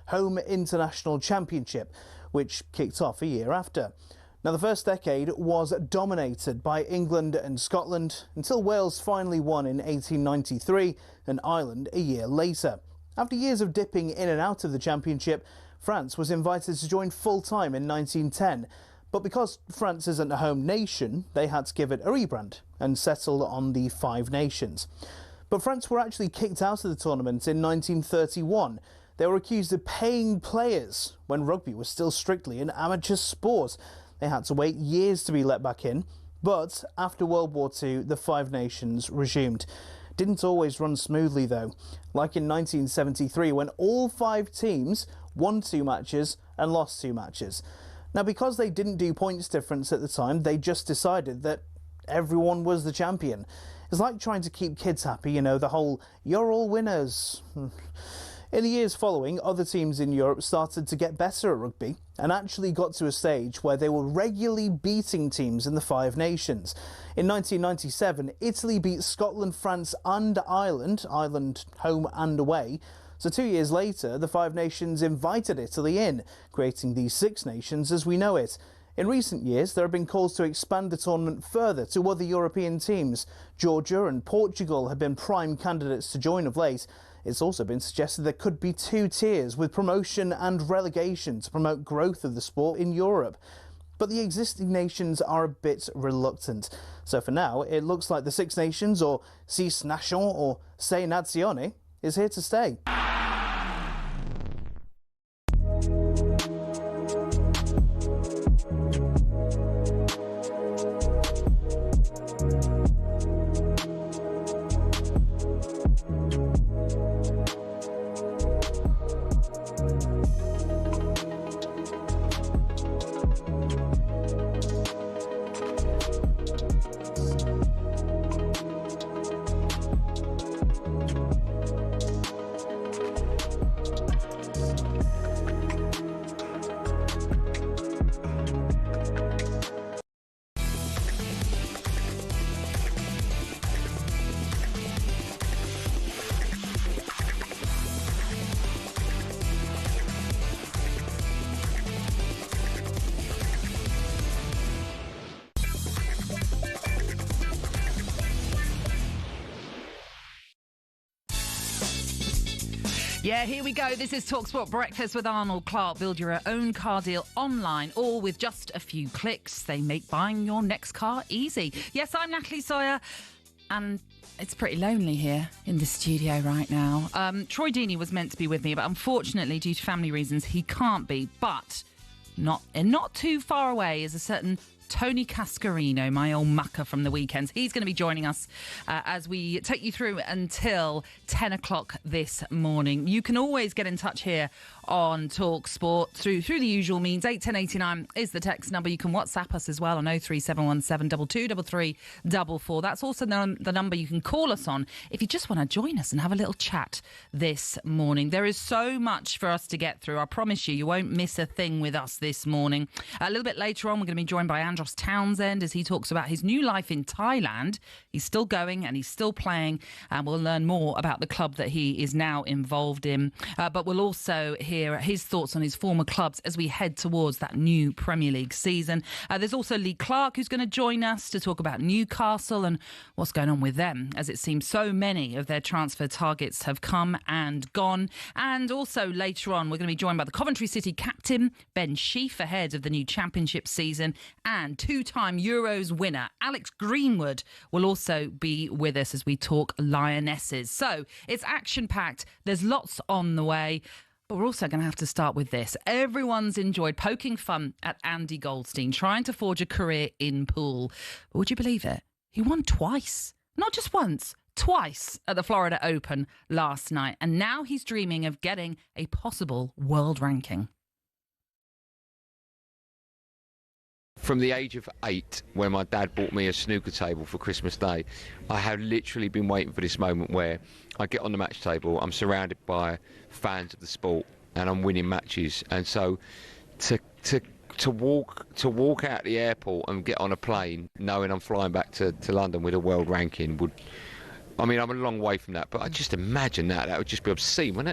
Home International Championship, which kicked off a year after. Now, the first decade was dominated by England and Scotland until Wales finally won in 1893 and Ireland a year later. After years of dipping in and out of the championship, France was invited to join full-time in 1910. But because France isn't a home nation, they had to give it a rebrand and settle on the Five Nations. But France were actually kicked out of the tournament in 1931. They were accused of paying players when rugby was still strictly an amateur sport. They had to wait years to be let back in. But after World War II, the Five Nations resumed. Didn't always run smoothly though, like in 1973 when all 5 teams won 2 matches and lost 2 matches. Now, because they didn't do points difference at the time, they just decided that everyone was the champion. It's like trying to keep kids happy, you know, the whole "you're all winners." In the years following, other teams in Europe started to get better at rugby and actually got to a stage where they were regularly beating teams in the Five Nations. In 1997, Italy beat Scotland, France and Ireland home and away. So 2 years later, the Five Nations invited Italy in, creating the Six Nations as we know it. In recent years, there have been calls to expand the tournament further to other European teams. Georgia and Portugal have been prime candidates to join of late. It's also been suggested there could be 2 tiers with promotion and relegation to promote growth of the sport in Europe. But the existing nations are a bit reluctant. So for now, it looks like the Six Nations, or Six Nations, or Sei Nazioni, is here to stay. Yeah, here we go. This is talkSPORT Breakfast with Arnold Clark. Build your own car deal online, all with just a few clicks. They make buying your next car easy. Yes, I'm Natalie Sawyer, and it's pretty lonely here in the studio right now. Troy Deeney was meant to be with me, but unfortunately, due to family reasons, he can't be. But not too far away is a certain Tony Cascarino, my old mucker from the weekends. He's going to be joining us as we take you through until 10 o'clock this morning. You can always get in touch here on talkSPORT through the usual means. 81089 is the text number. You can WhatsApp us as well on 03717 223344. That's also the number you can call us on if you just want to join us and have a little chat this morning. There is so much for us to get through. I promise you won't miss a thing with us this morning. A little bit later on, we're going to be joined by Andros Townsend as he talks about his new life in Thailand. He's still going and he's still playing, and we'll learn more about the club that he is now involved in. But we'll also hear his thoughts on his former clubs as we head towards that new Premier League season. There's also Lee Clark, who's going to join us to talk about Newcastle and what's going on with them, as it seems so many of their transfer targets have come and gone. And also later on, we're going to be joined by the Coventry City captain, Ben Sheaf, ahead of the new Championship season, and two-time Euros winner Alex Greenwood will also be with us as we talk Lionesses. So it's action-packed. There's lots on the way. But we're also going to have to start with this. Everyone's enjoyed poking fun at Andy Goldstein, trying to forge a career in pool. But would you believe it? He won twice. Not just once, twice at the Florida Open last night. And now he's dreaming of getting a possible world ranking. From the age of 8, when my dad bought me a snooker table for Christmas Day, I have literally been waiting for this moment where I get on the match table, I'm surrounded by fans of the sport, and I'm winning matches. And so to walk out the airport and get on a plane, knowing I'm flying back to London with a world ranking would, I mean, I'm a long way from that, but I just imagine that would just be obscene, wouldn't it?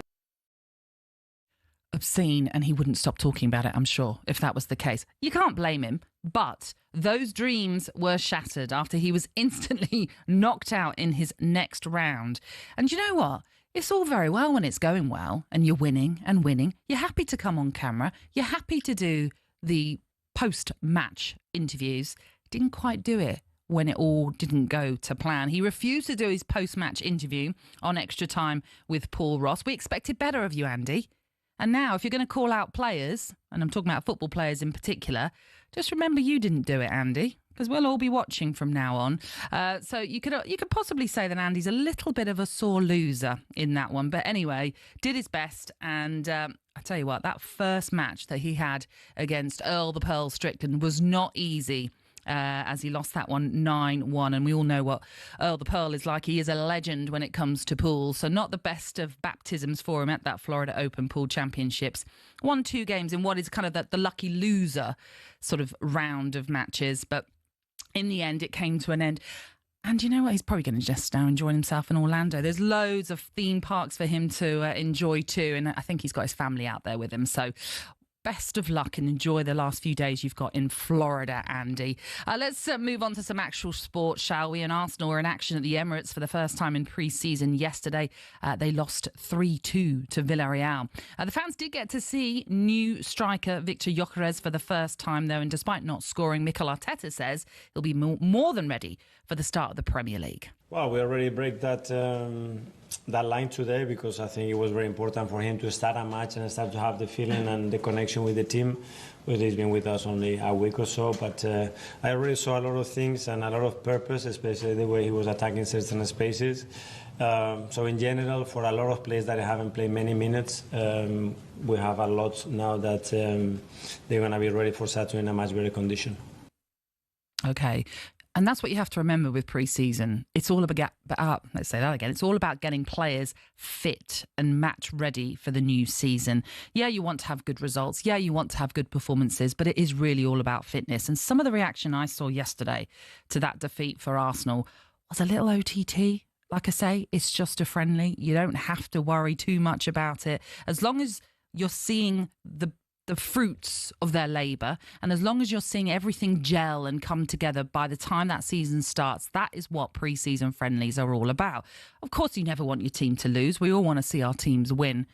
obscene and he wouldn't stop talking about it, I'm sure, if that was the case. You can't blame him, but those dreams were shattered after he was instantly knocked out in his next round. And you know what? It's all very well when it's going well and you're winning and winning. You're happy to come on camera. You're happy to do the post-match interviews. Didn't quite do it when it all didn't go to plan. He refused to do his post-match interview on Extra Time with Paul Ross. We expected better of you, Andy. And now, if you're going to call out players, and I'm talking about football players in particular, just remember you didn't do it, Andy, because we'll all be watching from now on. So you could possibly say that Andy's a little bit of a sore loser in that one. But anyway, did his best. And I tell you what, that first match that he had against Earl the Pearl Strickland was not easy. As he lost that one 9-1. And we all know what Earl the Pearl is like. He is a legend when it comes to pools. So not the best of baptisms for him at that Florida Open Pool Championships. Won 2 games in what is kind of the lucky loser sort of round of matches. But in the end, it came to an end. And you know what? He's probably going to just now enjoy himself in Orlando. There's loads of theme parks for him to enjoy too. And I think he's got his family out there with him. So best of luck and enjoy the last few days you've got in Florida, Andy. Let's move on to some actual sport, shall we? And Arsenal were in action at the Emirates for the first time in pre-season yesterday. They lost 3-2 to Villarreal. The fans did get to see new striker Victor Gyökeres for the first time, though, and despite not scoring, Mikel Arteta says he'll be more than ready for the start of the Premier League. Well, we already break that line today because I think it was very important for him to start a match and start to have the feeling and the connection with the team. Well, he's been with us only a week or so, but I already saw a lot of things and a lot of purpose, especially the way he was attacking certain spaces. So in general, for a lot of players that haven't played many minutes, we have a lot now that they're going to be ready for Saturday in a much better condition. Okay. And that's what you have to remember with pre-season. It's all about, let's say that again, it's all about getting players fit and match ready for the new season. Yeah, you want to have good results. Yeah, you want to have good performances, but it is really all about fitness. And some of the reaction I saw yesterday to that defeat for Arsenal was a little OTT. Like I say, it's just a friendly. You don't have to worry too much about it. As long as you're seeing the fruits of their labour, and as long as you're seeing everything gel and come together by the time that season starts, that is what pre-season friendlies are all about. Of course, you never want your team to lose. We all want to see our teams win.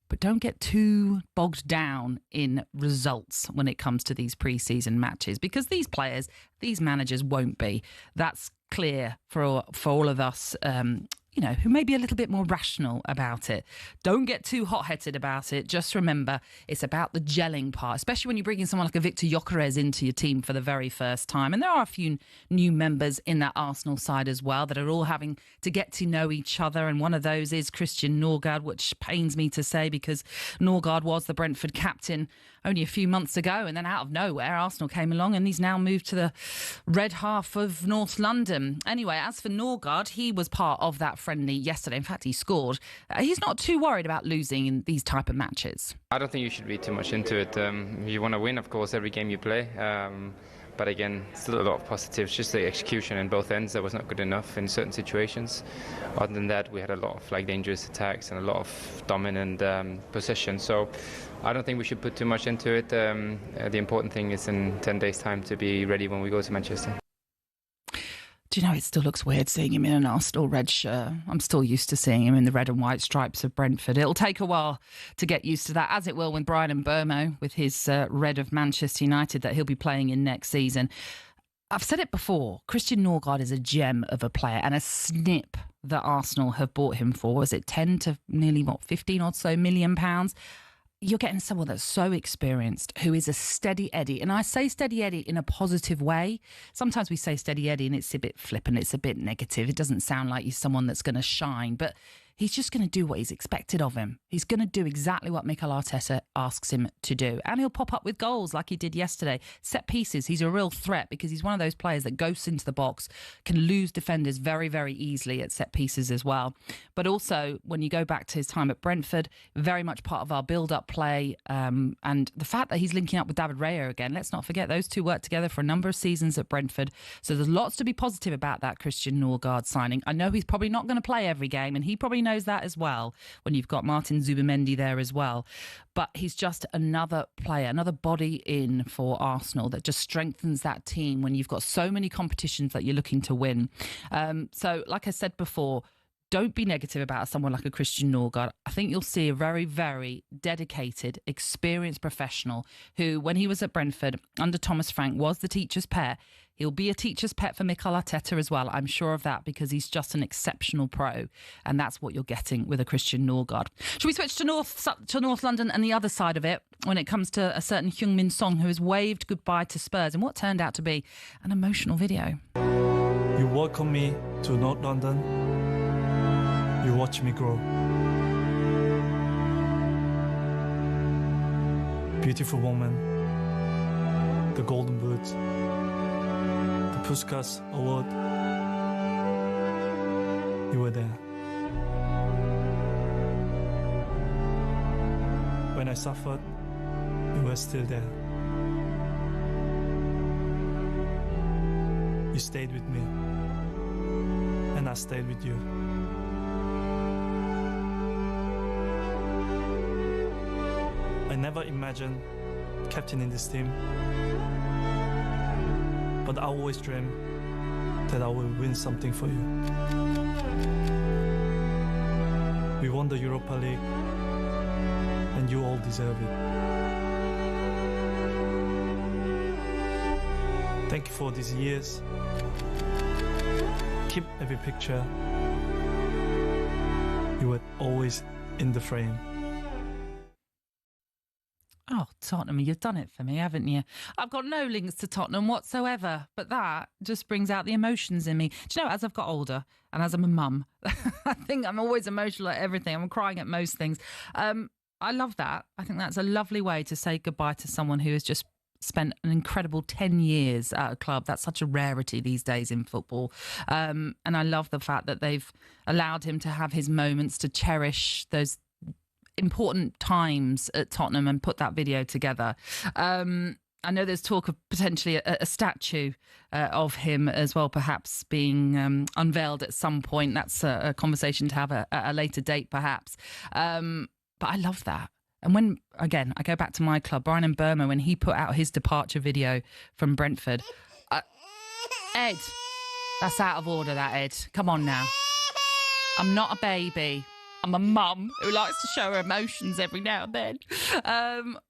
But don't get too bogged down in results when it comes to these pre-season matches, because these players, these managers won't be. That's clear for all of us, who may be a little bit more rational about it. Don't get too hot-headed about it. Just remember, it's about the gelling part, especially when you're bringing someone like a Victor Gyökeres into your team for the very first time. And there are a few new members in that Arsenal side as well that are all having to get to know each other. And one of those is Christian Norard, which pains me to say because Norard was the Brentford captain only a few months ago. And then out of nowhere, Arsenal came along and he's now moved to the red half of North London. Anyway, as for Norard, he was part of that friendly yesterday. In fact, he scored. He's not too worried about losing in these type of matches. I don't think you should read too much into it. You want to win, of course, every game you play. But again, still a lot of positives. Just the execution in both ends that was not good enough in certain situations. Other than that, we had a lot of dangerous attacks and a lot of dominant possession. So I don't think we should put too much into it. The important thing is in 10 days' time to be ready when we go to Manchester. Do you know, it still looks weird seeing him in an Arsenal red shirt. I'm still used to seeing him in the red and white stripes of Brentford. It'll take a while to get used to that, as it will with Brian Mbeumo with his red of Manchester United that he'll be playing in next season. I've said it before, Christian Norard is a gem of a player and a snip that Arsenal have bought him for. Is it 10 to nearly, 15 or so million pounds? You're getting someone that's so experienced, who is a steady Eddie. And I say steady Eddie in a positive way. Sometimes we say steady Eddie and it's a bit flippant, it's a bit negative. It doesn't sound like he's someone that's going to shine, but he's just going to do what he's expected of him. He's going to do exactly what Mikel Arteta asks him to do. And he'll pop up with goals like he did yesterday. Set pieces, he's a real threat because he's one of those players that goes into the box, can lose defenders very, very easily at set pieces as well. But also, when you go back to his time at Brentford, very much part of our build-up play. And the fact that he's linking up with David Raya again, let's not forget, those two worked together for a number of seasons at Brentford. So there's lots to be positive about that Christian Norard signing. I know he's probably not going to play every game, and he probably knows that as well when you've got Martin Zubimendi there as well. But he's just another player, another body in for Arsenal that just strengthens that team when you've got so many competitions that you're looking to win. So, like I said before, don't be negative about someone like a Christian Norgard. I think you'll see a very, very dedicated, experienced professional who, when he was at Brentford under Thomas Frank, was the teacher's pet. He'll be a teacher's pet for Mikel Arteta as well. I'm sure of that because he's just an exceptional pro. And that's what you're getting with a Christian Norgard. Should we switch to North London and the other side of it when it comes to a certain Heung-min Son who has waved goodbye to Spurs in what turned out to be an emotional video? You welcome me to North London. You watch me grow. Beautiful woman. The Golden Boots. The Puskas Award. You were there. When I suffered, you were still there. You stayed with me. And I stayed with you. I never imagined captaining this team, but I always dreamed that I will win something for you. We won the Europa League, and you all deserve it. Thank you for these years. Keep every picture. You were always in the frame. Oh, Tottenham, you've done it for me, haven't you? I've got no links to Tottenham whatsoever, but that just brings out the emotions in me. Do you know, as I've got older and as I'm a mum, I think I'm always emotional at everything. I'm crying at most things. I love that. I think that's a lovely way to say goodbye to someone who has just spent an incredible 10 years at a club. That's such a rarity these days in football. And I love the fact that they've allowed him to have his moments, to cherish those important times at Tottenham and put that video together. I know there's talk of potentially a statue of him as well, perhaps being unveiled at some point. That's a conversation to have at a later date, perhaps. But I love that. And when, again, I go back to my club, Brian Mbeumo, when he put out his departure video from Brentford. Ed, that's out of order, that, Ed. Come on now. I'm not a baby. I'm a mum who likes to show her emotions every now and then.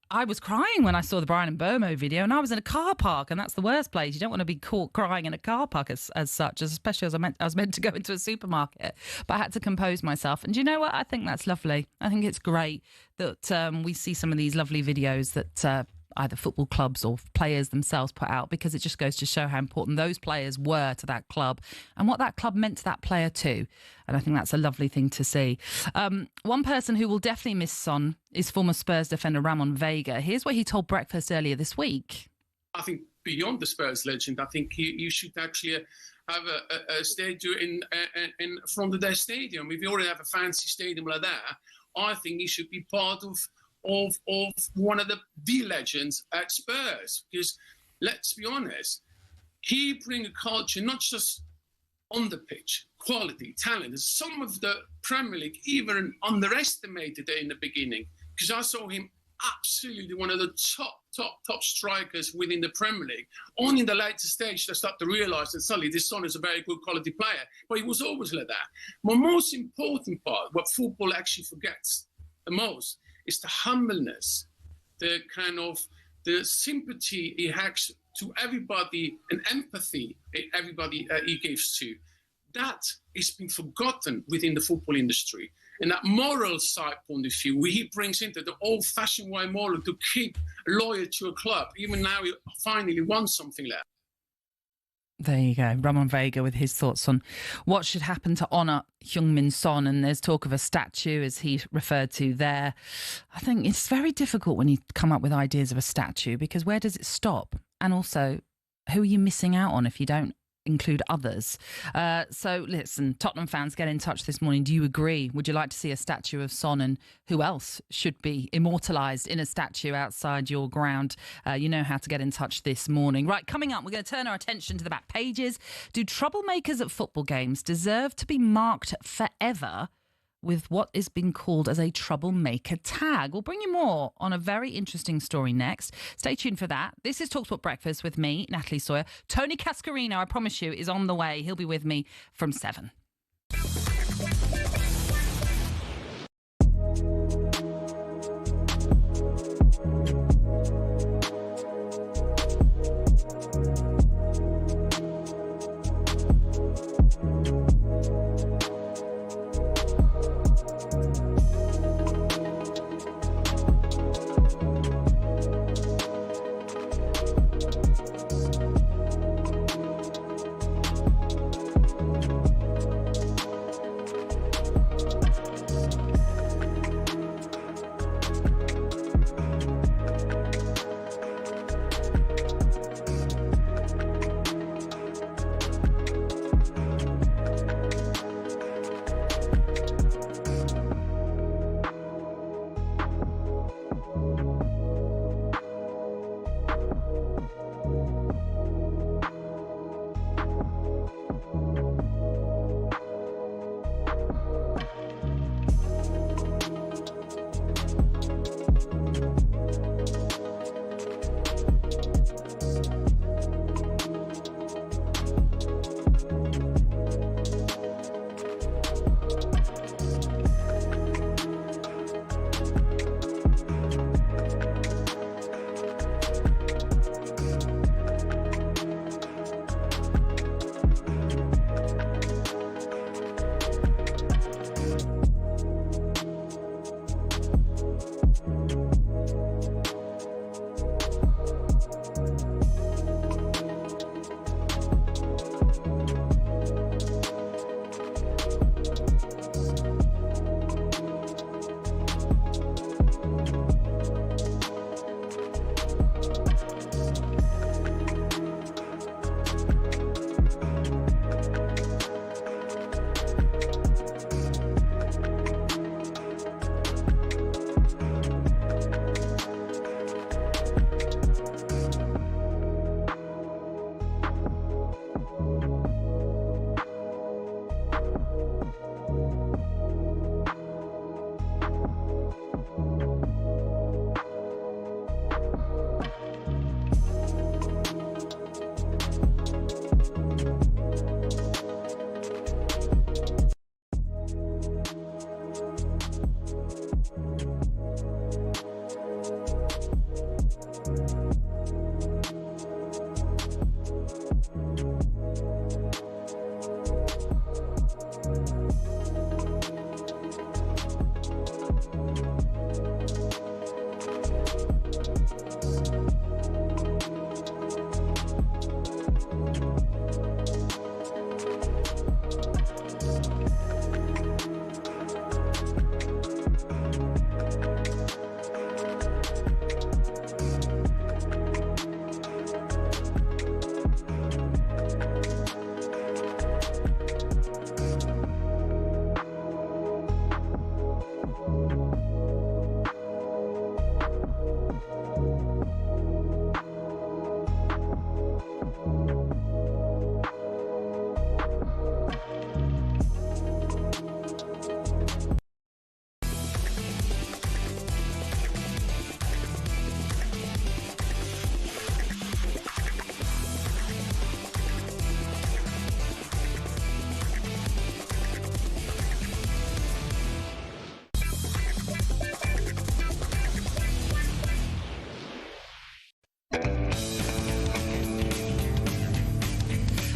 I was crying when I saw the Brian Mbeumo video, and I was in a car park, and that's the worst place. You don't want to be caught crying in a car park as such, especially as I was meant to go into a supermarket. But I had to compose myself. And do you know what? I think that's lovely. I think it's great that we see some of these lovely videos that either football clubs or players themselves put out, because it just goes to show how important those players were to that club and what that club meant to that player too. And I think that's a lovely thing to see. One person who will definitely miss Son is former Spurs defender Ramon Vega. Here's what he told Breakfast earlier this week. I think beyond the Spurs legend, I think you should actually have a statue in front of their stadium. If you already have a fancy stadium like that, I think he should be part of one of the legends at Spurs, because let's be honest, he brings a culture not just on the pitch, quality, talent. Some of the Premier League even underestimated it in the beginning, because I saw him absolutely one of the top strikers within the Premier League. Only in the later stage they start to realise that suddenly this Son is a very good quality player, but he was always like that. My most important part, what football actually forgets the most, is the humbleness, the kind of the sympathy he has to everybody and empathy everybody he gives to. That is been forgotten within the football industry. And that moral side point of view, where he brings into the old-fashioned way moral to keep loyal to a club, even now he finally won something there. There you go, Ramon Vega with his thoughts on what should happen to honour Heung-min Son. And there's talk of a statue, as he referred to there. I think it's very difficult when you come up with ideas of a statue, because where does it stop? And also, who are you missing out on if you don't include others? So listen, Tottenham fans, get in touch this morning. Do you agree? Would you like to see a statue of Son, and who else should be immortalised in a statue outside your ground? You know how to get in touch this morning. Right, coming up, we're going to turn our attention to the back pages. Do troublemakers at football games deserve to be marked forever with what is being called as a troublemaker tag. We'll bring you more on a very interesting story next. Stay tuned for that. This is talkSPORT Breakfast with me, Natalie Sawyer. Tony Cascarino, I promise you, is on the way. He'll be with me from 7.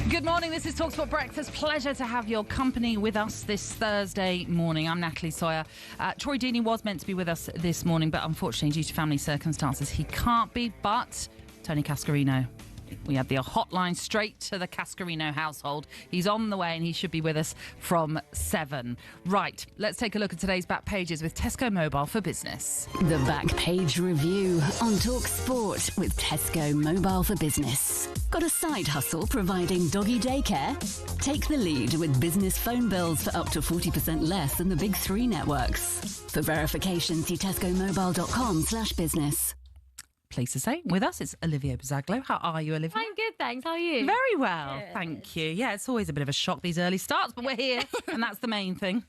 Good morning, this is talkSPORT Breakfast. Pleasure to have your company with us this Thursday morning. I'm Natalie Sawyer. Troy Deeney was meant to be with us this morning, but unfortunately, due to family circumstances, he can't be. But Tony Cascarino, we had the hotline straight to the Cascarino household. He's on the way and he should be with us from 7. Right, let's take a look at today's back pages with Tesco Mobile for Business. The Back Page Review on talkSPORT with Tesco Mobile for Business. Got a side hustle providing doggy daycare? Take the lead with business phone bills for up to 40% less than the big 3 networks. For verification, see tescomobile.com/business. Pleased to say, with us, it's Olivia Bazaglo. How are you, Olivia? I'm good, thanks. How are you? Very well, thank you. Yeah, it's always a bit of a shock, these early starts, but we're here, and that's the main thing.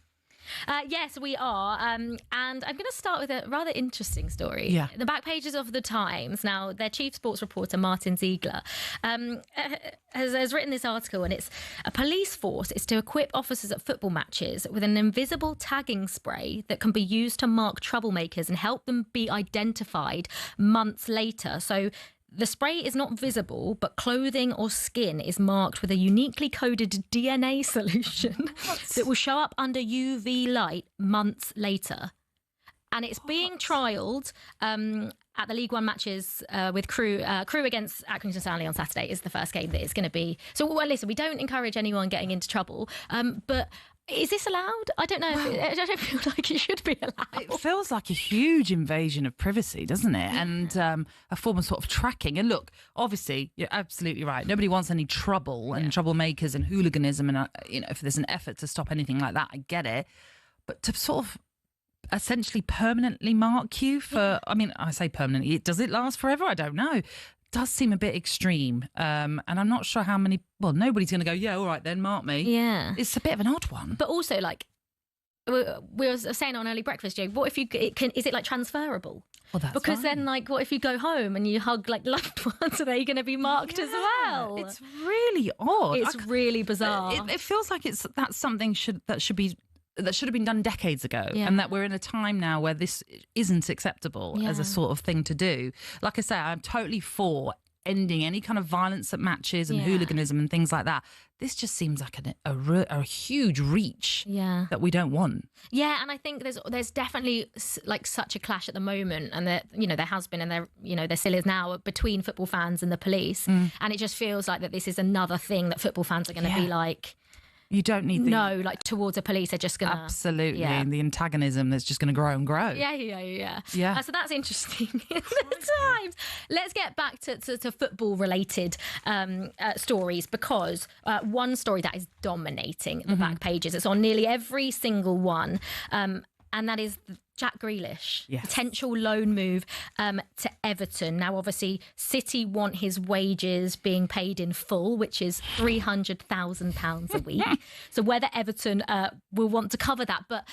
Yes, we are. And I'm going to start with a rather interesting story. Yeah. The back pages of the Times. Now, their chief sports reporter, Martin Ziegler, has written this article, and it's a police force is to equip officers at football matches with an invisible tagging spray that can be used to mark troublemakers and help them be identified months later. So the spray is not visible, but clothing or skin is marked with a uniquely coded DNA solution that will show up under UV light months later. And it's being trialled at the League One matches with Crew against Accrington Stanley on Saturday is the first game that it's going to be. So, well, listen, we don't encourage anyone getting into trouble, but is this allowed? I don't know. I don't feel like it should be allowed. It feels like a huge invasion of privacy, doesn't it? And a form of sort of tracking. And look, obviously, you're absolutely right. Nobody wants any trouble and troublemakers and hooliganism. And, if there's an effort to stop anything like that, I get it. But to sort of essentially permanently mark you for, I say permanently, does it last forever? I don't know. Does seem a bit extreme. And I'm not sure how many, nobody's going to go, yeah, all right then, mark me. Yeah. It's a bit of an odd one. But also, like, we were saying on Early Breakfast, Joe, what if is it like transferable? Well, that's because right. then, like, what if you go home and you hug like loved ones? Are they going to be marked as well? It's really odd. It's really bizarre. It feels like that's something that should have been done decades ago, and that we're in a time now where this isn't acceptable as a sort of thing to do. Like I say, I'm totally for ending any kind of violence at matches and hooliganism and things like that. This just seems like a huge reach that we don't want. Yeah, and I think there's definitely like such a clash at the moment, and there has been, and there still is now, between football fans and the police, and it just feels like that this is another thing that football fans are going to be like. You don't need towards the police. They're just going to... Absolutely. And the antagonism that's just going to grow and grow. Yeah. So that's interesting in the Times. Let's get back to football-related stories, because one story that is dominating the back pages, it's on nearly every single one, and that is Jack Grealish, potential loan move to Everton. Now, obviously, City want his wages being paid in full, which is £300,000 a week. So whether Everton will want to cover that, but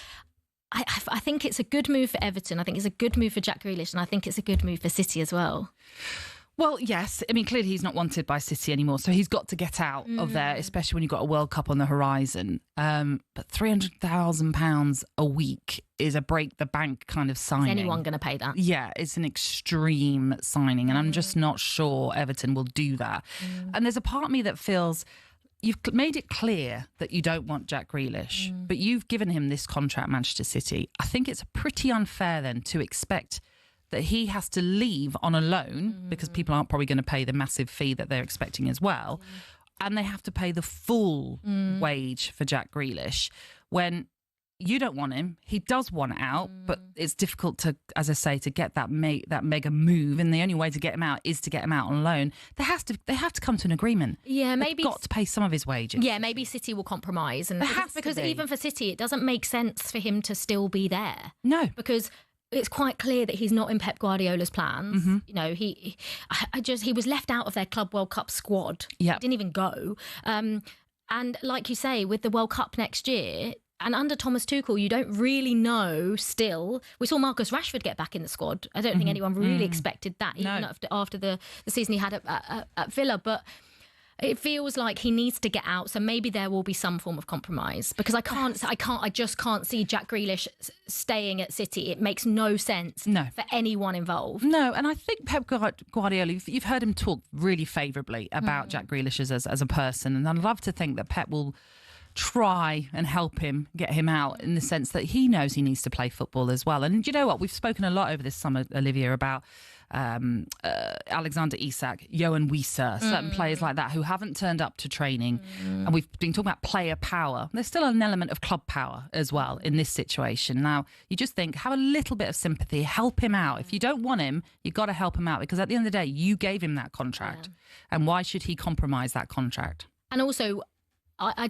I think it's a good move for Everton. I think it's a good move for Jack Grealish, and I think it's a good move for City as well. Well, yes. I mean, clearly he's not wanted by City anymore, so he's got to get out of there, especially when you've got a World Cup on the horizon. But £300,000 a week is a break-the-bank kind of signing. Is anyone going to pay that? Yeah, it's an extreme signing, and I'm just not sure Everton will do that. And there's a part of me that feels... You've made it clear that you don't want Jack Grealish, but you've given him this contract, Manchester City. I think it's pretty unfair then to expect that he has to leave on a loan, because people aren't probably going to pay the massive fee that they're expecting as well, and they have to pay the full wage for Jack Grealish when you don't want him. He does want out, but it's difficult to, as I say, to get that mega move, and the only way to get him out is to get him out on loan. They have to come to an agreement. Yeah, maybe they've got to pay some of his wages. Yeah, maybe City will compromise, and because even for City, it doesn't make sense for him to still be there. No, because it's quite clear that he's not in Pep Guardiola's plans. He was left out of their Club World Cup squad. Yeah, he didn't even go. And like you say, with the World Cup next year, and under Thomas Tuchel, you don't really know still. We saw Marcus Rashford get back in the squad. I don't think anyone really expected that, even after the season he had at Villa. But it feels like he needs to get out, so maybe there will be some form of compromise, because I just can't see Jack Grealish staying at City. It makes no sense for anyone involved. No, and I think Pep Guardiola, you've heard him talk really favourably about Jack Grealish as a person, and I'd love to think that Pep will try and help him, get him out, in the sense that he knows he needs to play football as well. And you know what? We've spoken a lot over this summer, Olivia, about Alexander Isak, Johan Wieser, certain players like that who haven't turned up to training. And we've been talking about player power. There's still an element of club power as well in this situation. Now, you just think, have a little bit of sympathy, help him out. If you don't want him, you've got to help him out, because at the end of the day, you gave him that contract. And why should he compromise that contract? And also, I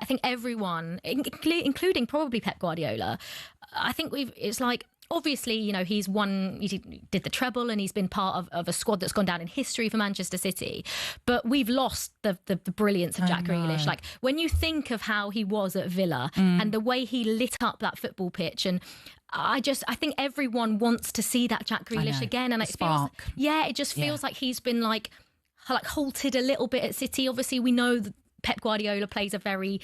think everyone, including probably Pep Guardiola, I think it's like, obviously, he did the treble and he's been part of a squad that's gone down in history for Manchester City. But we've lost the brilliance of Jack Grealish. Like, when you think of how he was at Villa and the way he lit up that football pitch, and I think everyone wants to see that Jack Grealish again. And it feels like he's been like halted a little bit at City. Obviously, we know that Pep Guardiola plays a very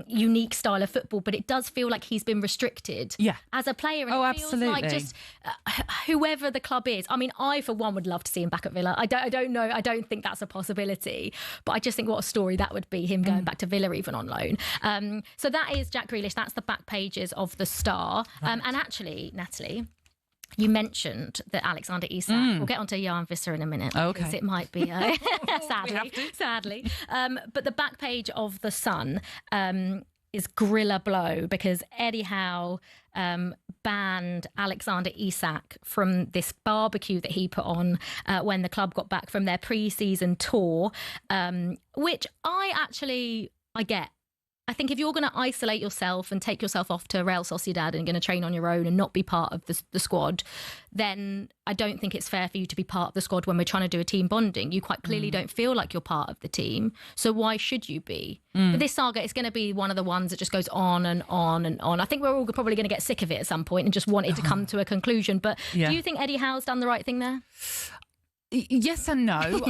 unique style of football, but it does feel like he's been restricted as a player. And it feels absolutely. like just whoever the club is. I mean, I, for one, would love to see him back at Villa. I don't know. I don't think that's a possibility. But I just think what a story that would be, him going back to Villa even on loan. So that is Jack Grealish. That's the back pages of the Star. And actually, Natalie, you mentioned that Alexander Isak. We'll get onto Jan Visser in a minute. Okay. It might be, sadly. But the back page of The Sun is Gorilla Blow, because Eddie Howe banned Alexander Isak from this barbecue that he put on when the club got back from their pre-season tour, which I get. I think if you're going to isolate yourself and take yourself off to Real Sociedad and going to train on your own and not be part of the squad, then I don't think it's fair for you to be part of the squad when we're trying to do a team bonding. You quite clearly don't feel like you're part of the team. So why should you be? But this saga is going to be one of the ones that just goes on and on and on. I think we're all probably going to get sick of it at some point and just want it to come to a conclusion. But do you think Eddie Howe's done the right thing there? Yes and no.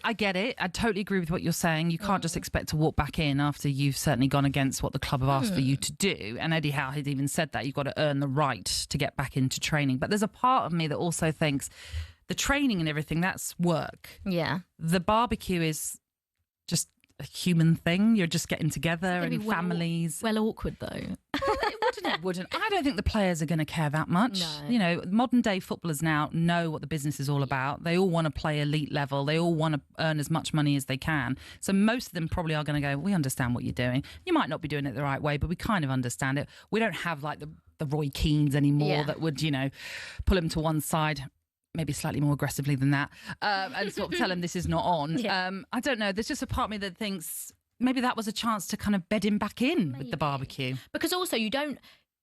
I get it. I totally agree with what you're saying. You can't just expect to walk back in after you've certainly gone against what the club have asked for you to do. And Eddie Howe had even said that you've got to earn the right to get back into training. But there's a part of me that also thinks the training and everything, that's work. Yeah. The barbecue is just a human thing. You're just getting together and families. Well, awkward though. It wouldn't. I don't think the players are going to care that much. No. Modern day footballers now know what the business is all about. They all want to play elite level. They all want to earn as much money as they can. So most of them probably are going to go, we understand what you're doing. You might not be doing it the right way, but we kind of understand it. We don't have like the Roy Keanes anymore that would, pull him to one side, maybe slightly more aggressively than that, and sort of tell him this is not on. I don't know. There's just a part of me that thinks maybe that was a chance to kind of bed him back in with the barbecue. Because also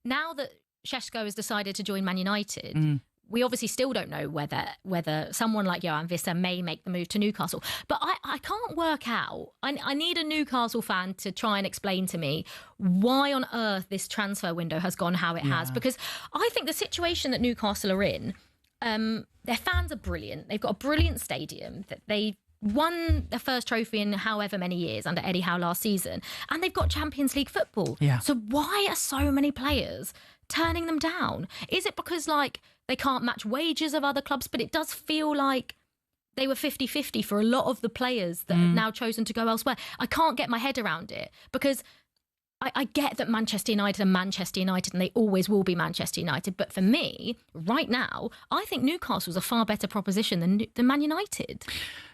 now that Sesko has decided to join Man United, we obviously still don't know whether someone like Jan Visser may make the move to Newcastle. But I can't work out. I need a Newcastle fan to try and explain to me why on earth this transfer window has gone how it has. Because I think the situation that Newcastle are in, their fans are brilliant. They've got a brilliant stadium. That they won their first trophy in however many years under Eddie Howe last season, and they've got Champions League football. So why are so many players turning them down? Is it because they can't match wages of other clubs? But it does feel like they were 50-50 for a lot of the players that have now chosen to go elsewhere. I can't get my head around it, because I get that Manchester United are Manchester United and they always will be Manchester United. But for me, right now, I think Newcastle's a far better proposition than Man United.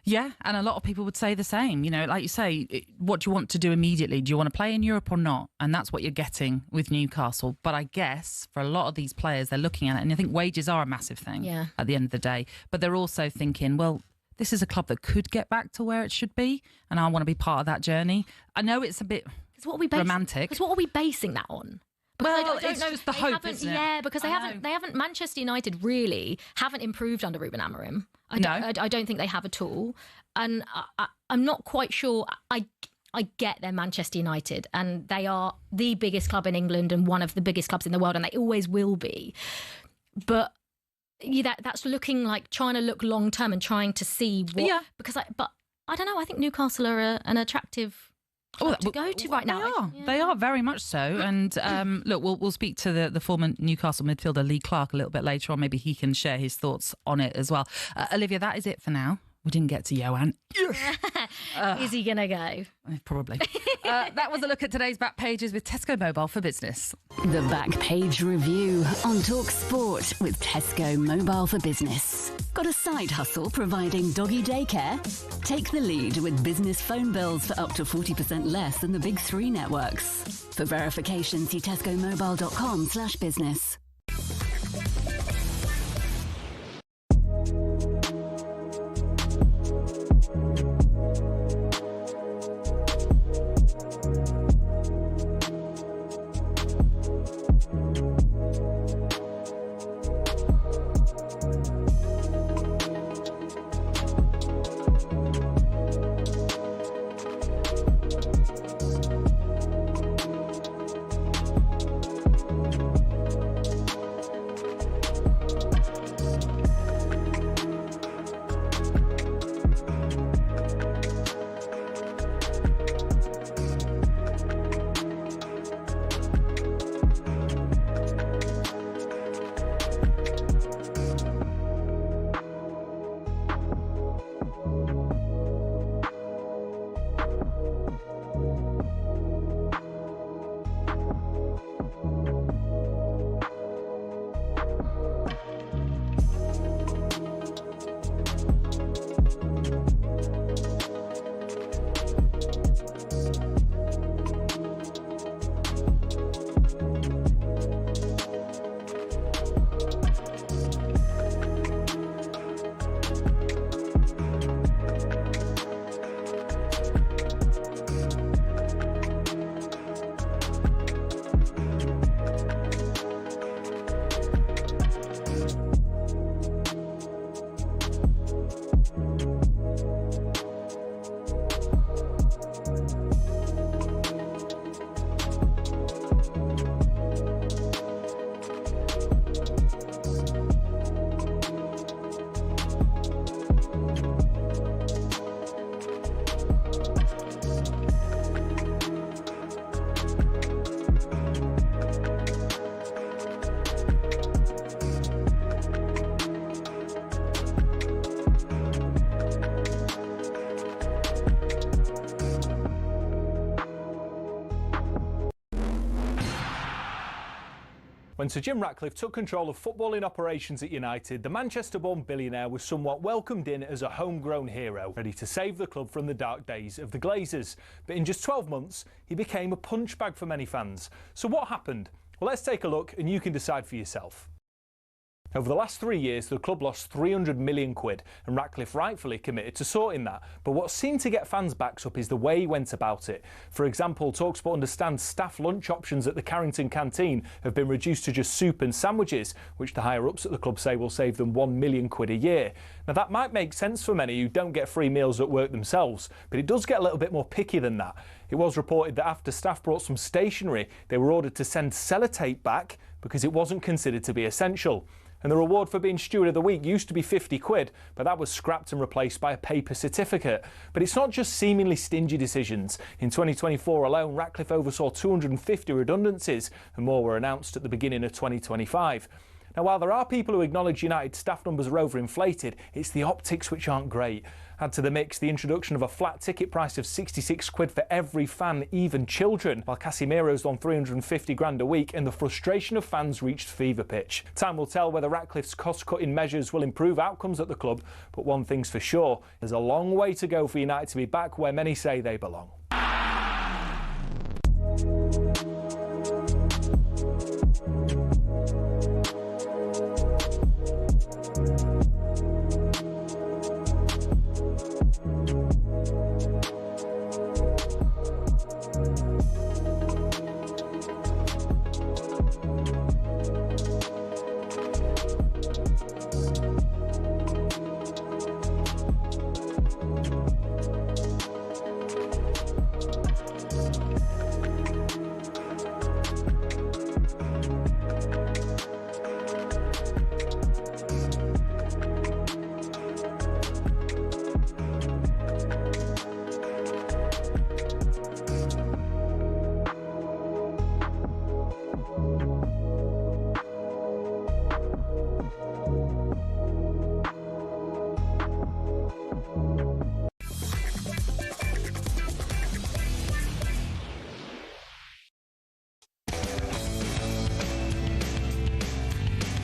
Yeah, and a lot of people would say the same. Like you say, what do you want to do immediately? Do you want to play in Europe or not? And that's what you're getting with Newcastle. But I guess for a lot of these players, they're looking at it, and I think wages are a massive thing at the end of the day. But they're also thinking, well, this is a club that could get back to where it should be, and I want to be part of that journey. I know it's a bit romantic. Because what are we basing that on? Because well, I don't it's know. just the hope, isn't it? Yeah, because they haven't. Manchester United really haven't improved under Ruben Amorim. I don't think they have at all, and I'm not quite sure. I get they're Manchester United, and they are the biggest club in England and one of the biggest clubs in the world, and they always will be. But that's looking like trying to look long term and trying to see what. Yeah. Because but I don't know. I think Newcastle are an attractive to go to right now. They are very much so. And look, we'll speak to the former Newcastle midfielder Lee Clark a little bit later on. Maybe he can share his thoughts on it as well. Olivia, that is it for now. We didn't get to Johan. Is he going to go? Probably. That was a look at today's back pages with Tesco Mobile for Business. The Back Page Review on talkSPORT with Tesco Mobile for Business. Got a side hustle providing doggy daycare? Take the lead with business phone bills for up to 40% less than the big three networks. For verification, see tescomobile.com/business. When Sir Jim Ratcliffe took control of footballing operations at United, the Manchester-born billionaire was somewhat welcomed in as a homegrown hero, ready to save the club from the dark days of the Glazers. But in just 12 months, he became a punchbag for many fans. So what happened? Well, let's take a look and you can decide for yourself. Over the last 3 years, the club lost 300 million quid, and Ratcliffe rightfully committed to sorting that. But what seemed to get fans' backs up is the way he went about it. For example, talkSPORT understands staff lunch options at the Carrington canteen have been reduced to just soup and sandwiches, which the higher-ups at the club say will save them 1 million quid a year. Now, that might make sense for many who don't get free meals at work themselves, but it does get a little bit more picky than that. It was reported that after staff brought some stationery, they were ordered to send sellotape back because it wasn't considered to be essential. And the reward for being Steward of the Week used to be 50 quid, but that was scrapped and replaced by a paper certificate. But it's not just seemingly stingy decisions. In 2024 alone, Ratcliffe oversaw 250 redundancies, and more were announced at the beginning of 2025. Now, while there are people who acknowledge United's staff numbers are overinflated, it's the optics which aren't great. Add to the mix the introduction of a flat ticket price of 66 quid for every fan, even children, while Casemiro's on 350 grand a week, and the frustration of fans reached fever pitch. Time will tell whether Ratcliffe's cost-cutting measures will improve outcomes at the club, but one thing's for sure, there's a long way to go for United to be back where many say they belong.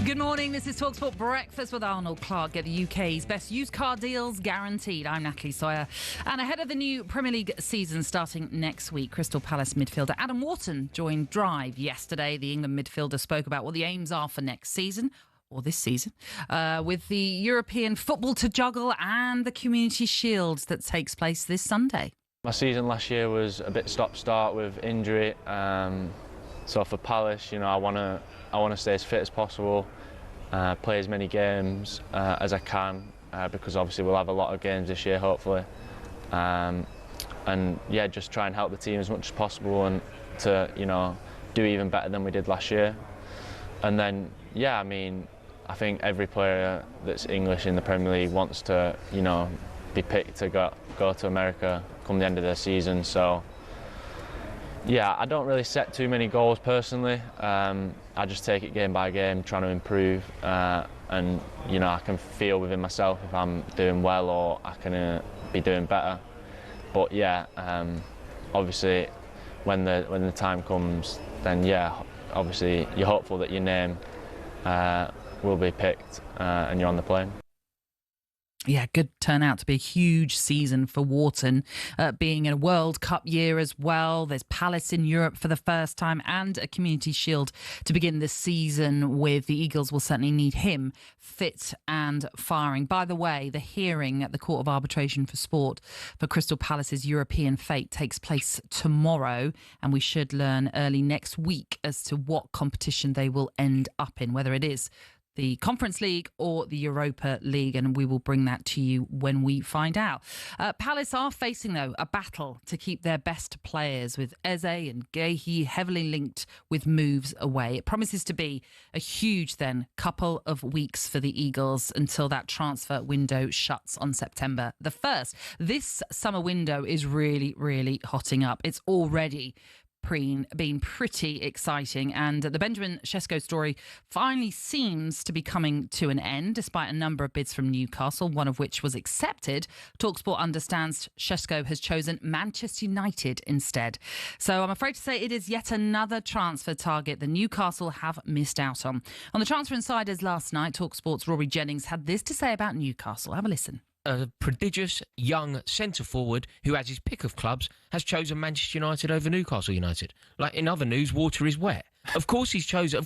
Good morning, this is talkSPORT Breakfast with Arnold Clark. Get the UK's best used car deals guaranteed. I'm Natalie Sawyer. And ahead of the new Premier League season starting next week, Crystal Palace midfielder Adam Wharton joined Drive yesterday. The England midfielder spoke about what the aims are for next season, or this season, with the European football to juggle and the Community Shield that takes place this Sunday. My season last year was a bit stop-start with injury. So for Palace, I want to stay as fit as possible, play as many games as I can, because obviously we'll have a lot of games this year, hopefully. And yeah, just try and help the team as much as possible and to, do even better than we did last year. And then, yeah, I think every player that's English in the Premier League wants to, be picked to go to America come the end of their season. So, yeah, I don't really set too many goals personally. I just take it game by game, trying to improve, and I can feel within myself if I'm doing well or I can be doing better. But yeah, obviously, when the time comes, then yeah, obviously you're hopeful that your name will be picked and you're on the plane. Yeah, good turnout to be a huge season for Wharton, being a World Cup year as well. There's Palace in Europe for the first time and a Community Shield to begin the season with. The Eagles will certainly need him fit and firing. By the way, the hearing at the Court of Arbitration for Sport for Crystal Palace's European fate takes place tomorrow, and we should learn early next week as to what competition they will end up in, whether it is the Conference League or the Europa League, and we will bring that to you when we find out. Palace are facing, though, a battle to keep their best players, with Eze and Gehi heavily linked with moves away. It promises to be a huge, then, couple of weeks for the Eagles until that transfer window shuts on September the 1st. This summer window is really, really hotting up. It's already been pretty exciting, and the Benjamin Sesko story finally seems to be coming to an end despite a number of bids from Newcastle, one of which was accepted. talkSPORT understands Sesko has chosen Manchester United instead. So I'm afraid to say it is yet another transfer target that Newcastle have missed out on. On the Transfer Insiders last night, talkSPORT's Rory Jennings had this to say about Newcastle. Have a listen. A prodigious young centre-forward who has his pick of clubs has chosen Manchester United over Newcastle United. Like in other news, water is wet. Of course he's chosen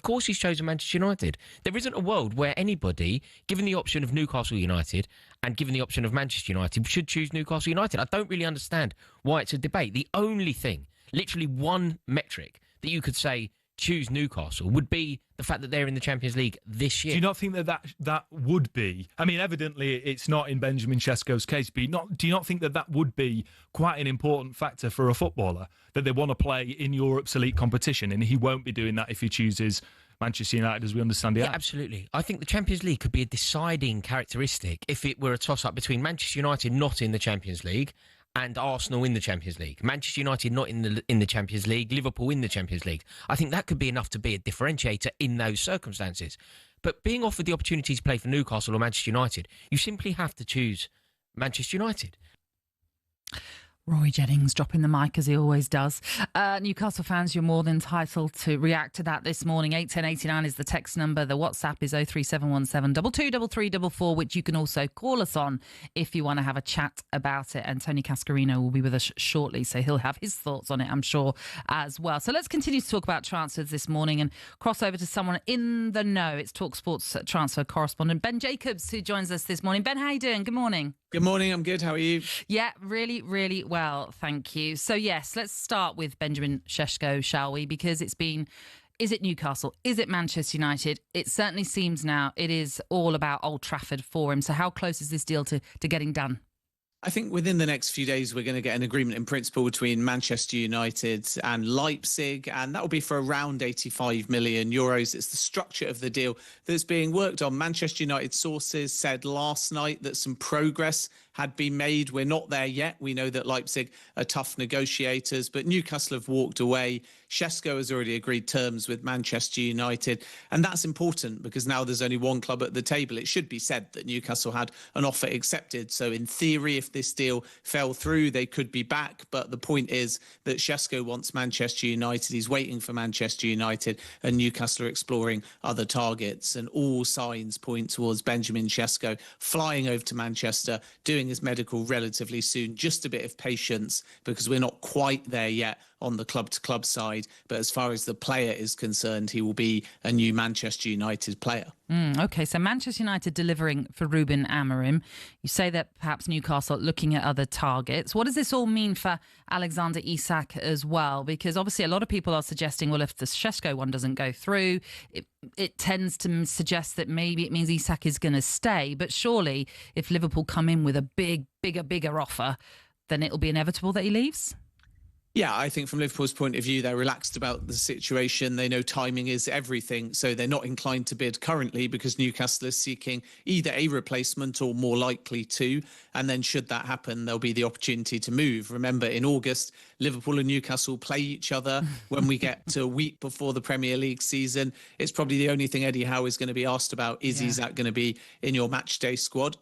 Manchester United. There isn't a world where anybody, given the option of Newcastle United and given the option of Manchester United, should choose Newcastle United. I don't really understand why it's a debate. The only thing, literally one metric that you could say choose Newcastle would be the fact that they're in the Champions League this year. Do you not think that would be? I mean, evidently it's not in Benjamin Sesko's case, but do you not think that would be quite an important factor for a footballer, that they want to play in Europe's elite competition, and he won't be doing that if he chooses Manchester United as we understand it? Yeah, absolutely. I think the Champions League could be a deciding characteristic if it were a toss-up between Manchester United not in the Champions League and Arsenal in the Champions League. Manchester United not in the Champions League, Liverpool in the Champions League. I think that could be enough to be a differentiator in those circumstances. But being offered the opportunity to play for Newcastle or Manchester United, you simply have to choose Manchester United. Rory Jennings dropping the mic as he always does. Newcastle fans, you're more than entitled to react to that this morning. 81089 is the text number. The WhatsApp is 03717 223344, which you can also call us on if you want to have a chat about it. And Tony Cascarino will be with us shortly, so he'll have his thoughts on it, I'm sure, as well. So let's continue to talk about transfers this morning and cross over to someone in the know. It's talkSPORT's transfer correspondent, Ben Jacobs, who joins us this morning. Ben, how are you doing? Good morning. Good morning, I'm good. How are you? Yeah, really, really well, thank you. So, yes, let's start with Benjamin Sesko, shall we? Because is it Newcastle? Is it Manchester United? It certainly seems now it is all about Old Trafford for him. So how close is this deal to getting done? I think within the next few days, we're going to get an agreement in principle between Manchester United and Leipzig, and that will be for around €85 million. It's the structure of the deal that's being worked on. Manchester United sources said last night that some progress had been made. We're not there yet. We know that Leipzig are tough negotiators, but Newcastle have walked away. Sesko has already agreed terms with Manchester United, and that's important because now there's only one club at the table. It should be said that Newcastle had an offer accepted, so in theory, if this deal fell through, they could be back, but the point is that Sesko wants Manchester United. He's waiting for Manchester United, and Newcastle are exploring other targets, and all signs point towards Benjamin Sesko flying over to Manchester, doing his medical relatively soon. Just a bit of patience because we're not quite there yet on the club-to-club side, but as far as the player is concerned, he will be a new Manchester United player. OK, so Manchester United delivering for Ruben Amorim. You say that perhaps Newcastle looking at other targets. What does this all mean for Alexander Isak as well? Because obviously a lot of people are suggesting, well, if the Sesko one doesn't go through, it tends to suggest that maybe it means Isak is going to stay. But surely if Liverpool come in with a bigger offer, then it'll be inevitable that he leaves? Yeah, I think from Liverpool's point of view, they're relaxed about the situation. They know timing is everything, so they're not inclined to bid currently because Newcastle is seeking either a replacement or more likely two. And then should that happen, there'll be the opportunity to move. Remember, in August, Liverpool and Newcastle play each other when we get to a week before the Premier League season. It's probably the only thing Eddie Howe is going to be asked about. Is Isak going to be in your match day squad?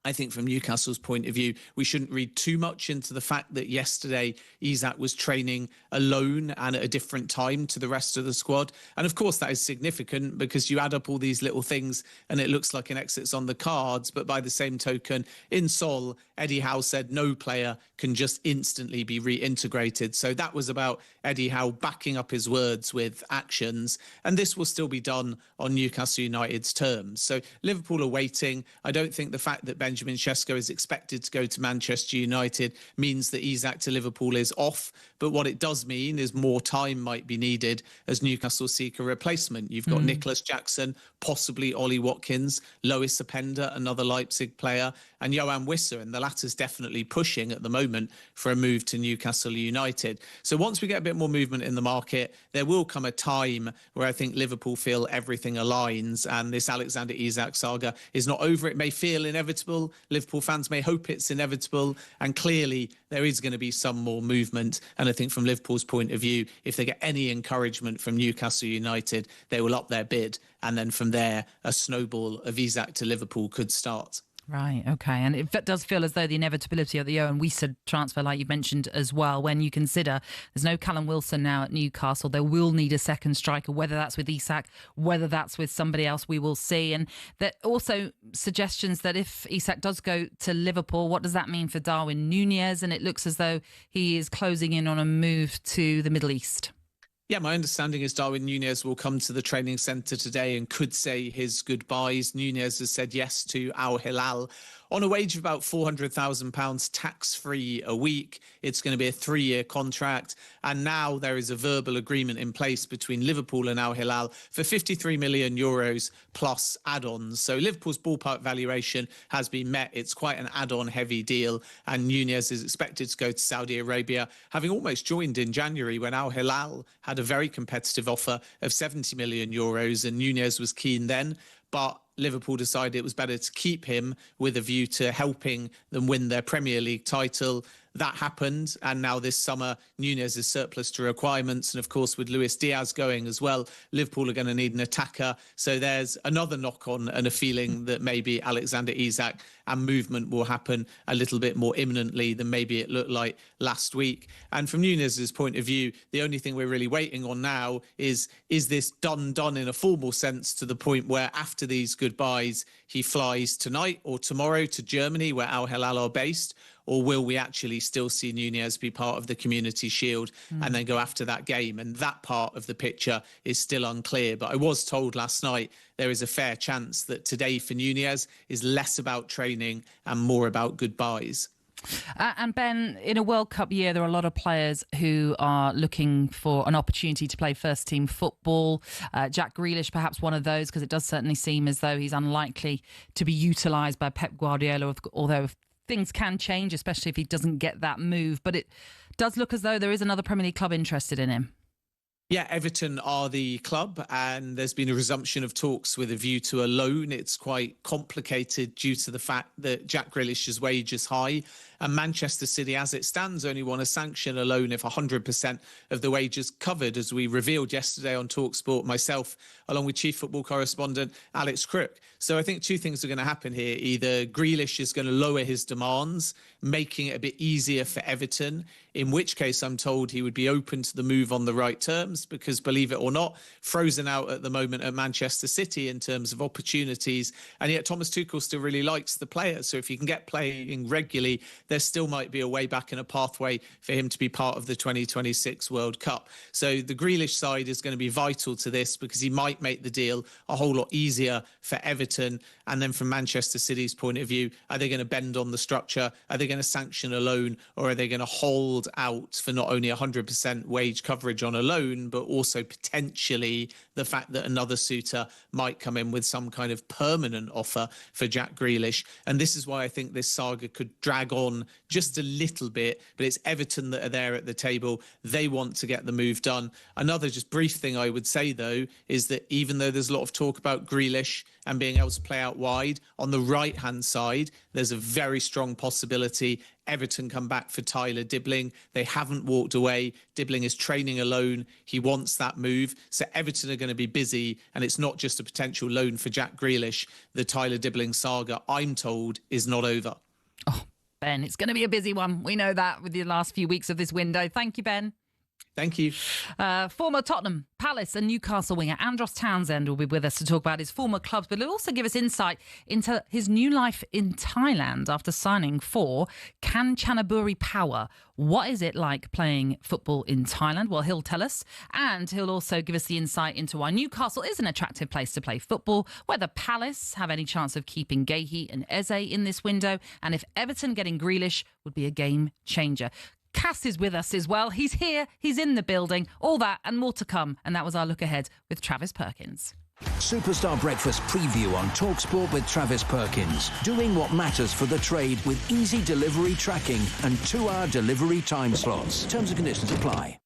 I think from Newcastle's point of view, we shouldn't read too much into the fact that yesterday Isak was training alone and at a different time to the rest of the squad. And of course, that is significant because you add up all these little things and it looks like an exit's on the cards. But by the same token, in Sol, Eddie Howe said no player can just instantly be reintegrated. So that was about Eddie Howe backing up his words with actions. And this will still be done on Newcastle United's terms. So Liverpool are waiting. I don't think the fact that Benjamin Sesko is expected to go to Manchester United means that Isak to Liverpool is off. But what it does mean is more time might be needed as Newcastle seek a replacement. You've got Nicholas Jackson, possibly Ollie Watkins, Lois Openda, another Leipzig player, and Johan Wissa, and the latter's definitely pushing at the moment for a move to Newcastle United. So once we get a bit more movement in the market, there will come a time where I think Liverpool feel everything aligns, and this Alexander Isak saga is not over. It may feel inevitable. Liverpool fans may hope it's inevitable, and clearly there is going to be some more movement. And I think from Liverpool's point of view, if they get any encouragement from Newcastle United, they will up their bid, and then from there a snowball of Isak to Liverpool could start. Right, OK. And it does feel as though the inevitability of the Johan Wissa transfer, like you mentioned as well, when you consider there's no Callum Wilson now at Newcastle, they will need a second striker, whether that's with Isak, whether that's with somebody else, we will see. And there are also suggestions that if Isak does go to Liverpool, what does that mean for Darwin Nunez? And it looks as though he is closing in on a move to the Middle East. Yeah, my understanding is Darwin Nunez will come to the training centre today and could say his goodbyes. Nunez has said yes to Al Hilal on a wage of about £400,000 tax-free a week. It's going to be a 3-year contract. And now there is a verbal agreement in place between Liverpool and Al Hilal for €53 million plus add-ons. So Liverpool's ballpark valuation has been met. It's quite an add-on heavy deal. And Nunez is expected to go to Saudi Arabia, having almost joined in January when Al Hilal had a very competitive offer of €70 million. And Nunez was keen then. But Liverpool decided it was better to keep him with a view to helping them win their Premier League title. That happened, and now this summer Nunez is surplus to requirements, and of course with Luis Diaz going as well, Liverpool are going to need an attacker. So there's another knock-on and a feeling that maybe Alexander Isak and movement will happen a little bit more imminently than maybe it looked like last week. And from Nunez's point of view, the only thing we're really waiting on now is this done in a formal sense, to the point where after these goodbyes he flies tonight or tomorrow to Germany where Al Hilal are based? Or will we actually still see Nunez be part of the Community Shield and then go after that game? And that part of the picture is still unclear. But I was told last night there is a fair chance that today for Nunez is less about training and more about goodbyes. And Ben, in a World Cup year, there are a lot of players who are looking for an opportunity to play first-team football. Jack Grealish, perhaps one of those, because it does certainly seem as though he's unlikely to be utilised by Pep Guardiola, although things can change, especially if he doesn't get that move. But it does look as though there is another Premier League club interested in him. Yeah, Everton are the club, and there's been a resumption of talks with a view to a loan. It's quite complicated due to the fact that Jack Grealish's wage is high, and Manchester City, as it stands, only want to sanction a loan if 100% of the wage is covered, as we revealed yesterday on talkSPORT, myself, along with chief football correspondent Alex Crook. So I think two things are going to happen here. Either Grealish is going to lower his demands, making it a bit easier for Everton, in which case I'm told he would be open to the move on the right terms, because believe it or not, frozen out at the moment at Manchester City in terms of opportunities. And yet Thomas Tuchel still really likes the player. So if you can get playing regularly, there still might be a way back and a pathway for him to be part of the 2026 World Cup. So the Grealish side is going to be vital to this, because he might make the deal a whole lot easier for Everton. And then from Manchester City's point of view, are they going to bend on the structure? Are they going to sanction a loan, or are they going to hold out for not only 100% wage coverage on a loan, but also potentially the fact that another suitor might come in with some kind of permanent offer for Jack Grealish? And this is why I think this saga could drag on just a little bit, but it's Everton that are there at the table. They want to get the move done. Another just brief thing I would say, though, is that even though there's a lot of talk about Grealish and being able to play out wide, on the right-hand side, there's a very strong possibility Everton come back for Tyler Dibling. They haven't walked away. Dibling is training alone. He wants that move. So Everton are going to be busy, and it's not just a potential loan for Jack Grealish. The Tyler Dibling saga, I'm told, is not over. Oh, Ben, it's going to be a busy one. We know that with the last few weeks of this window. Thank you, Ben. Thank you. Former Tottenham, Palace and Newcastle winger Andros Townsend will be with us to talk about his former clubs, but he'll also give us insight into his new life in Thailand after signing for Kanchanaburi Power. What is it like playing football in Thailand? Well, he'll tell us, and he'll also give us the insight into why Newcastle is an attractive place to play football, whether Palace have any chance of keeping Gehi and Eze in this window, and if Everton getting Grealish would be a game changer. Cass is with us as well. He's here. He's in the building. All that and more to come. And that was our look ahead with Travis Perkins. Superstar Breakfast preview on talkSPORT with Travis Perkins. Doing what matters for the trade with easy delivery tracking and 2-hour delivery time slots. Terms and conditions apply.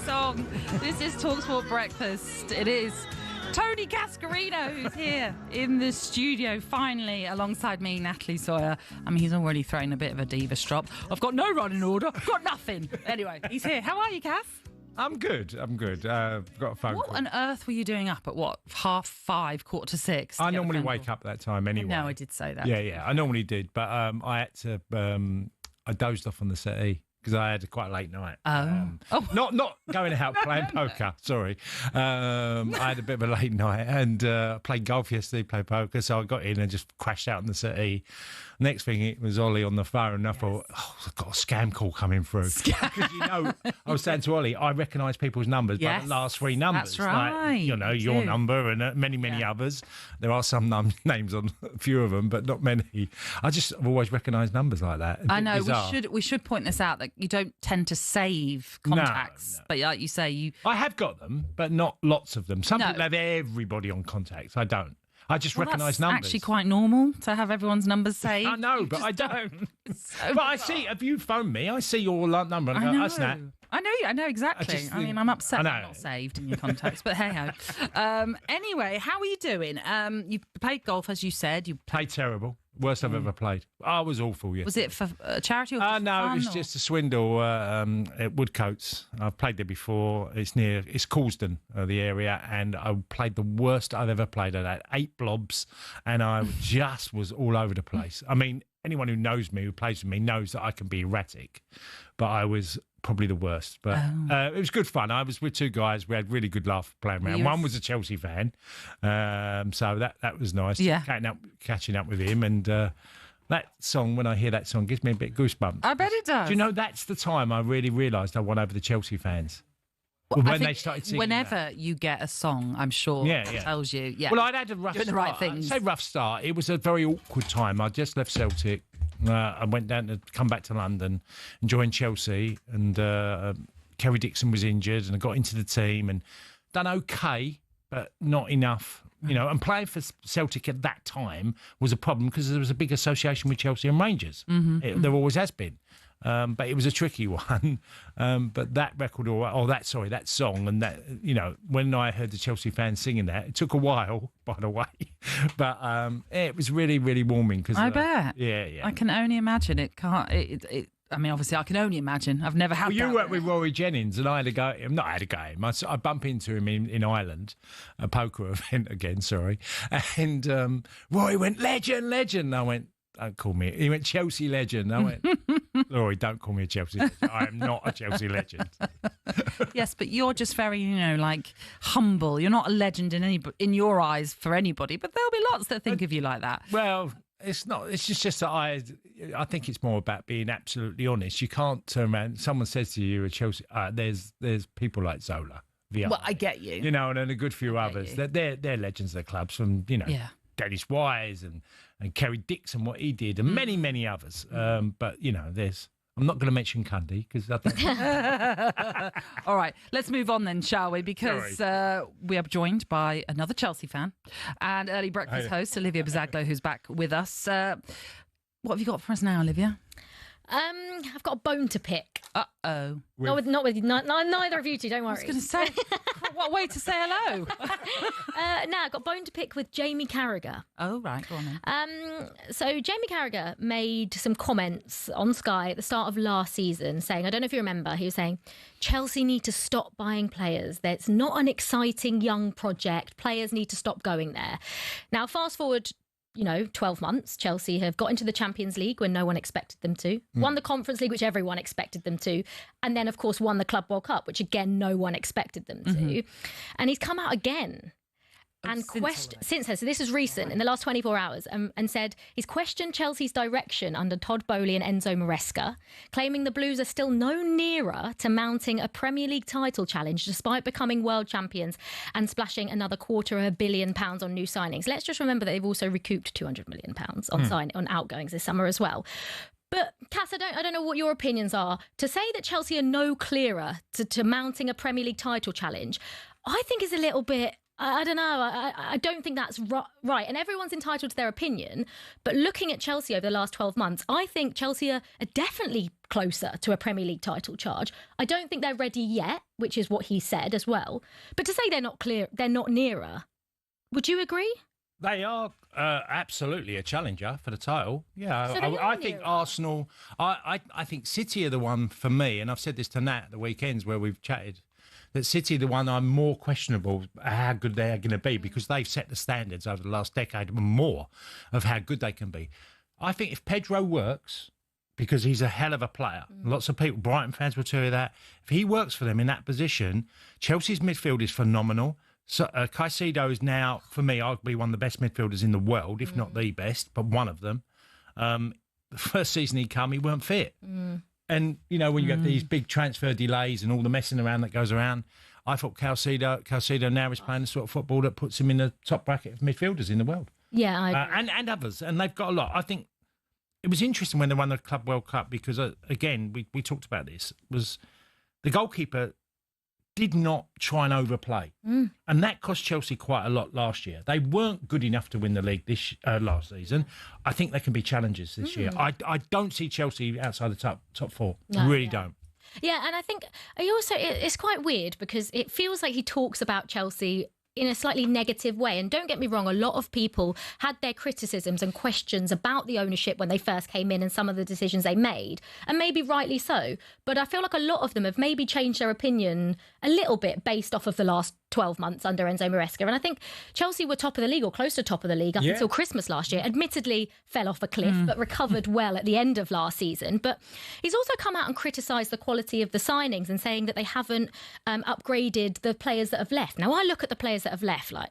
Song. This is talkSPORT Breakfast. It is Tony Cascarino who's here in the studio finally alongside me, Natalie Sawyer. I mean, he's already thrown a bit of a diva strop. I've got no running order. I've got nothing. Anyway, he's here. How are you, Cass? I'm good. I've got a phone What call. on earth were you doing up at, what, 5:30, 5:45? I normally wake up that time anyway. No, I did say that. Yeah, I normally did. But I had to, I dozed off on the settee because I had quite a late night. Not going out playing poker, sorry. I had a bit of a late night and played golf yesterday, played poker, so I got in and just crashed out on the settee. Next thing, it was Ollie on the phone, and I thought, I've got a scam call coming through. Because, I was saying to Ollie, I recognise people's numbers by the last three numbers. That's right. Like, your number and many others. There are some names on a few of them, but not many. I've always recognised numbers like that. I know. We should point this out that you don't tend to save contacts, but like you say, I have got them, but not lots of them. Some people have everybody on contacts. I don't. I just recognise numbers. It's actually quite normal to have everyone's numbers saved. I know, but I don't. But I see, if you phone me, I see your number and I go, that's Nat. I know exactly. I mean, I'm upset I'm not saved in your contacts, but hey-ho. Anyway, how are you doing? You played golf, as you said. You played terrible. Worst I've ever played. I was awful, yes. Was it for charity or just no, fun, it was just a swindle at Woodcoats. I've played there before. It's Coulsdon, the area, and I played the worst I've ever played. I had 8 blobs, and I just was all over the place. I mean, anyone who knows me, who plays with me, knows that I can be erratic, but I was probably the worst. But it was good fun. I was with 2 guys. We had really good laugh playing around. One was a Chelsea fan, so that was nice. Yeah, catching up with him, and that song. When I hear that song, gives me a bit goosebumps. I bet it does. Do you know that's the time I really realised I won over the Chelsea fans? Well, when they started singing. Whenever you get a song, I'm sure it tells you. Yeah. Well, I'd had a rough doing start. the right things. I'd say rough start. It was a very awkward time. I just left Celtic. I went down to come back to London and joined Chelsea, and Kerry Dixon was injured, and I got into the team and done okay, but not enough. You know, and playing for Celtic at that time was a problem because there was a big association with Chelsea and Rangers. There always has been. But it was a tricky one. But that record, that song, and that, you know, when I heard the Chelsea fans singing that, it took a while, by the way. But it was really, really warming. Cause, I bet. Yeah. I can only imagine. It can't. I mean, obviously, I can only imagine. I've never had. Well, you worked with Rory Jennings, and I had a go at him. Not had a go at him. I bump into him in Ireland, a poker event again. Sorry, and Rory went legend. I went, don't call me. He went Chelsea legend. I went, Rory, don't call me a Chelsea legend. I am not a Chelsea legend. Yes, but you're just very, like humble. You're not a legend in your eyes for anybody, but there'll be lots that think of you like that. Well, it's not. It's just that I think it's more about being absolutely honest. You can't turn around. Someone says to you, "A Chelsea." There's people like Zola. Well, I get you. You know, and then a good few others. They're legends of the clubs from Dennis Wise and Kerry Dixon, what he did, and many others. But I'm not going to mention Cundy because I think. All right, let's move on then, shall we? Because we are joined by another Chelsea fan and early breakfast host Olivia Bazaglo, who's back with us. What have you got for us now, Olivia? I've got a bone to pick. Uh-oh. Not with neither of you two, don't worry. I was going to say, what way to say hello? I've got a bone to pick with Jamie Carragher. Oh, right, go on then. So Jamie Carragher made some comments on Sky at the start of last season saying, I don't know if you remember, he was saying, Chelsea need to stop buying players. It's not an exciting young project. Players need to stop going there. Now, fast forward 12 months, Chelsea have got into the Champions League when no one expected them to, won the Conference League, which everyone expected them to, and then, of course, won the Club World Cup, which, again, no one expected them to. And he's come out again and since then, so this is recent, in the last 24 hours, and said he's questioned Chelsea's direction under Todd Boehly and Enzo Maresca, claiming the Blues are still no nearer to mounting a Premier League title challenge despite becoming world champions and splashing another £250 million on new signings. Let's just remember that they've also recouped £200 million on outgoings this summer as well. But, Cass, I don't know what your opinions are. To say that Chelsea are no clearer to mounting a Premier League title challenge, I think is a little bit... I don't know. I don't think that's right. And everyone's entitled to their opinion. But looking at Chelsea over the last 12 months, I think Chelsea are definitely closer to a Premier League title charge. I don't think they're ready yet, which is what he said as well. But to say they're not nearer, would you agree? They are absolutely a challenger for the title. Yeah, So I think Arsenal... I think City are the one for me, and I've said this to Nat at the weekends where we've chatted, that City are the one I'm more questionable how good they are going to be because they've set the standards over the last decade and more of how good they can be. I think if Pedro works, because he's a hell of a player, lots of people, Brighton fans will tell you that, if he works for them in that position, Chelsea's midfield is phenomenal. So Caicedo is now, for me, arguably one of the best midfielders in the world, if not the best, but one of them. The first season he came, he weren't fit. And, when you get these big transfer delays and all the messing around that goes around, I thought Caicedo now is playing the sort of football that puts him in the top bracket of midfielders in the world. Yeah, I agree. And others. And they've got a lot. I think it was interesting when they won the Club World Cup because, again, we talked about this, was the goalkeeper did not try and overplay. And that cost Chelsea quite a lot last year. They weren't good enough to win the league last season. I think they can be challengers this year. I don't see Chelsea outside the top four. No, really don't. Yeah, and I think it's quite weird because it feels like he talks about Chelsea in a slightly negative way. And don't get me wrong, a lot of people had their criticisms and questions about the ownership when they first came in and some of the decisions they made, and maybe rightly so. But I feel like a lot of them have maybe changed their opinion a little bit based off of the last 12 months under Enzo Maresca. And I think Chelsea were top of the league or close to top of the league up until Christmas last year. Admittedly, fell off a cliff, but recovered well at the end of last season. But he's also come out and criticised the quality of the signings and saying that they haven't upgraded the players that have left. Now, I look at the players that have left, like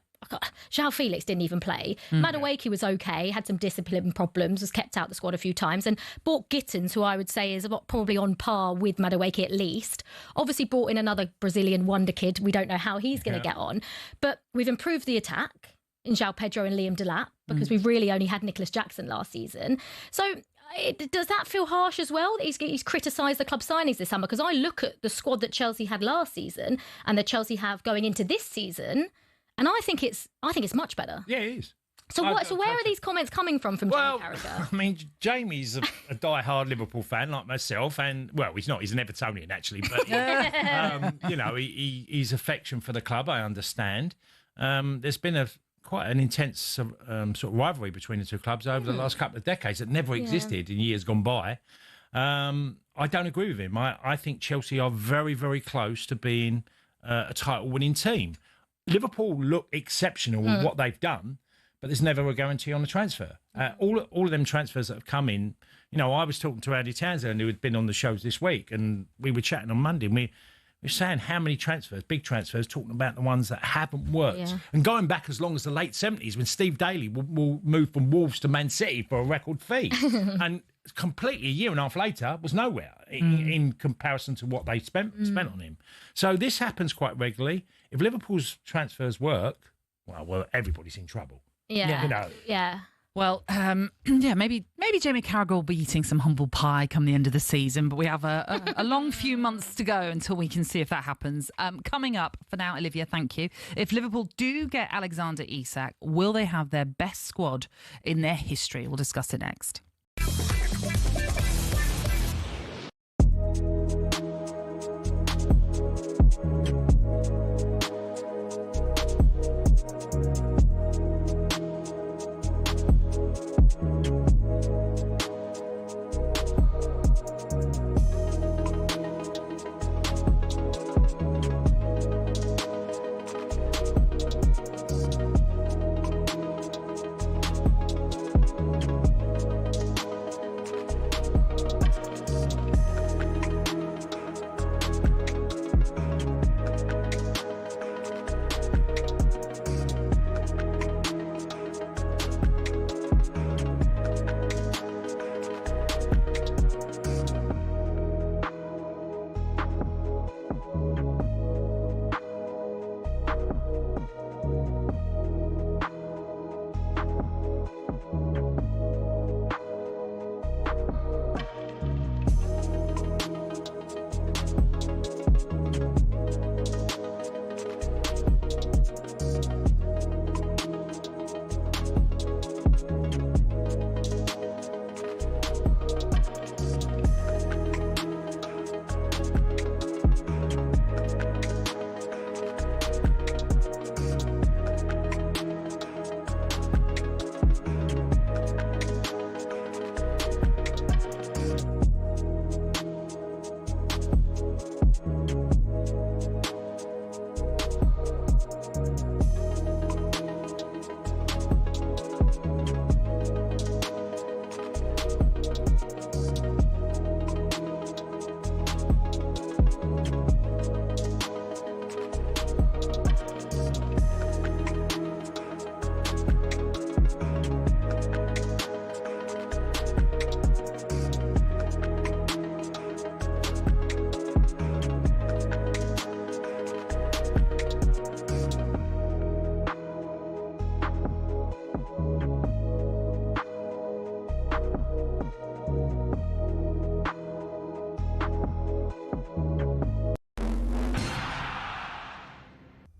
João Felix didn't even play. Madueke was okay, had some discipline problems, was kept out the squad a few times, and bought Gittins, who I would say is probably on par with Madueke at least. Obviously brought in another Brazilian wonder kid. We don't know how he's going to get on. But we've improved the attack in João Pedro and Liam Delap because we've really only had Nicholas Jackson last season. So does that feel harsh as well? He's criticised the club signings this summer, because I look at the squad that Chelsea had last season and that Chelsea have going into this season, and I think it's much better. Yeah, it is. So where are these comments coming from Jamie Carragher? I mean, Jamie's a die-hard Liverpool fan like myself, and he's not. He's an Evertonian actually, but his affection for the club, I understand. There's been quite an intense sort of rivalry between the two clubs over the last couple of decades that never existed in years gone by. I don't agree with him. I think Chelsea are very, very close to being a title-winning team. Liverpool look exceptional with what they've done, but there's never a guarantee on the transfer. All of them transfers that have come in, I was talking to Andy Townsend, who had been on the shows this week, and we were chatting on Monday, and we were saying how many transfers, big transfers, talking about the ones that haven't worked. And going back as long as the late 70s, when Steve Daly will move from Wolves to Man City for a record fee. And completely a year and a half later was nowhere in comparison to what they spent on him. So this happens quite regularly. If Liverpool's transfers work, well, everybody's in trouble. Yeah. Well, maybe Jamie Carragher will be eating some humble pie come the end of the season, but we have a long few months to go until we can see if that happens. Coming up, for now, Olivia, thank you. If Liverpool do get Alexander Isak, will they have their best squad in their history? We'll discuss it next.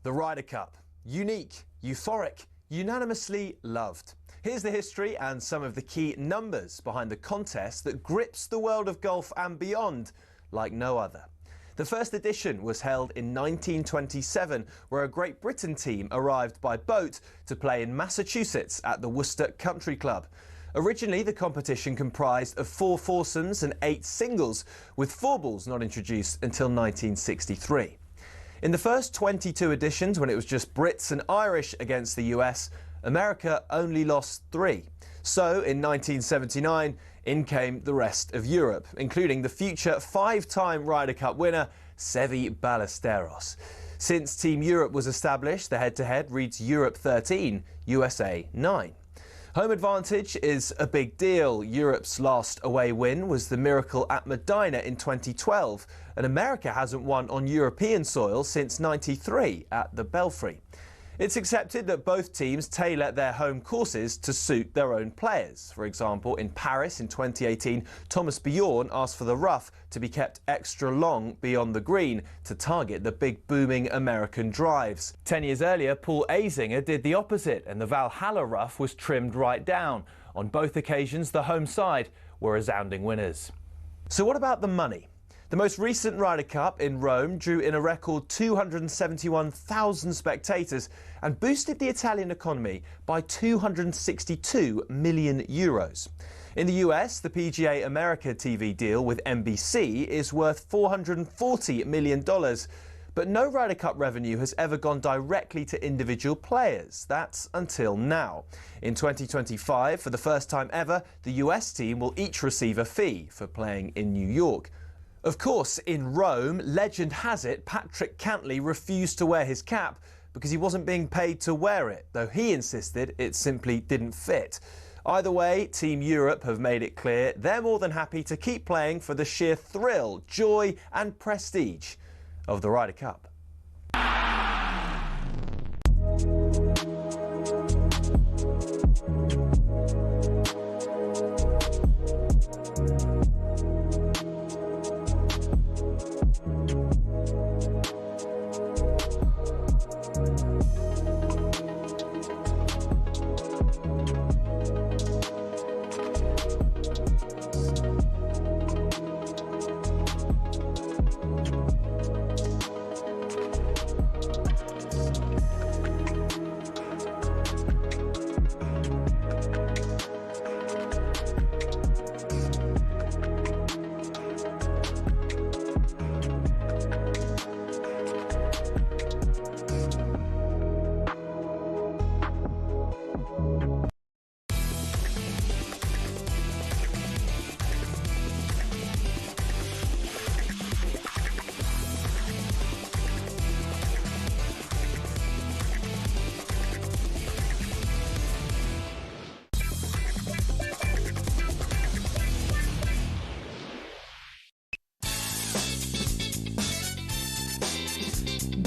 The Ryder Cup. Unique, euphoric, unanimously loved. Here's the history and some of the key numbers behind the contest that grips the world of golf and beyond like no other. The first edition was held in 1927, where a Great Britain team arrived by boat to play in Massachusetts at the Worcester Country Club. Originally, the competition comprised of 4 foursomes and 8 singles, with 4 balls not introduced until 1963. In the first 22 editions, when it was just Brits and Irish against the US, America only lost 3. So, in 1979, in came the rest of Europe, including the future 5-time Ryder Cup winner, Seve Ballesteros. Since Team Europe was established, the head-to-head reads Europe 13, USA 9. Home advantage is a big deal. Europe's last away win was the miracle at Medina in 2012, and America hasn't won on European soil since '93 at the Belfry. It's accepted that both teams tailor their home courses to suit their own players. For example, in Paris in 2018, Thomas Bjorn asked for the rough to be kept extra long beyond the green to target the big booming American drives. 10 years earlier, Paul Azinger did the opposite, and the Valhalla rough was trimmed right down. On both occasions, the home side were resounding winners. So what about the money? The most recent Ryder Cup in Rome drew in a record 271,000 spectators and boosted the Italian economy by €262 million. In the US, the PGA America TV deal with NBC is worth $440 million. But no Ryder Cup revenue has ever gone directly to individual players. That's until now. In 2025, for the first time ever, the US team will each receive a fee for playing in New York. Of course, in Rome, legend has it Patrick Cantley refused to wear his cap because he wasn't being paid to wear it, though he insisted it simply didn't fit. Either way, Team Europe have made it clear they're more than happy to keep playing for the sheer thrill, joy and prestige of the Ryder Cup.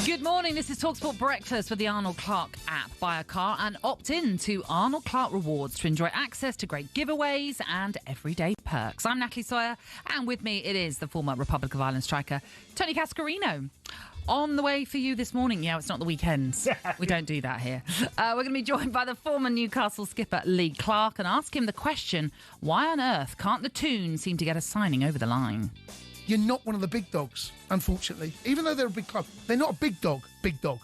Good morning, this is talkSPORT Breakfast with the Arnold Clark app. Buy a car and opt in to Arnold Clark Rewards to enjoy access to great giveaways and everyday perks. I'm Natalie Sawyer, and with me it is the former Republic of Ireland striker, Tony Cascarino. On the way for you this morning, yeah, it's not the weekends. We don't do that here. We're going to be joined by the former Newcastle skipper, Lee Clark, and ask him the question, why on earth can't the Toons seem to get a signing over the line? You're not one of the big dogs, unfortunately. Even though they're a big club, they're not a big dog. Big dog.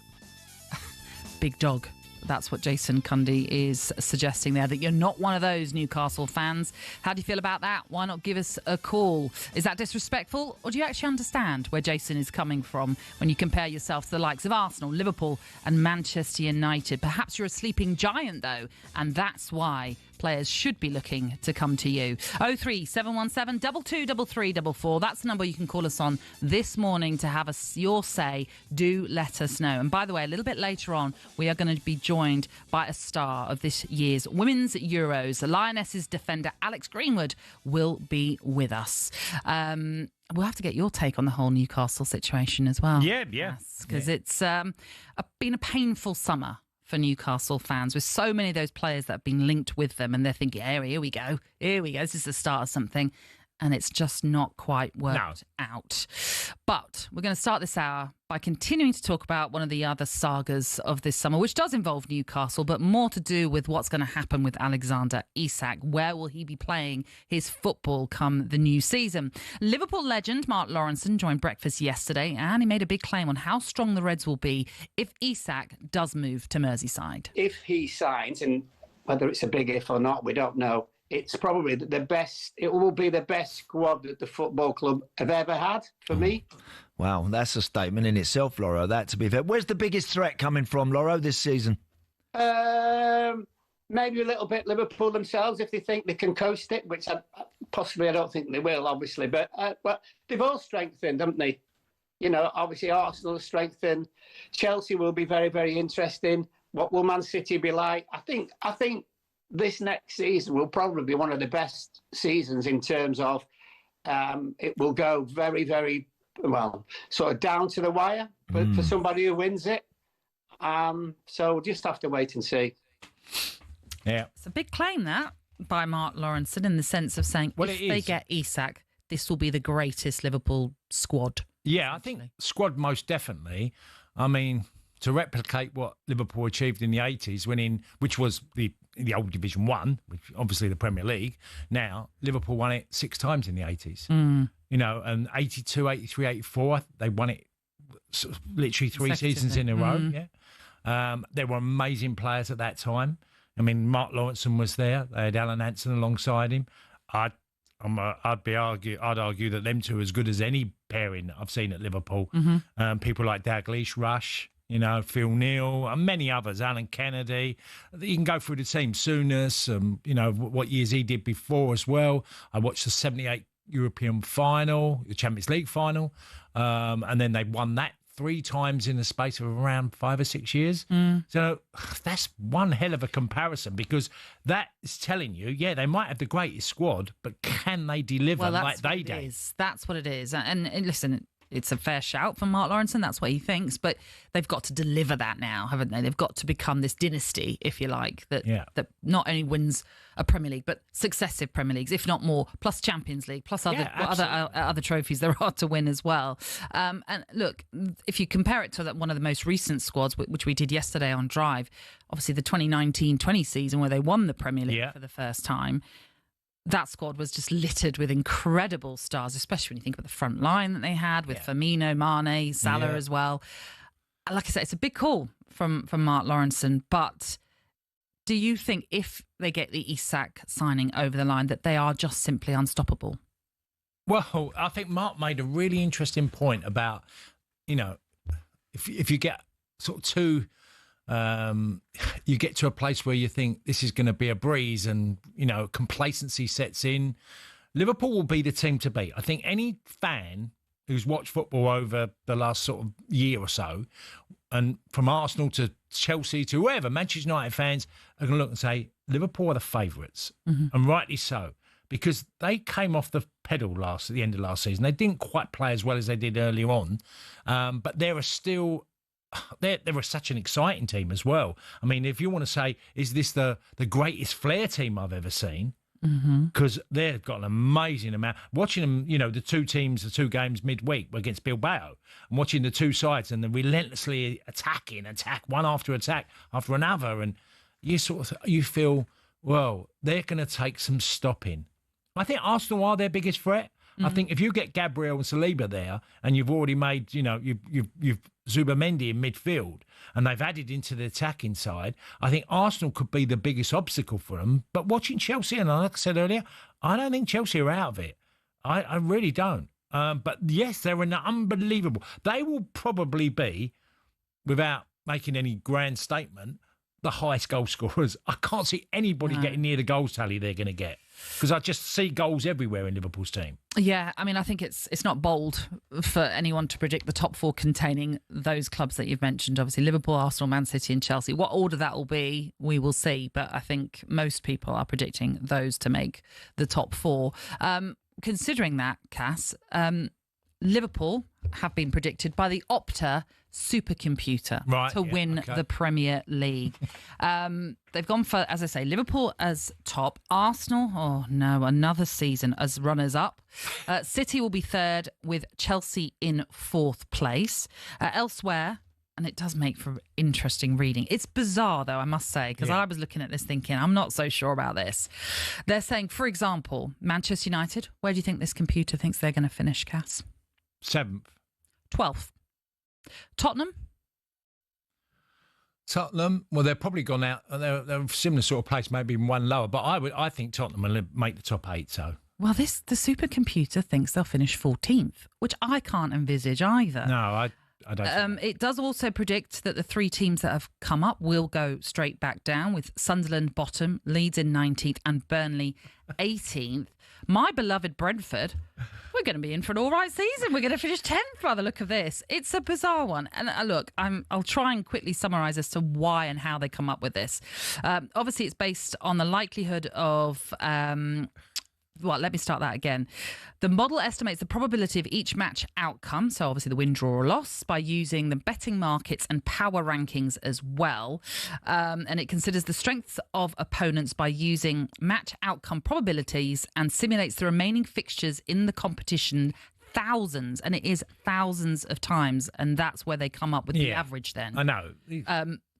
Big dog. That's what Jason Cundy is suggesting there, that you're not one of those Newcastle fans. How do you feel about that? Why not give us a call? Is that disrespectful, or do you actually understand where Jason is coming from when you compare yourself to the likes of Arsenal, Liverpool and Manchester United? Perhaps you're a sleeping giant, though, and that's why players should be looking to come to you. 03717 223344. That's the number you can call us on this morning to have your say. Do let us know. And by the way, a little bit later on, we are going to be joined by a star of this year's Women's Euros. The Lioness's defender Alex Greenwood will be with us. We'll have to get your take on the whole Newcastle situation as well. Yeah. Because it's been a painful summer for Newcastle fans, with so many of those players that have been linked with them, and they're thinking, here we go, this is the start of something. and it's just not quite worked out. But we're going to start this hour by continuing to talk about one of the other sagas of this summer, which does involve Newcastle, but more to do with what's going to happen with Alexander Isak. Where will he be playing his football come the new season? Liverpool legend Mark Lawrenson joined breakfast yesterday, and he made a big claim on how strong the Reds will be if Isak does move to Merseyside. If he signs, and whether it's a big if or not, we don't know, it's probably the best. It will be the best squad that the football club have ever had for me. Wow, that's a statement in itself, Lauro. That, to be fair. Where's the biggest threat coming from, Lauro, this season? Maybe a little bit Liverpool themselves, if they think they can coast it, which I don't think they will, obviously. But they've all strengthened, haven't they? You know, obviously Arsenal have strengthened. Chelsea will be very, very interesting. What will Man City be like? I think this next season will probably be one of the best seasons in terms of it will go very, very well, sort of down to the wire for somebody who wins it. So we'll just have to wait and see. Yeah, it's a big claim that by Mark Lawrenson in the sense of saying if they get Isak, this will be the greatest Liverpool squad. Yeah, I think squad most definitely. I mean, to replicate what Liverpool achieved in the 80s, which was the old Division 1, which obviously the Premier League. Now, Liverpool won it 6 times in the 80s. You know, and 82, 83, 84, they won it sort of literally 3 seasons in a row. Yeah, there were amazing players at that time. I mean, Mark Lawrenson was there. They had Alan Hansen alongside him. I'd argue that them two are as good as any pairing that I've seen at Liverpool. People like Dalglish, Rush, you know, Phil Neal, and many others, Alan Kennedy. You can go through the team, Souness, you know, what years he did before as well. I watched the 78 European final, the Champions League final, and then they won that 3 times in the space of around 5 or 6 years. So that's one hell of a comparison, because that is telling you, yeah, they might have the greatest squad, but can they deliver like they did? That's what it is. And listen, it's a fair shout from Mark Lawrenson. That's what he thinks. But they've got to deliver that now, haven't they? They've got to become this dynasty, if you like, that not only wins a Premier League, but successive Premier Leagues, if not more, plus Champions League, plus other trophies there are to win as well. And look, if you compare it to one of the most recent squads, which we did yesterday on Drive, obviously the 2019-20 season where they won the Premier League for the first time, that squad was just littered with incredible stars, especially when you think about the front line that they had with Firmino, Mane, Salah as well. Like I said, it's a big call from Mark Lawrenson. But do you think if they get the Isak signing over the line that they are just simply unstoppable? Well, I think Mark made a really interesting point about, you know, if you get sort of too... you get to a place where you think this is going to be a breeze and, you know, complacency sets in. Liverpool will be the team to beat. I think any fan who's watched football over the last sort of year or so, and from Arsenal to Chelsea to whoever, Manchester United fans are going to look and say, Liverpool are the favourites. And rightly so, because they came off the pedal at the end of last season. They didn't quite play as well as they did earlier on, but there are still... They were such an exciting team as well. I mean, if you want to say, is this the greatest flair team I've ever seen? Because they've got an amazing amount. Watching them, you know, the 2 games midweek against Bilbao, and watching the 2 sides and the relentlessly attack one after another, and you feel, well, they're going to take some stopping. I think Arsenal are their biggest threat. I think if you get Gabriel and Saliba there, and you've already made, you know, you've Zubamendi in midfield, and they've added into the attacking side, I think Arsenal could be the biggest obstacle for them. But watching Chelsea, and like I said earlier, I don't think Chelsea are out of it. I really don't. But yes, they're an unbelievable. They will probably be, without making any grand statement, the highest goal scorers. I can't see anybody getting near the goals tally they're going to get, because I just see goals everywhere in Liverpool's team. Yeah, I mean, I think it's not bold for anyone to predict the top 4 containing those clubs that you've mentioned. Obviously, Liverpool, Arsenal, Man City and Chelsea. What order that will be, we will see. But I think most people are predicting those to make the top 4. Considering that, Cass, Liverpool have been predicted by the Opta supercomputer to win the Premier League. They've gone for, as I say, Liverpool as top. Arsenal, oh no, another season as runners-up. City will be third with Chelsea in fourth place. Elsewhere, and it does make for interesting reading. It's bizarre, though, I must say, because I was looking at this thinking, I'm not so sure about this. They're saying, for example, Manchester United, where do you think this computer thinks they're going to finish, Cass? 7th. 12th. Tottenham, well, they're probably gone out. They're a similar sort of place, maybe one lower. But I think Tottenham will make the top 8. So. Well, the supercomputer thinks they'll finish 14th, which I can't envisage either. No, I don't. It does also predict that the 3 teams that have come up will go straight back down, with Sunderland bottom, Leeds in 19th, and Burnley 18th. My beloved Brentford, we're going to be in for an all right season. We're going to finish 10th by the look of this. It's a bizarre one. And look, I'll try and quickly summarise as to why and how they come up with this. Obviously, it's based on the likelihood of... Well, let me start that again. The model estimates the probability of each match outcome, so obviously the win, draw or loss, by using the betting markets and power rankings as well. And it considers the strengths of opponents by using match outcome probabilities and simulates the remaining fixtures in the competition thousands, and it is thousands of times, and that's where they come up with the average then. I know.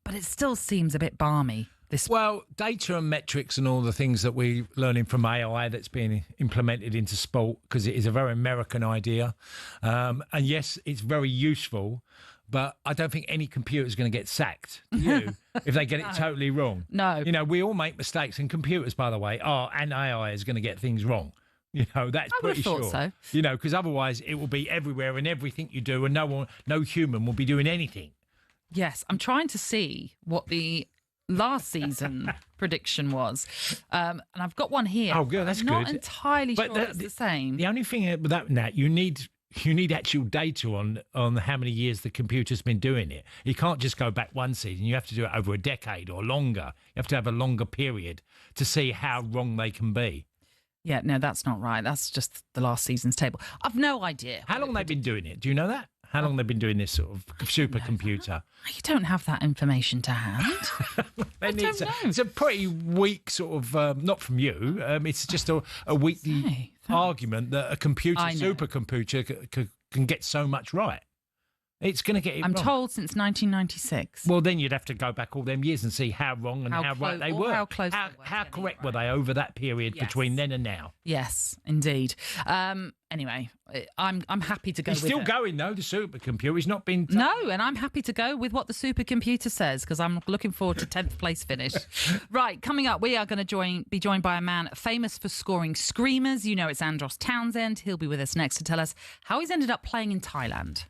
But it still seems a bit balmy. Well, data and metrics and all the things that we're learning from AI that's being implemented into sport, because it is a very American idea. And yes, it's very useful, but I don't think any computer is going to get sacked, do you, if they get it totally wrong. No. You know, we all make mistakes, and computers, by the way, and AI is going to get things wrong. You know, that's pretty sure. So. You know, because otherwise it will be everywhere and everything you do, and no human will be doing anything. Yes, I'm trying to see what the last season prediction was, and I've got one here. Oh, good, that's I'm good. not entirely sure it's the same. The only thing with that, Nat, you need actual data on how many years the computer's been doing it. You can't just go back one season. You have to do it over a decade or longer. You have to have a longer period to see how wrong they can be. Yeah, no, that's not right. That's just the last season's table. I've no idea. How long they've been doing it? Do you know that? How long they've been doing this sort of supercomputer? You don't have that information to hand. It's a pretty weak sort of, not from you, it's just a weak argument that a supercomputer can get so much right. It's going to get it I'm wrong. told since 1996. Well, then you'd have to go back all them years and see how wrong and how right they were. How close they were. How correct were they over that period between then and now? Yes, indeed. Anyway, I'm happy to go with it. He's still going, though, the supercomputer. He's not been... No, and I'm happy to go with what the supercomputer says, because I'm looking forward to 10th place finish. Right, coming up, we are going to be joined by a man famous for scoring screamers. You know, it's Andros Townsend. He'll be with us next to tell us how he's ended up playing in Thailand.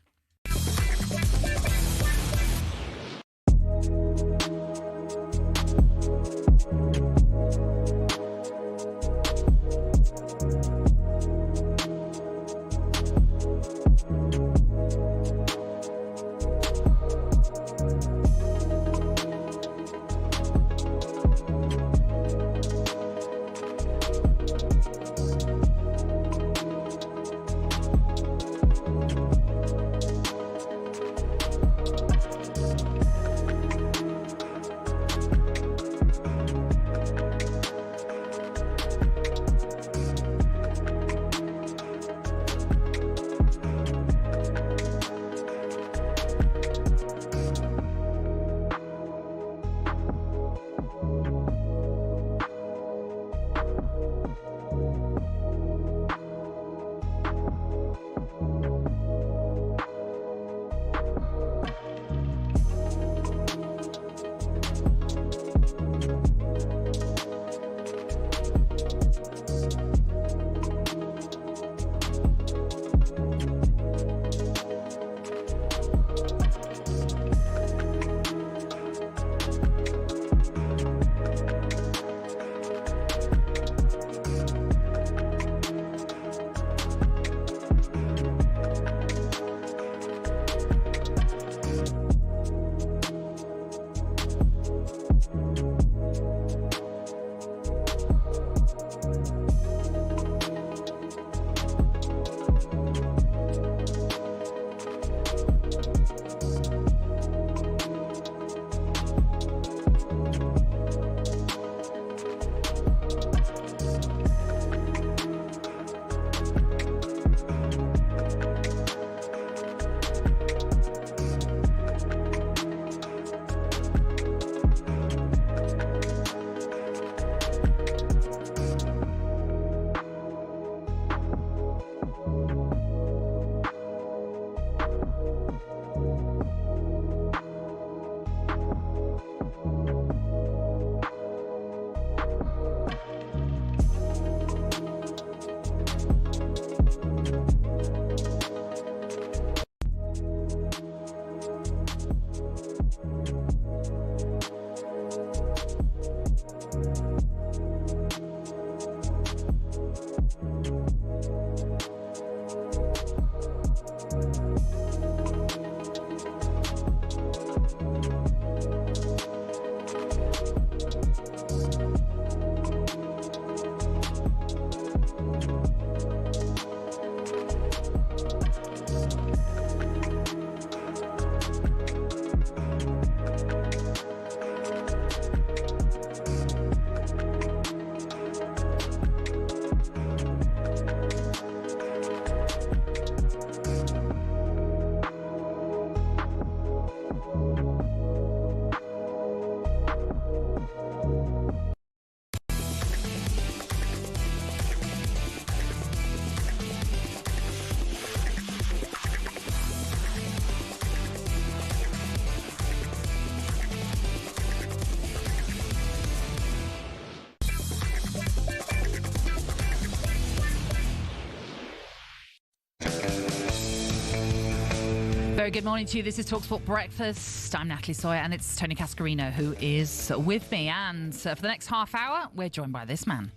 Very good morning to you. This is talkSPORT Breakfast. I'm Natalie Sawyer, and it's Tony Cascarino who is with me. And for the next half hour, we're joined by this man.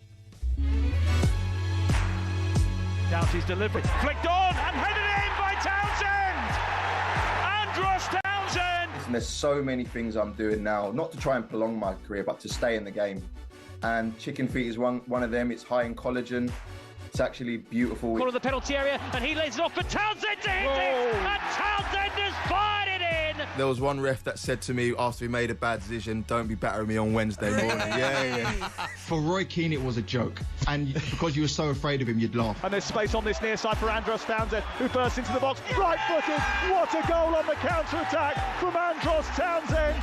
Doughty's delivery, flicked on and headed in by Townsend! Andros Townsend! And there's so many things I'm doing now, not to try and prolong my career, but to stay in the game. And chicken feet is one of them. It's high in collagen. It's actually beautiful. Corner of the penalty area, and he lays it off for Townsend to hit it, and Townsend has fired it in! There was one ref that said to me after we made a bad decision, don't be battering me on Wednesday morning. Yeah. For Roy Keane, it was a joke, and because you were so afraid of him, you'd laugh. And there's space on this near side for Andros Townsend, who bursts into the box, right-footed. What a goal on the counter-attack from Andros Townsend!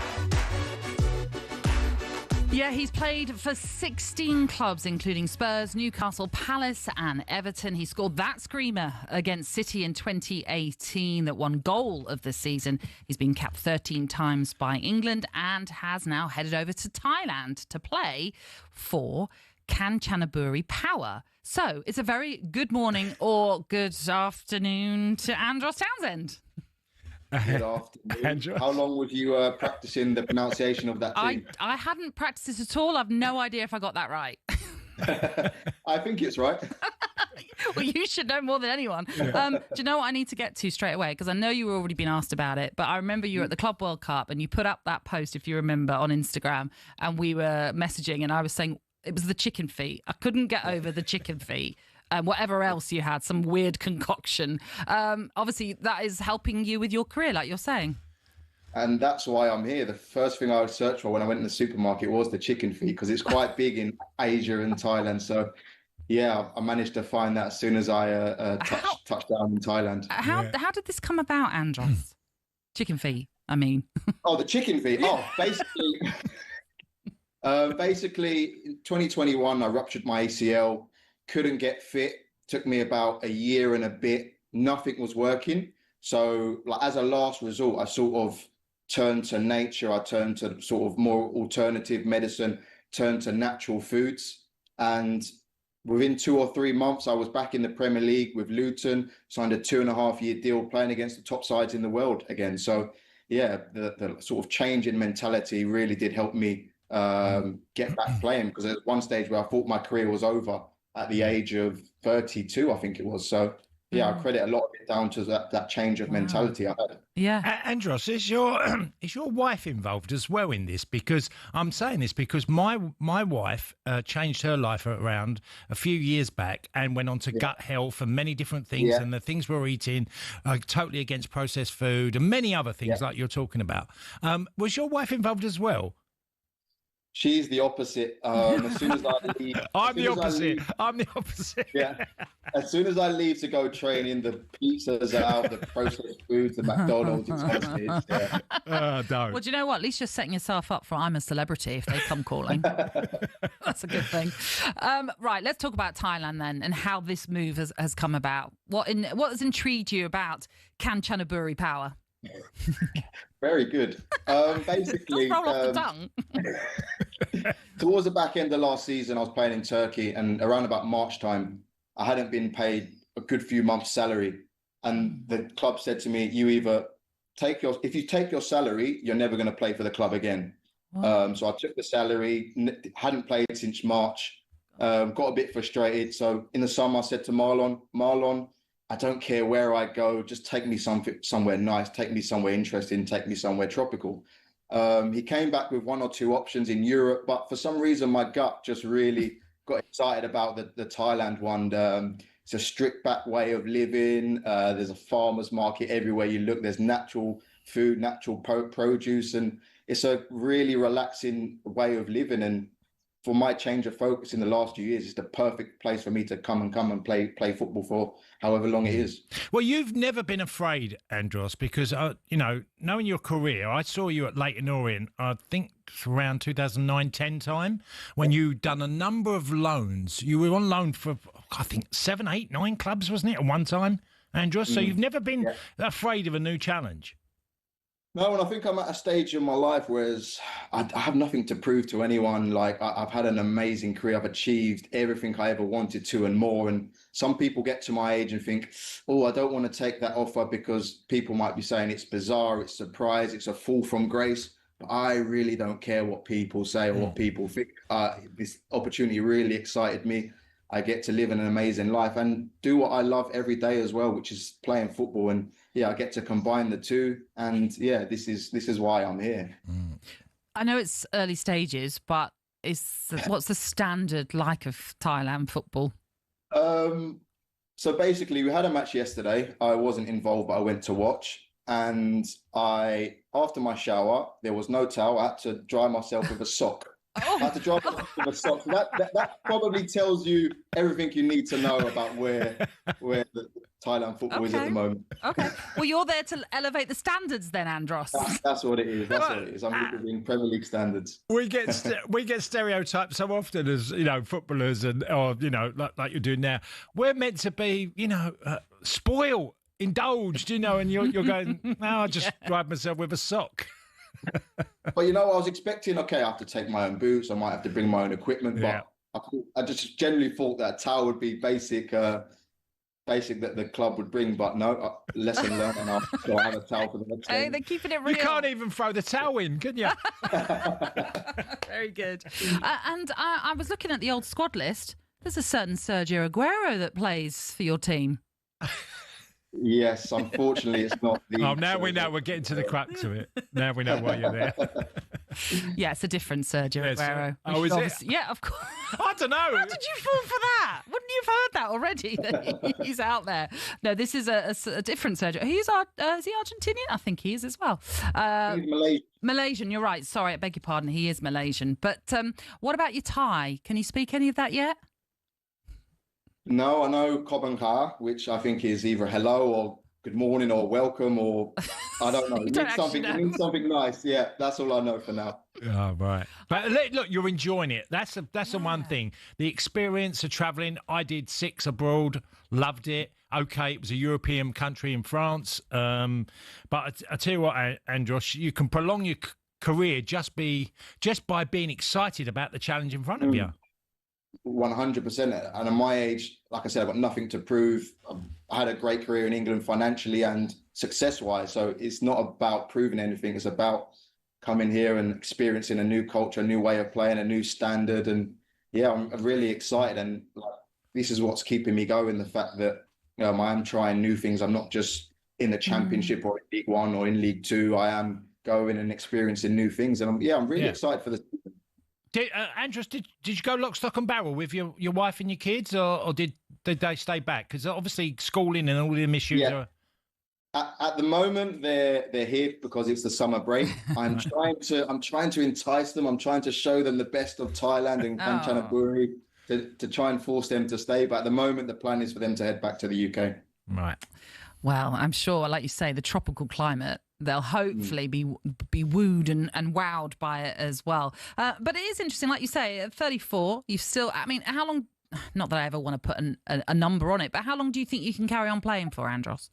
Yeah, he's played for 16 clubs, including Spurs, Newcastle, Palace and Everton. He scored that screamer against City in 2018, that one goal of the season. He's been capped 13 times by England and has now headed over to Thailand to play for Kanchanaburi Power. So it's a very good morning or good afternoon to Andros Townsend. Good afternoon. How long were you practicing the pronunciation of that team? I hadn't practiced it at all. I've no idea if I got that right. I think it's right. Well, you should know more than anyone. Do you know what I need to get to straight away? Because I know you were already been asked about it, but I remember you were at the Club World Cup and you put up that post, if you remember, on Instagram, and we were messaging and I was saying it was the chicken feet. I couldn't get over the chicken feet. Whatever else you had, some weird concoction. Obviously, that is helping you with your career, like you're saying. And that's why I'm here. The first thing I would search for when I went in the supermarket was the chicken feet, because it's quite big in Asia and Thailand. So, yeah, I managed to find that as soon as I touched down in Thailand. How did this come about, Andros? Chicken feet, I mean. Oh, the chicken feet. Oh, basically, in 2021, I ruptured my ACL. Couldn't get fit. Took me about a year and a bit. Nothing was working. So, like, as a last resort, I sort of turned to nature. I turned to sort of more alternative medicine, turned to natural foods. And within 2 or 3 months, I was back in the Premier League with Luton, signed a 2.5-year deal playing against the top sides in the world again. So, yeah, the sort of change in mentality really did help me get back playing, because at one stage where I thought my career was over, at the age of 32, I think it was. So, yeah, I credit a lot of it down to that change of mentality I had. Yeah. Andros, is your wife involved as well in this? Because I'm saying this because my wife changed her life around a few years back and went on to gut health and many different things. And the things we're eating are totally against processed food and many other things like you're talking about. Was your wife involved as well? She's the opposite. As soon as I leave, I'm the opposite. Yeah. As soon as I leave to go training, the pizzas are out, the processed foods, the McDonald's, it's honestly, don't. Well, do you know what? At least you're setting yourself up for I'm a celebrity if they come calling. That's a good thing. Right, let's talk about Thailand then and how this move has come about. What has intrigued you about Kanchanaburi Power? Very good. Basically, roll off the tongue. Towards the back end of last season, I was playing in Turkey, and around about March time, I hadn't been paid a good few months' salary, and the club said to me, "You either if you take your salary, you're never going to play for the club again." So I took the salary, hadn't played since March, got a bit frustrated. So in the summer, I said to Marlon, I don't care where I go, just take me somewhere nice, take me somewhere interesting, take me somewhere tropical. He came back with 1 or 2 options in Europe, but for some reason my gut just really got excited about the Thailand one. It's a strict back way of living. There's a farmer's market everywhere you look. There's natural food, natural produce, and it's a really relaxing way of living. And for my change of focus in the last few years, it's the perfect place for me to come and play football for however long it is. Well, you've never been afraid, Andros, because, knowing your career, I saw you at Leyton Orient, I think around 2009-10 time, when you'd done a number of loans. You were on loan for, I think, 7, 8, 9 clubs, wasn't it, at one time, Andros? So you've never been afraid of a new challenge? No, and I think I'm at a stage in my life where I have nothing to prove to anyone. Like I've had an amazing career. I've achieved everything I ever wanted to and more. And some people get to my age and think, oh, I don't want to take that offer because people might be saying it's bizarre, it's a surprise, it's a fall from grace. But I really don't care what people say or what people think. This opportunity really excited me. I get to live an amazing life and do what I love every day as well, which is playing football. And yeah, I get to combine the two. And yeah, this is why I'm here. I know it's early stages, but what's the standard like of Thailand football? So basically, we had a match yesterday. I wasn't involved, but I went to watch. And after my shower, there was no towel. I had to dry myself with a sock. I had to dry myself with a sock. So that probably tells you everything you need to know about where the Thailand football is at the moment. Okay. Well, you're there to elevate the standards then, Andros. That's what it is. That's what it is. I'm in Premier League standards. We get stereotyped so often as, footballers or like you're doing now. We're meant to be, spoiled, indulged, and you're going, no, I just drive myself with a sock. But I was expecting, I have to take my own boots. I might have to bring my own equipment. But I just generally thought that a towel would be basic that the club would bring. But no, lesson learned, and I'll have a towel for the next game. Hey, they're keeping it real. You can't even throw the towel in, can you? Very good. And I was looking at the old squad list. There's a certain Sergio Aguero that plays for your team. Yes, unfortunately, it's not the... Oh, now we know. We're getting to the crux of it. Now we know why you're there. Yeah, it's a different Sergio Aguero. Oh, is it? Yeah, of course. I don't know. How did you fall for that? Wouldn't you have heard that already? That he's out there. No, this is a different Sergio. Is he Argentinian? I think he is as well. He's Malaysian. Malaysian, you're right. Sorry, I beg your pardon. He is Malaysian. But what about your Thai? Can you speak any of that yet? No, I know Koban Ka, which I think is either hello or good morning or welcome or I don't know. It means something nice. Yeah, that's all I know for now. Oh, right. But look, you're enjoying it. That's the one thing. The experience of travelling. I did 6 abroad, loved it. Okay, it was a European country in France. But I tell you what, Andros, you can prolong your career just by being excited about the challenge in front of you. 100%. And at my age, like I said, I've got nothing to prove. I had a great career in England financially and success-wise. So it's not about proving anything. It's about coming here and experiencing a new culture, a new way of playing, a new standard. And yeah, I'm really excited. And this is what's keeping me going. The fact that I am trying new things. I'm not just in the Championship or in League One or in League Two. I am going and experiencing new things. And I'm really excited for this. Andros, did you go lock, stock and barrel with your wife and your kids, or did they stay back? Because obviously schooling and all them issues are... At the moment, they're here because it's the summer break. I'm trying to entice them. I'm trying to show them the best of Thailand and Kanchanaburi to try and force them to stay. But at the moment, the plan is for them to head back to the UK. Right. Well, I'm sure, like you say, the tropical climate, they'll hopefully be wooed and wowed by it as well. But it is interesting, like you say, at 34, you've still... I mean, how long... Not that I ever want to put a number on it, but how long do you think you can carry on playing for, Andros?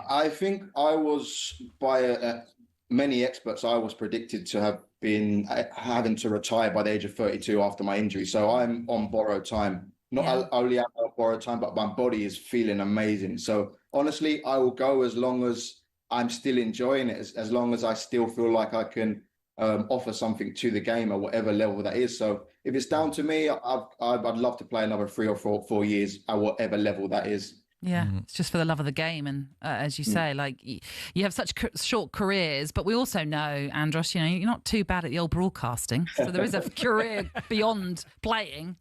I think I was, by many experts, I was predicted to have been having to retire by the age of 32 after my injury. So I'm on borrowed time. Not only am I on borrowed time, but my body is feeling amazing. So honestly, I will go as long as I'm still enjoying it, as long as I still feel like I can offer something to the game at whatever level that is. So if it's down to me, I'd love to play another 3 or 4 years at whatever level that is. Yeah, it's just for the love of the game. And as you say, like you have such short careers, but we also know, Andros, you're not too bad at the old broadcasting. So there is a career beyond playing.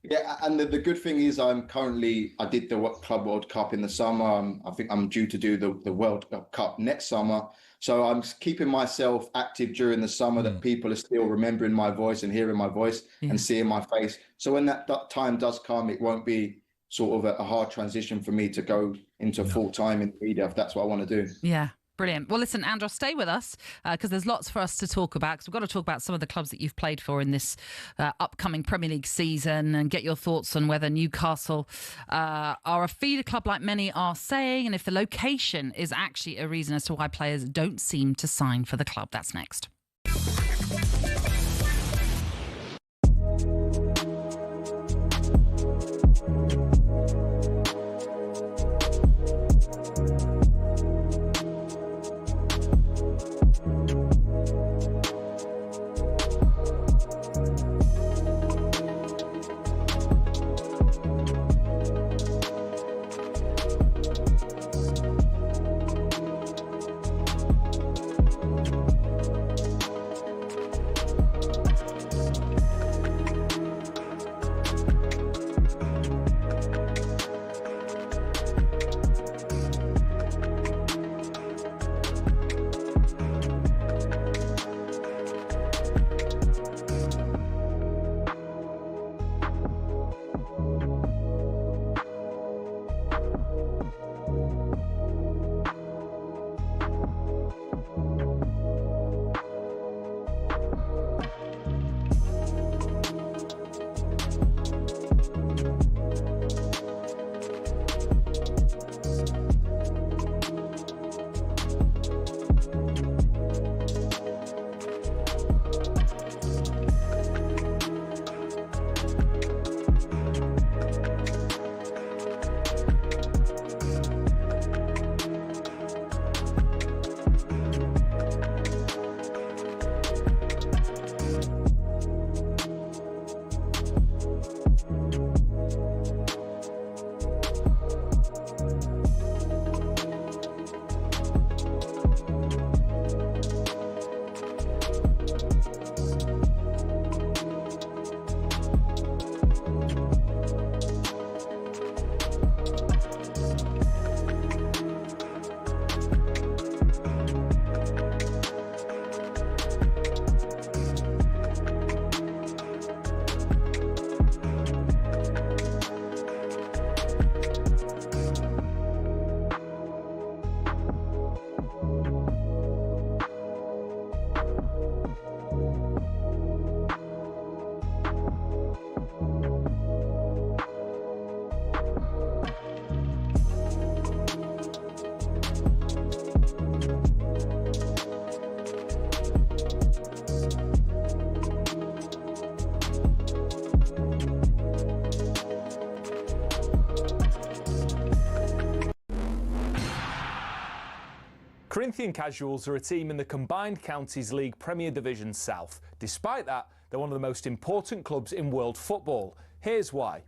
Yeah, and the good thing is I did the Club World Cup in the summer. I think I'm due to do the World Cup next summer. So I'm keeping myself active during the summer that people are still remembering my voice and hearing my voice and seeing my face. So when that time does come, it won't be sort of a hard transition for me to go into full time in media if that's what I want to do. Yeah. Brilliant. Well, listen, Andros, stay with us because there's lots for us to talk about, because we've got to talk about some of the clubs that you've played for in this upcoming Premier League season and get your thoughts on whether Newcastle are a feeder club like many are saying, and if the location is actually a reason as to why players don't seem to sign for the club. That's next. Corinthian Casuals are a team in the Combined Counties League Premier Division South. Despite that, they're one of the most important clubs in world football. Here's why.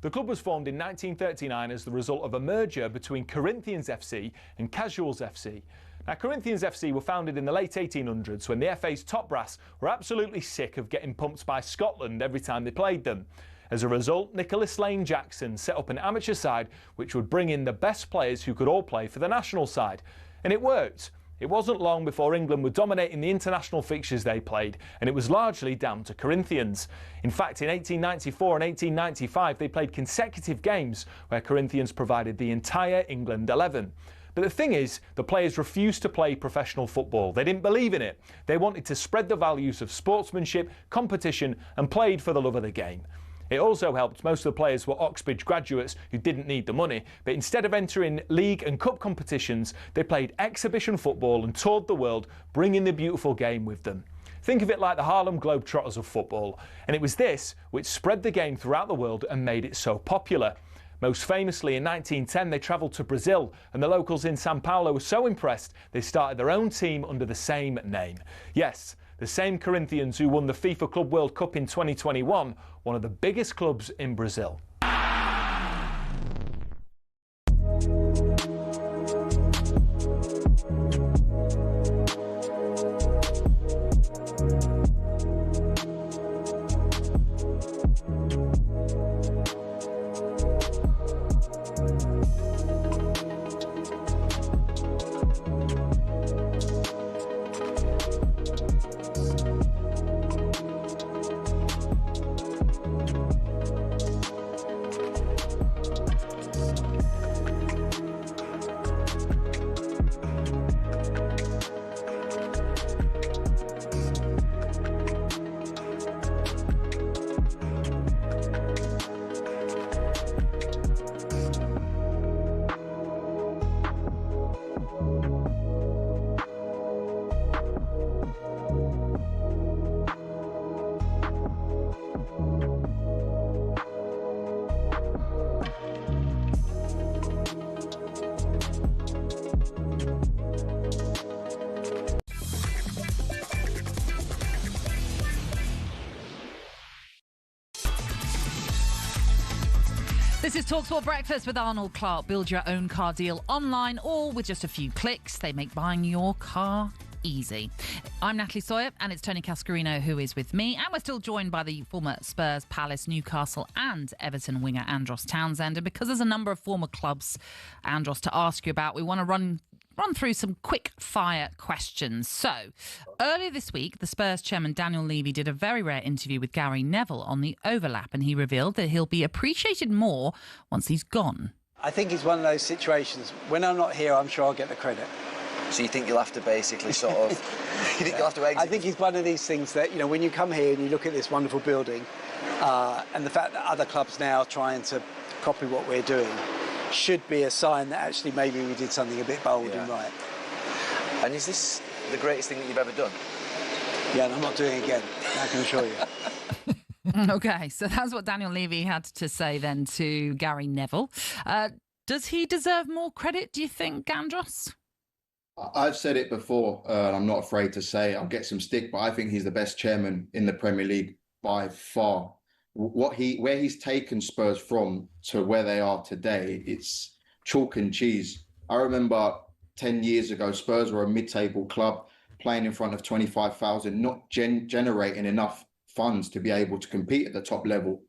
The club was formed in 1939 as the result of a merger between Corinthians FC and Casuals FC. Now, Corinthians FC were founded in the late 1800s when the FA's top brass were absolutely sick of getting pumped by Scotland every time they played them. As a result, Nicholas Lane Jackson set up an amateur side which would bring in the best players who could all play for the national side. And it worked. It wasn't long before England were dominating the international fixtures they played, and it was largely down to Corinthians. In fact, in 1894 and 1895, they played consecutive games where Corinthians provided the entire England 11. But the thing is, the players refused to play professional football. They didn't believe in it. They wanted to spread the values of sportsmanship, competition, and played for the love of the game. It also helped most of the players were Oxbridge graduates who didn't need the money, but instead of entering league and cup competitions, they played exhibition football and toured the world, bringing the beautiful game with them. Think of it like the Harlem Globetrotters of football, and it was this which spread the game throughout the world and made it so popular. Most famously, in 1910, they travelled to Brazil, and the locals in Sao Paulo were so impressed they started their own team under the same name. Yes, the same Corinthians who won the FIFA Club World Cup in 2021, one of the biggest clubs in Brazil. This is talkSPORT Breakfast with Arnold Clark. Build your own car deal online, all with just a few clicks. They make buying your car easy. I'm Natalie Sawyer, and it's Tony Cascarino who is with me. And we're still joined by the former Spurs, Palace, Newcastle and Everton winger Andros Townsend. And because there's a number of former clubs, Andros, to ask you about, we want to run through some quick fire questions. So, earlier this week, the Spurs chairman Daniel Levy did a very rare interview with Gary Neville on the overlap, and he revealed that he'll be appreciated more once he's gone. I think it's one of those situations. When I'm not here, I'm sure I'll get the credit. So you think you'll have to basically sort of... you think you'll have to exit? I think it's one of these things that, you know, when you come here and you look at this wonderful building, and the fact that other clubs now are trying to copy what we're doing should be a sign that actually maybe we did something a bit bold and right. And is this the greatest thing that you've ever done? Yeah, and I'm not doing it again, I can assure you. OK, so that's what Daniel Levy had to say then to Gary Neville. Does he deserve more credit, do you think, Andros? I've said it before, and I'm not afraid to say I'll get some stick, but I think he's the best chairman in the Premier League by far. Where he's taken Spurs from to where they are today, it's chalk and cheese. I remember 10 years ago, Spurs were a mid-table club playing in front of 25,000, not generating enough funds to be able to compete at the top level.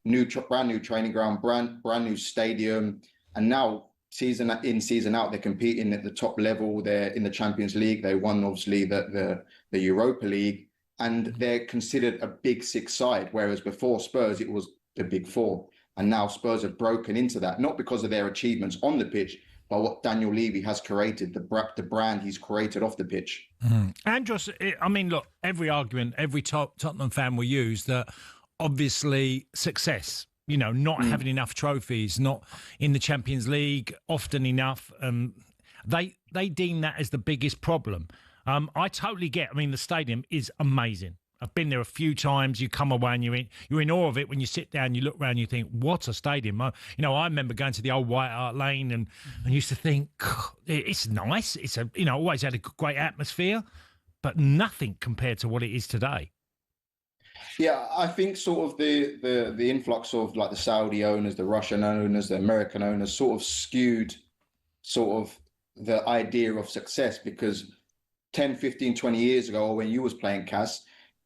Brand new training ground, brand new stadium, and now season in, season out, they're competing at the top level. They're in the Champions League. They won, obviously, the Europa League. And they're considered a big six side, whereas before Spurs, it was the big four. And now Spurs have broken into that, not because of their achievements on the pitch, but what Daniel Levy has created, the brand he's created off the pitch. Andros, I mean, look, every argument, every Tottenham fan will use that obviously success, you know, not having enough trophies, not in the Champions League often enough. They deem that as the biggest problem. I totally get. I mean, the stadium is amazing. I've been there a few times. You come away and you're in awe of it. When you sit down, you look around, you think, what a stadium. I remember going to the old White Hart Lane and used to think, it's nice. It's always had a great atmosphere, but nothing compared to what it is today. Yeah, I think sort of the influx of like the Saudi owners, the Russian owners, the American owners sort of skewed sort of the idea of success, because 10, 15, 20 years ago, when you was playing Cas,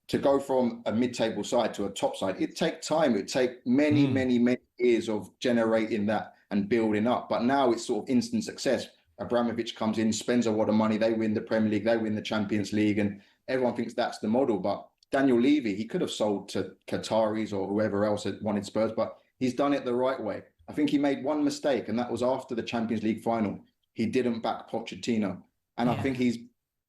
to go from a mid-table side to a top side, it take time. It take many years of generating that and building up. But now it's sort of instant success. Abramovich comes in, spends a lot of money. They win the Premier League. They win the Champions League. And everyone thinks that's the model. But Daniel Levy, he could have sold to Qataris or whoever else had wanted Spurs, but he's done it the right way. I think he made one mistake, and that was after the Champions League final. He didn't back Pochettino. And I think he's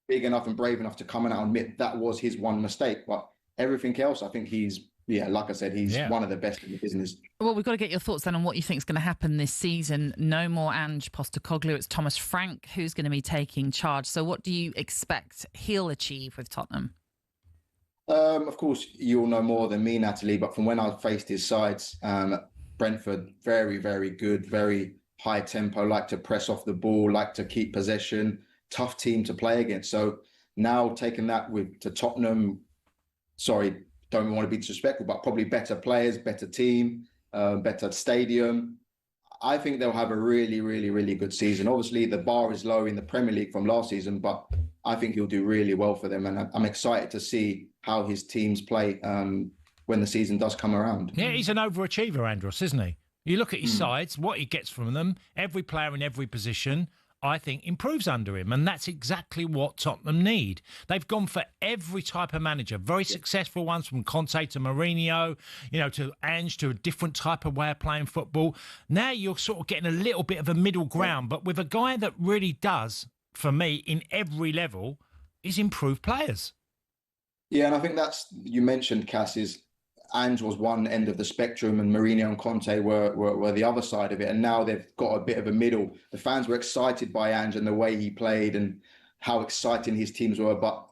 big enough and brave enough to come out and admit that was his one mistake. But everything else, I think he's, like I said, he's one of the best in the business. Well, we've got to get your thoughts then on what you think is going to happen this season. No more Ange Postecoglou. It's Thomas Frank who's going to be taking charge. So what do you expect he'll achieve with Tottenham? Of course, you'll know more than me, Natalie, but from when I faced his sides, Brentford, very, very good, very high tempo, like to press off the ball, like to keep possession, tough team to play against. So now taking that to Tottenham, sorry, don't want to be disrespectful, but probably better players, better team, better stadium. I think they'll have a really, really, really good season. Obviously, the bar is low in the Premier League from last season, but I think he'll do really well for them. And I'm excited to see how his teams play when the season does come around. Yeah, he's an overachiever, Andros, isn't he? You look at his sides, what he gets from them, every player in every position, I think, improves under him. And that's exactly what Tottenham need. They've gone for every type of manager, very successful ones, from Conte to Mourinho, to Ange, to a different type of way of playing football. Now you're sort of getting a little bit of a middle ground, but with a guy that really does, for me, in every level, is improve players. Yeah, and I think you mentioned, Cass, Ange was one end of the spectrum and Mourinho and Conte were the other side of it. And now they've got a bit of a middle. The fans were excited by Ange and the way he played and how exciting his teams were, but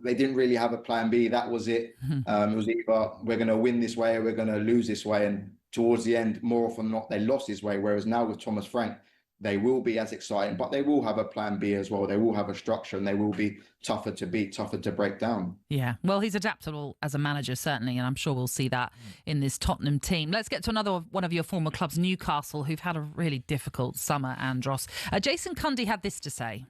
they didn't really have a plan B. That was it. It was either we're going to win this way or we're going to lose this way. And towards the end, more often than not, they lost this way. Whereas now with Thomas Frank, they will be as exciting, but they will have a plan B as well. They will have a structure, and they will be tougher to beat, tougher to break down. Yeah, well, he's adaptable as a manager, certainly, and I'm sure we'll see that in this Tottenham team. Let's get to another one of your former clubs, Newcastle, who've had a really difficult summer, Andros. Jason Cundy had this to say.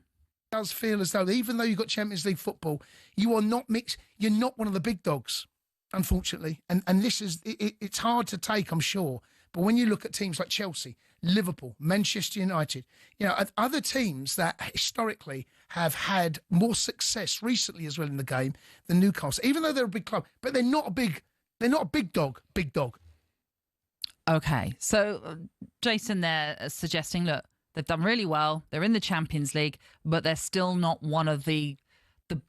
It does feel as though, even though you've got Champions League football, you are not mixed. You're not one of the big dogs, unfortunately. And this is, it's hard to take, I'm sure. But when you look at teams like Chelsea, Liverpool, Manchester United, other teams that historically have had more success recently as well in the game than Newcastle, even though they're a big club, but they're not a big dog. Okay, so Jason there suggesting, look, they've done really well. They're in the Champions League, but they're still not one of the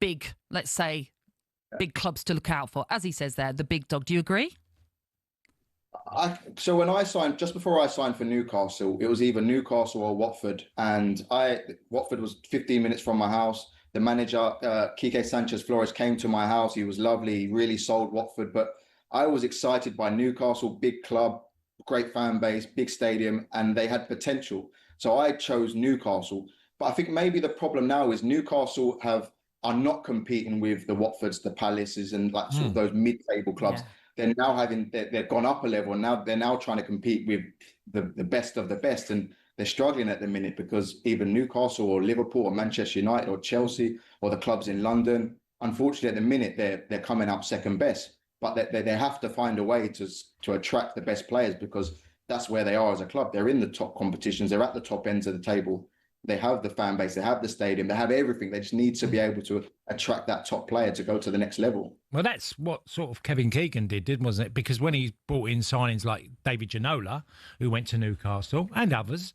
big, let's say, big clubs to look out for. As he says there, the big dog. Do you agree? So when I signed, just before I signed for Newcastle, it was either Newcastle or Watford. And Watford was 15 minutes from my house. The manager, Quique Sanchez-Flores, came to my house. He was lovely. He really sold Watford. But I was excited by Newcastle, big club, great fan base, big stadium, and they had potential. So I chose Newcastle. But I think maybe the problem now is Newcastle are not competing with the Watfords, the Palaces, and like sort of those mid-table clubs. Yeah. They're now they've gone up a level, and now they're trying to compete with the best of the best, and they're struggling at the minute because even Newcastle or Liverpool or Manchester United or Chelsea or the clubs in London, unfortunately at the minute they're coming up second best, but they have to find a way to attract the best players because that's where they are as a club. They're in the top competitions, they're at the top ends of the table. They have the fan base, they have the stadium, they have everything. They just need to be able to attract that top player to go to the next level. Well, that's what sort of Kevin Keegan did, wasn't it? Because when he brought in signings like David Ginola, who went to Newcastle, and others,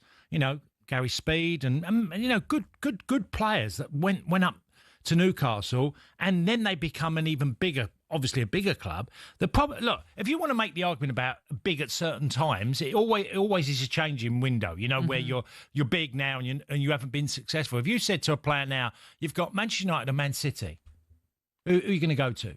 Gary Speed, and good players that went up to Newcastle, and then they become an even bigger, obviously a bigger club. The problem, look, if you want to make the argument about big at certain times, it always is a changing window. Where you're big now and you haven't been successful. If you said to a player now, you've got Manchester United and Man City, who are you going to go to?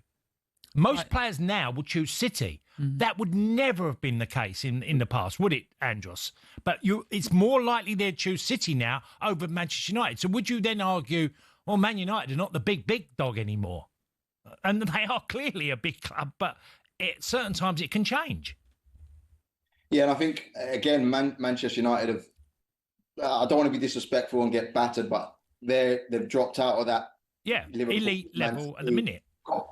Most players now will choose City. That would never have been the case in the past, would it, Andros? But it's more likely they'd choose City now over Manchester United. So would you then argue, well, Man United are not the big dog anymore? And they are clearly a big club, but at certain times it can change. Yeah, and I think, again, Manchester United have, I don't want to be disrespectful and get battered, but they've dropped out of that elite level at the minute.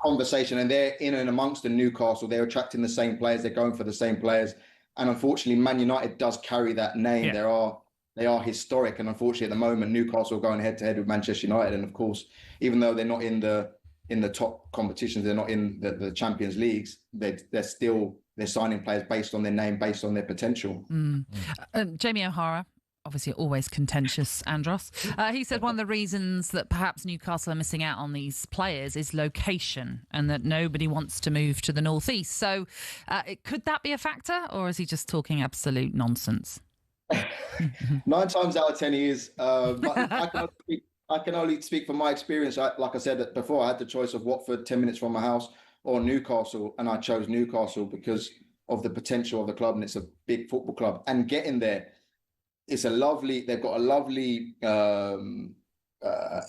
Conversation, and they're in and amongst the Newcastle. They're attracting the same players. They're going for the same players. And unfortunately, Man United does carry that name. Yeah. They are historic. And unfortunately, at the moment, Newcastle are going head-to-head with Manchester United. And of course, even though they're not in the top competitions, they're not in the Champions Leagues, they're signing players based on their name, based on their potential. Jamie O'Hara, obviously always contentious, Andros. He said one of the reasons that perhaps Newcastle are missing out on these players is location and that nobody wants to move to the northeast. So could that be a factor, or is he just talking absolute nonsense? 9 times out of 10 he is. But I can only speak from my experience. Like I said before, I had the choice of Watford, 10 minutes from my house, or Newcastle, and I chose Newcastle because of the potential of the club, and it's a big football club. And getting there, they've got a lovely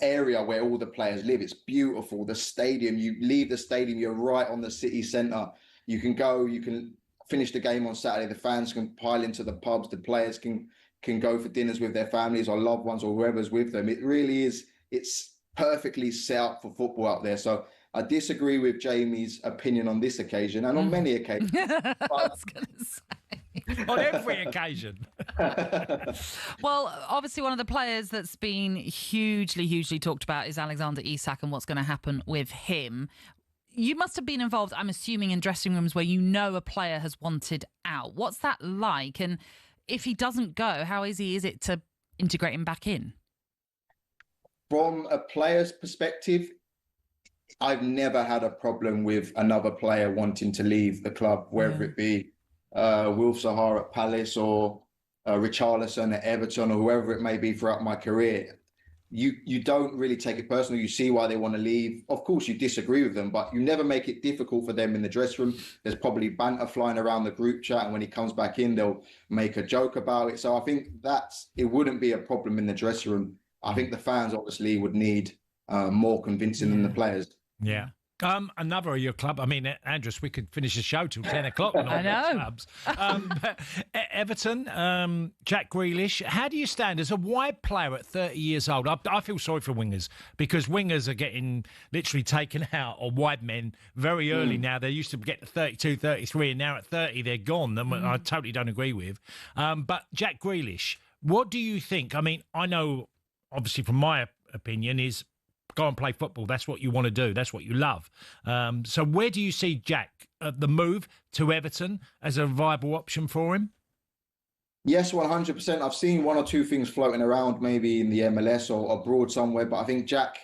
area where all the players live. It's beautiful. The stadium, you leave the stadium, you're right on the city centre. You can go, you can finish the game on Saturday. The fans can pile into the pubs. The players can go for dinners with their families or loved ones or whoever's with them. It really is, it's perfectly set up for football out there. So I disagree with Jamie's opinion on this occasion and on many occasions. I was going to say. On every occasion. Well, obviously one of the players that's been hugely talked about is Alexander Isak and what's going to happen with him. You must have been involved, I'm assuming, in dressing rooms where a player has wanted out. What's that like? And if he doesn't go, how easy is it to integrate him back in? From a player's perspective, I've never had a problem with another player wanting to leave the club, whether it be Wilf Zaha at Palace or Richarlison at Everton or whoever it may be throughout my career. you don't really take it personal. You see why they want to leave. Of course, you disagree with them, but you never make it difficult for them in the dressing room. There's probably banter flying around the group chat, and when he comes back in, they'll make a joke about it. So I think it wouldn't be a problem in the dressing room. I think the fans obviously would need more convincing than the players. Yeah. Another of your club. I mean, Andros, we could finish the show till 10 o'clock. I know. Everton, Jack Grealish. How do you stand as a wide player at 30 years old? I feel sorry for wingers because wingers are getting literally taken out, or wide men, very early now. They used to get to 32, 33, and now at 30 they're gone. I totally don't agree with. But Jack Grealish, what do you think? I mean, I know, obviously, from my opinion, is go and play football. That's what you want to do. That's what you love. So where do you see Jack, the move to Everton, as a viable option for him? Yes, 100%. I've seen one or two things floating around, maybe in the MLS or abroad somewhere, but I think Jack,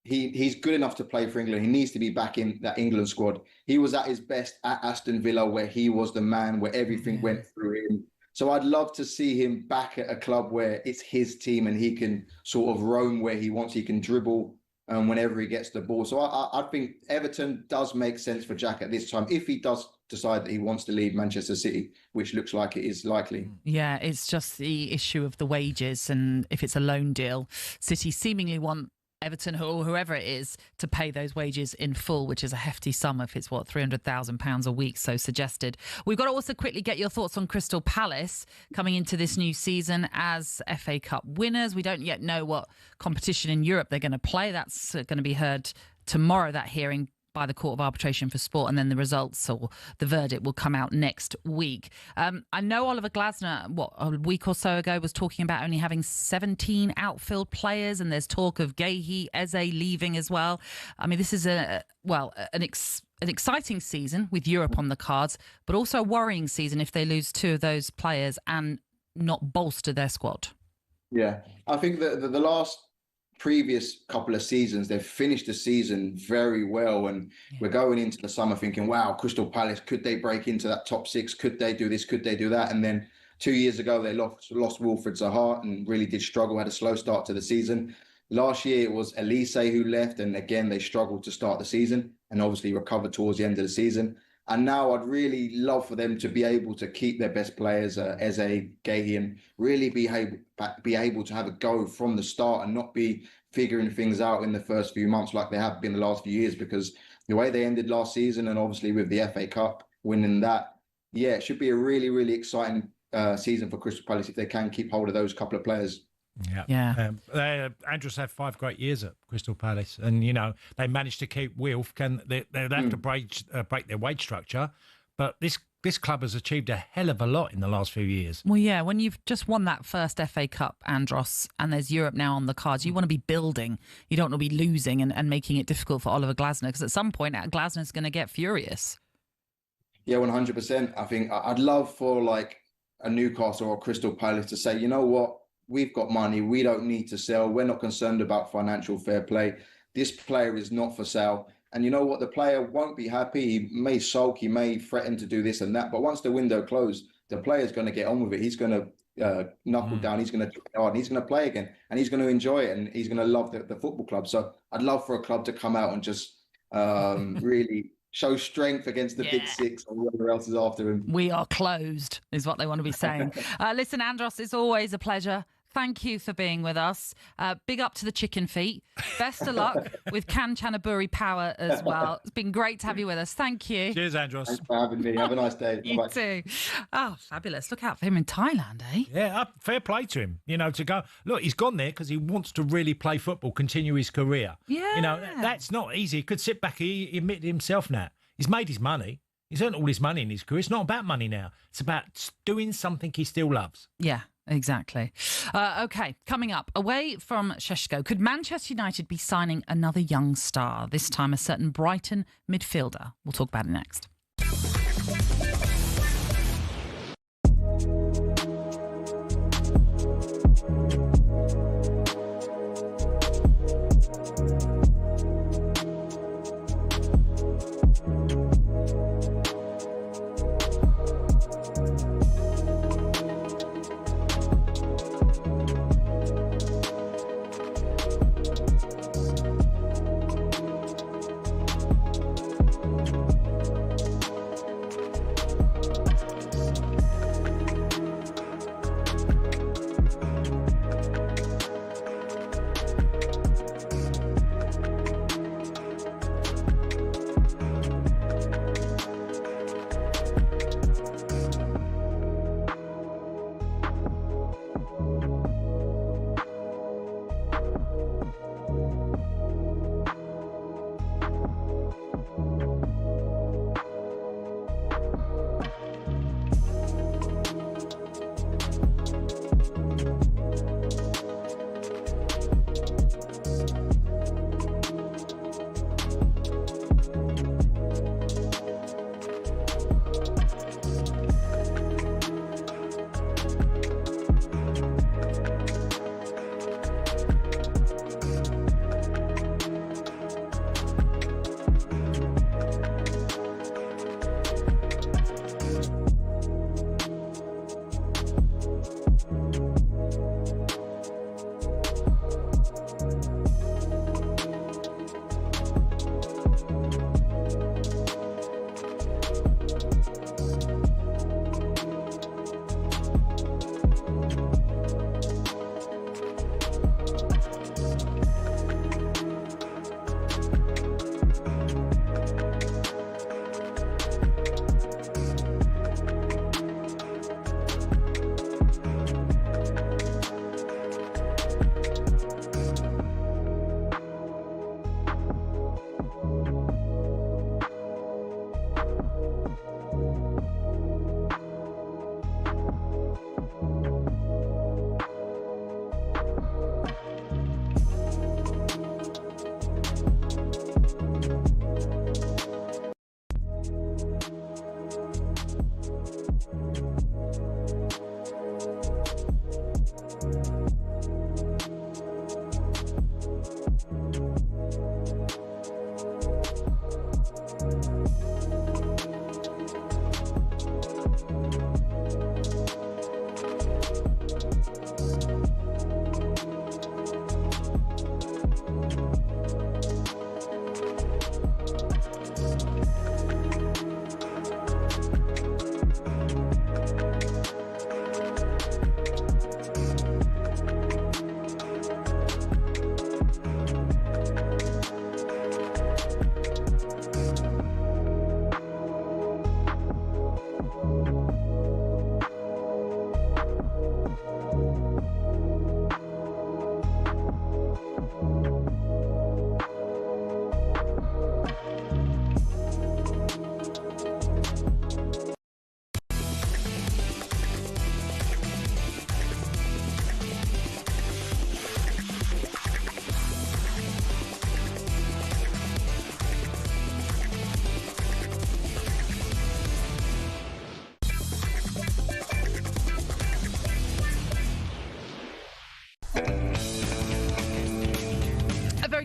he's good enough to play for England. He needs to be back in that England squad. He was at his best at Aston Villa, where he was the man, where everything went through him. So I'd love to see him back at a club where it's his team and he can sort of roam where he wants. He can dribble whenever he gets the ball. So I think Everton does make sense for Jack at this time, if he does decide that he wants to leave Manchester City, which looks like it is likely. Yeah, it's just the issue of the wages, and if it's a loan deal, City seemingly want Everton or whoever it is to pay those wages in full, which is a hefty sum if it's, £300,000 a week, so suggested. We've got to also quickly get your thoughts on Crystal Palace coming into this new season as FA Cup winners. We don't yet know what competition in Europe they're going to play. That's going to be heard tomorrow, that hearing by the Court of Arbitration for Sport, and then the results or the verdict will come out next week. I know Oliver Glasner, a week or so ago, was talking about only having 17 outfield players, and there's talk of Gehi, Eze leaving as well. I mean, this is an exciting season with Europe on the cards, but also a worrying season if they lose two of those players and not bolster their squad. Yeah, I think that the last previous couple of seasons, they've finished the season very well, and we're going into the summer thinking, wow, Crystal Palace, could they break into that top six? Could they do this? Could they do that? And then 2 years ago, they lost Wilfried Zaha and really did struggle, had a slow start to the season. Last year, it was Elise who left, and again, they struggled to start the season and obviously recovered towards the end of the season. And now I'd really love for them to be able to keep their best players, Eze, Gehi, and really be able to have a go from the start and not be figuring things out in the first few months like they have been the last few years, because the way they ended last season, and obviously with the FA Cup winning that, it should be a really, really exciting season for Crystal Palace if they can keep hold of those couple of players. Andros had 5 great years at Crystal Palace, and they managed to keep Wilf. They'd have to break their wage structure, but this club has achieved a hell of a lot in the last few years. Well, yeah, when you've just won that first FA Cup, Andros, and there's Europe now on the cards, you want to be building. You don't want to be losing and making it difficult for Oliver Glasner, because at some point Glasner's going to get furious. Yeah, 100%. I think I'd love for like a Newcastle or a Crystal Palace to say, you know what? We've got money. We don't need to sell. We're not concerned about financial fair play. This player is not for sale. And you know what? The player won't be happy. He may sulk. He may threaten to do this and that. But once the window closed, the player's going to get on with it. He's going to knuckle down. He's going to try hard. He's going to play again. And he's going to enjoy it. And he's going to love the football club. So I'd love for a club to come out and just really show strength against the big six or whoever else is after him. We are closed, is what they want to be saying. Listen, Andros, it's always a pleasure. Thank you for being with us. Big up to the chicken feet. Best of luck with Kanchanaburi Power as well. It's been great to have you with us. Thank you. Cheers, Andros. Thanks for having me. Have a nice day. You Bye-bye. too. Oh, fabulous. Look out for him in Thailand, eh? Yeah, fair play to him. To go, look, he's gone there because he wants to really play football, continue his career. Yeah. That's not easy. He could sit back, he admitted himself now. He's made his money. He's earned all his money in his career. It's not about money now. It's about doing something he still loves. Yeah. Exactly. OK, coming up, away from Sesko, could Manchester United be signing another young star, this time a certain Brighton midfielder? We'll talk about it next.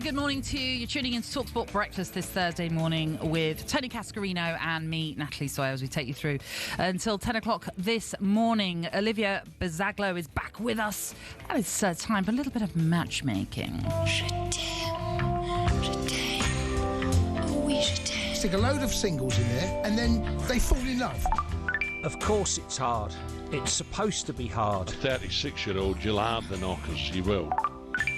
good morning to you. You're tuning in to talkSPORT Breakfast this Thursday morning with Tony Cascarino and me, Natalie Sawyer, as we take you through until 10 o'clock this morning. Olivia Bazaglo is back with us. And it's time for a little bit of matchmaking. Stick a load of singles in there and then they fall in love. Of course it's hard. It's supposed to be hard. 36-year-old, you'll have the knockers, you will.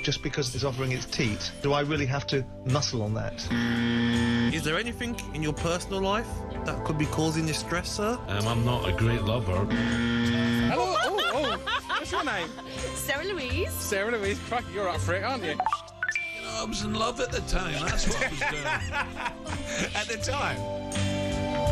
Just because it's offering its teat, do I really have to muscle on that? Is there anything in your personal life that could be causing you stress, sir? I'm not a great lover. Hello, oh, what's your name? Sarah Louise. Sarah Louise, crack, you're up for it, aren't you? I was in love at the time, that's what I was doing. At the time?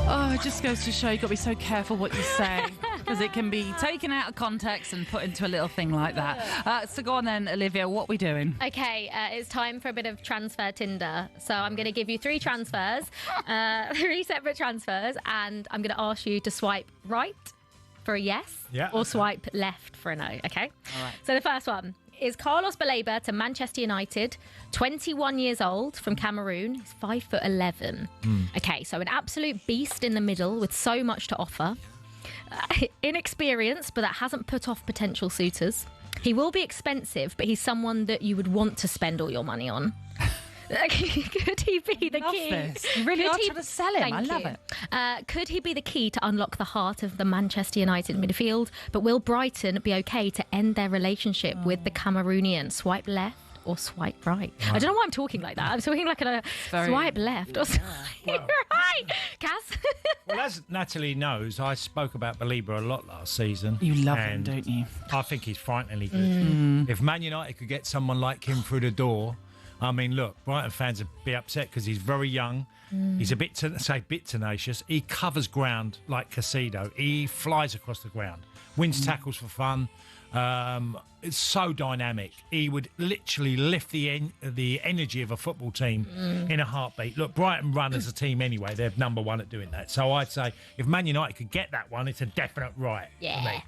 Oh, it just goes to show you've got to be so careful what you say, because it can be taken out of context and put into a little thing like that. So go on then, Olivia, what are we doing? Okay, it's time for a bit of transfer Tinder. So I'm going to give you 3 transfers, 3 separate transfers, and I'm going to ask you to swipe right for a yes or swipe left for a no, okay? All right. So the first one is Carlos Baleba to Manchester United, 21 years old, from Cameroon. He's 5'11". Okay, so an absolute beast in the middle with so much to offer. Inexperienced, but that hasn't put off potential suitors. He will be expensive, but he's someone that you would want to spend all your money on. Could he be the key? This. You really are trying to sell him. I love it. Could he be the key to unlock the heart of the Manchester United midfield? But will Brighton be okay to end their relationship with the Cameroonian? Swipe left or swipe right? I don't know why I'm talking like that. I'm talking like a swipe left or swipe right. Cass? Well, as Natalie knows, I spoke about Baleba a lot last season. You love him, don't you? I think he's frighteningly good. If Man United could get someone like him through the door, I mean, look, Brighton fans would be upset because he's very young. He's a bit tenacious. He covers ground like Casido. He flies across the ground, wins tackles for fun. It's so dynamic. He would literally lift the energy of a football team in a heartbeat. Look, Brighton run as a team anyway. They're number one at doing that. So I'd say if Man United could get that one, it's a definite right. Yeah. For me.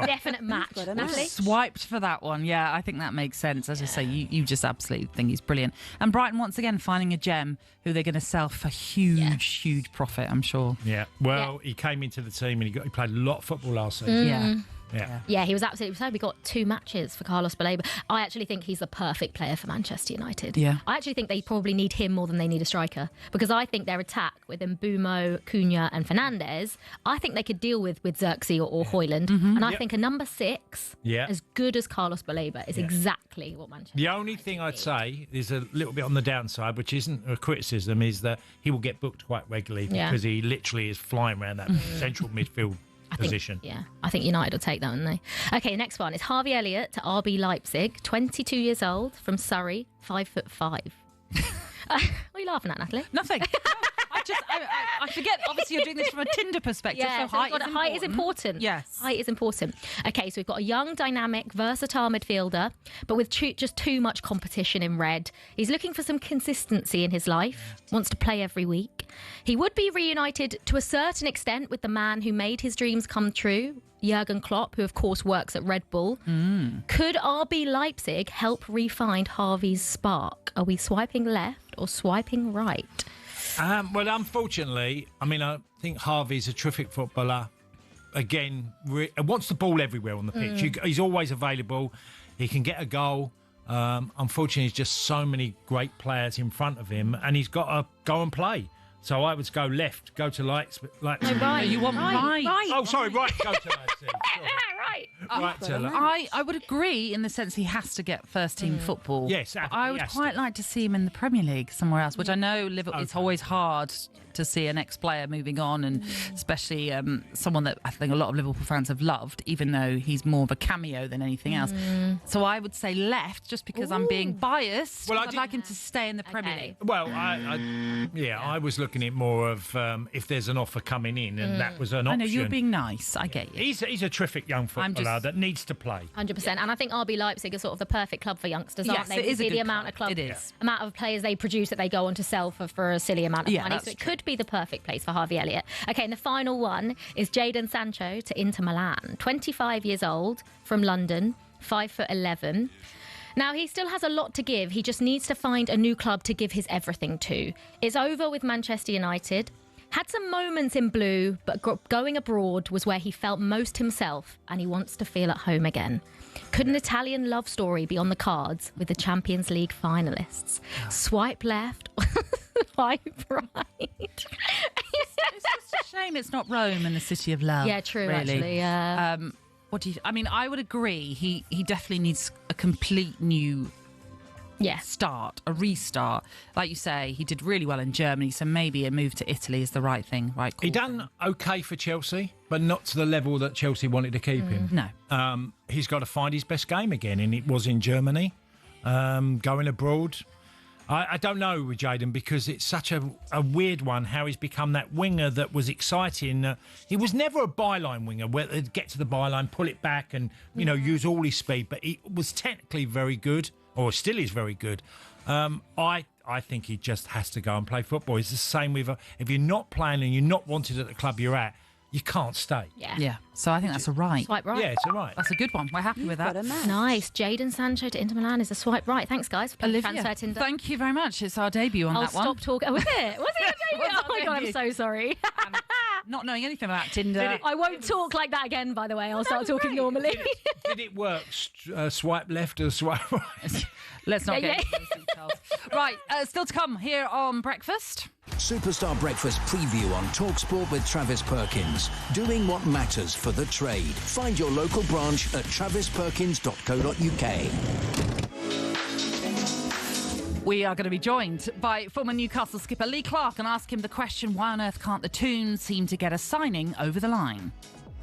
Definite match. Natalie? Swiped for that one. Yeah, I think that makes sense. As I say, you just absolutely think he's brilliant. And Brighton, once again, finding a gem who they're going to sell for huge profit, I'm sure. Yeah. Well, he came into the team and he played a lot of football last season. Yeah, he was absolutely so. We got 2 matches for Carlos Baleba. I actually think he's the perfect player for Manchester United. Yeah. I actually think they probably need him more than they need a striker, because I think their attack with Mbeumo, Cunha and Fernandes, I think they could deal with Xerxes or Højlund. And I think a number 6, as good as Carlos Baleba, is exactly what Manchester The only thing I'd say is a little bit on the downside, which isn't a criticism, is that he will get booked quite regularly because he literally is flying around that central midfield position. I think United will take that, won't they? Okay, the next one is Harvey Elliott to RB Leipzig, 22 years old, from Surrey, 5'5". What are you laughing at, Natalie? Nothing. I forget, obviously, you're doing this from a Tinder perspective, so height is important. Yes. Height is important. Okay, so we've got a young, dynamic, versatile midfielder, but with just too much competition in red. He's looking for some consistency in his life, wants to play every week. He would be reunited to a certain extent with the man who made his dreams come true, Jurgen Klopp, who of course works at Red Bull. Could RB Leipzig help re-find Harvey's spark? Are we swiping left or swiping right? Well, unfortunately, I mean, I think Harvey's a terrific footballer. Again, wants the ball everywhere on the pitch. He's always available. He can get a goal. Unfortunately, there's just so many great players in front of him, and he's got to go and play. So I would go left, go to Leipzig. No, right. You want right. Oh, sorry, right, go to Leipzig. Right. I would agree in the sense he has to get first team football. Yes, I would quite like to see him in the Premier League somewhere else, which I know it's always hard to see an ex-player moving on, and especially someone that I think a lot of Liverpool fans have loved, even though he's more of a cameo than anything else. So I would say left, just because I'm being biased. Well, I'd like him to stay in the Premier League. Well, I was looking at more of if there's an offer coming in, and that was an option. I know, you're being nice. I get you. He's a terrific young footballer that needs to play. 100%. And I think RB Leipzig is sort of the perfect club for youngsters, aren't they? It is the amount of amount of players they produce that they go on to sell for a silly amount of money. So it could be the perfect place for Harvey Elliott. Okay, and the final one is Jadon Sancho to Inter Milan. 25 years old, from London, 5'11". Now, he still has a lot to give. He just needs to find a new club to give his everything to. It's over with Manchester United. Had some moments in blue, but going abroad was where he felt most himself, and he wants to feel at home again. Could an Italian love story be on the cards with the Champions League finalists? Swipe left, swipe right. It's just a shame it's not Rome and the city of love. Yeah, true, really. actually, yeah. What do you... I mean, I would agree. He definitely needs a complete new... start, a restart. Like you say, he did really well in Germany, so maybe a move to Italy is the right thing, right? He done okay for Chelsea, but not to the level that Chelsea wanted to keep him. No. He's got to find his best game again, and it was in Germany. Going abroad, I don't know with Jayden, because it's such a weird one, how he's become that winger that was exciting. He was never a byline winger, where they'd get to the byline, pull it back and, use all his speed, but he was technically very good, or still is very good. I think he just has to go and play football. It's the same with, if you're not playing and you're not wanted at the club you're at, you can't stay. Yeah. So I think that's a right. Swipe right. Yeah, it's a right. That's a good one. We're happy with that. Nice. Jadon Sancho to Inter Milan is a swipe right. Thanks, guys, for playing Transfer Tinder. Thank you very much. It's our debut on that one. I'll stop talking. Was it? Was it your debut? Oh, my God, I'm so sorry. Not knowing anything about Tinder. I won't talk like that again, by the way. I'll start talking normally. Did it work? Swipe left or swipe right? Let's not get into those details. Right, still to come here on Breakfast. Superstar Breakfast preview on talkSPORT with Travis Perkins. Doing what matters for the trade. Find your local branch at travisperkins.co.uk. We are going to be joined by former Newcastle skipper Lee Clark and ask him the question, why on earth can't the Toons seem to get a signing over the line?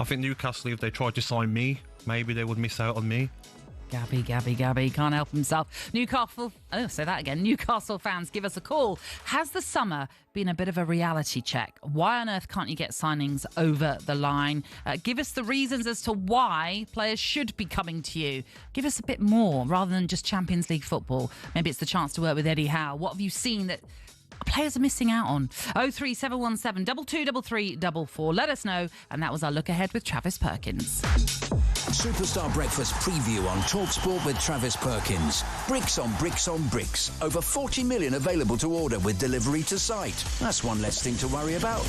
I think Newcastle, if they tried to sign me, maybe they would miss out on me. Gabby, can't help himself. Newcastle fans, give us a call. Has the summer been a bit of a reality check? Why on earth can't you get signings over the line? Give us the reasons as to why players should be coming to you. Give us a bit more rather than just Champions League football. Maybe it's the chance to work with Eddie Howe. What have you seen that players are missing out on? 03717 223344. Let us know. And that was our look ahead with Travis Perkins. Superstar Breakfast preview on talkSPORT with Travis Perkins. Bricks on bricks on bricks. Over 40 million available to order with delivery to site. That's one less thing to worry about.